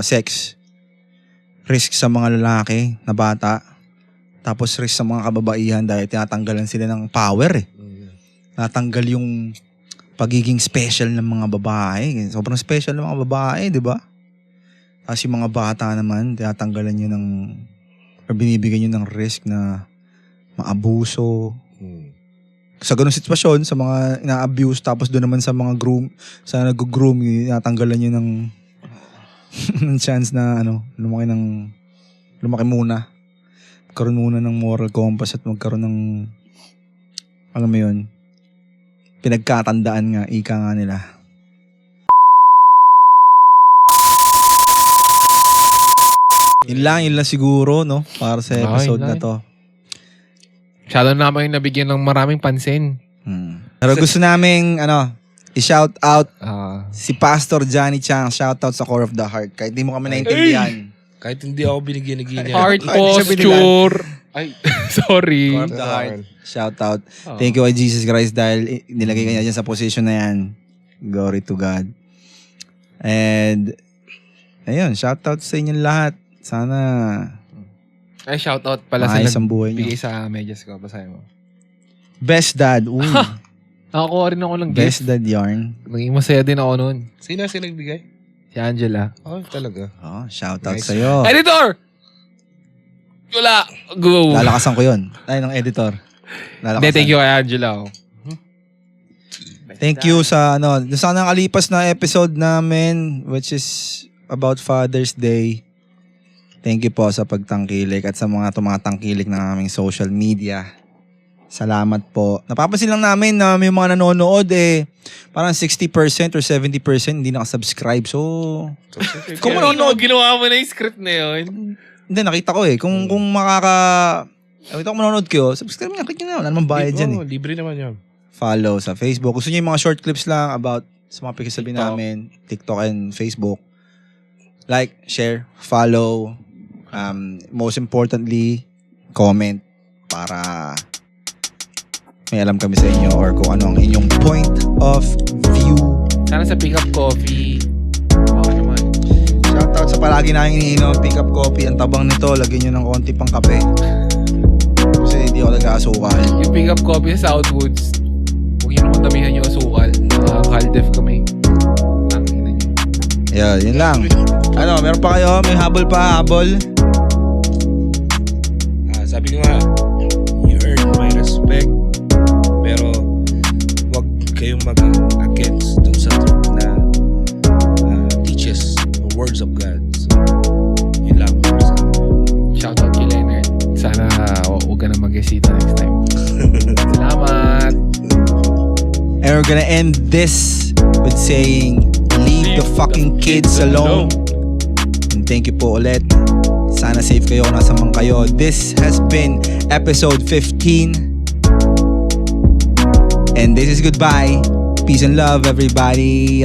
sex. Risk sa mga lalaki na bata. Tapos risk sa mga kababaihan dahil tinatanggalan sila ng power eh. Natanggal yung pagiging special ng mga babae. Sobrang special ng mga babae, di ba? Tapos yung mga bata naman, tinatanggalan nyo ng or binibigyan nyo ng risk na maabuso. Sa ganung sitwasyon, sa mga ina-abuse, tapos doon naman sa mga sa nag-groom, tinatanggalan nyo ng ng chance na lumaki muna. Magkaroon muna ng moral compass at magkaroon ng alam mo yun, pinagkatandaan nga, ika nga nila. Yun lang siguro, no? Para sa episode na to.
Masyado naman yung nabigyan ng maraming pansin.
Pero gusto naming, i-shout out si Pastor Johnny Chang. Shout out sa Core of the Heart. Kahit di mo kami naintindihan.
Kahit hindi ako binigyan ng ganyan.
Heart posture. Ay, sorry.
Core of the Heart. Shout out. Thank you kay Jesus Christ dahil nilagay ka niya dyan sa position na yan. Glory to God. And, ayun, shout out sa inyong lahat. Sana
ay, shout out pala sa
maayos ang buhay niyo.
bigay sa medyas ko. Basahin mo.
Best Dad. Uy.
Nakakuha rin ako ng
Best
gift.
Dad yarn.
Naging masaya din ako noon.
Sino nagbigay?
Si Angela.
Oh, talaga.
Oh, shout out
Nice.
sa'yo.
Editor! Wala. Go.
Lalakasan ko yun. Ay, ng editor.
Hindi, thank you kay Angela.
Thank you sa sa nakalipas na episode namin, which is about Father's Day. Thank you po sa pagtangkilik at sa mga tumatangkilik ng aming social media. Salamat po. Napapansin lang namin na may mga nanonood parang 60% or 70% hindi nakasubscribe. So, kung manonood,
ginawa mo na yung script na yun.
hindi, nakita ko kung nakita ko manonood kayo, subscribe niya, click nyo na. Wala namang bayad dyan
Libre naman yan.
Follow sa Facebook. Gusto niyo yung mga short clips lang about sa mga pagkasabi namin, TikTok and Facebook. Like, share, follow, most importantly, comment para may alam kami sa inyo or kung ano ang inyong point of view.
Sana sa pick up coffee. Okay naman.
Shoutout sa palagi namin iniinom, pick up coffee. Ang tabang nito, lagyan nyo ng konti pang kape. Kasi hindi ako nag-aasukal.
Yung pick up coffee sa Southwoods, huwag nyo naman damihan yung asukal. Nakaka-caldef kami. Tangina nyo.
Yeah, yun lang. Ano, meron pa kayo? May habol pa, habol?
Sabi ko nga, you earn my respect, pero wag kayong maging against dun sa truth na teaches the words of God. So, yun lang.
Shoutout kay Leonard. Sana huwag ka na mag-isita next time. Salamat!
And we're gonna end this with saying, leave the fucking kids alone. And thank you po ulit. Sana safe kayo kung nasa man kayo. This has been episode 15. And this is goodbye. Peace and love, everybody.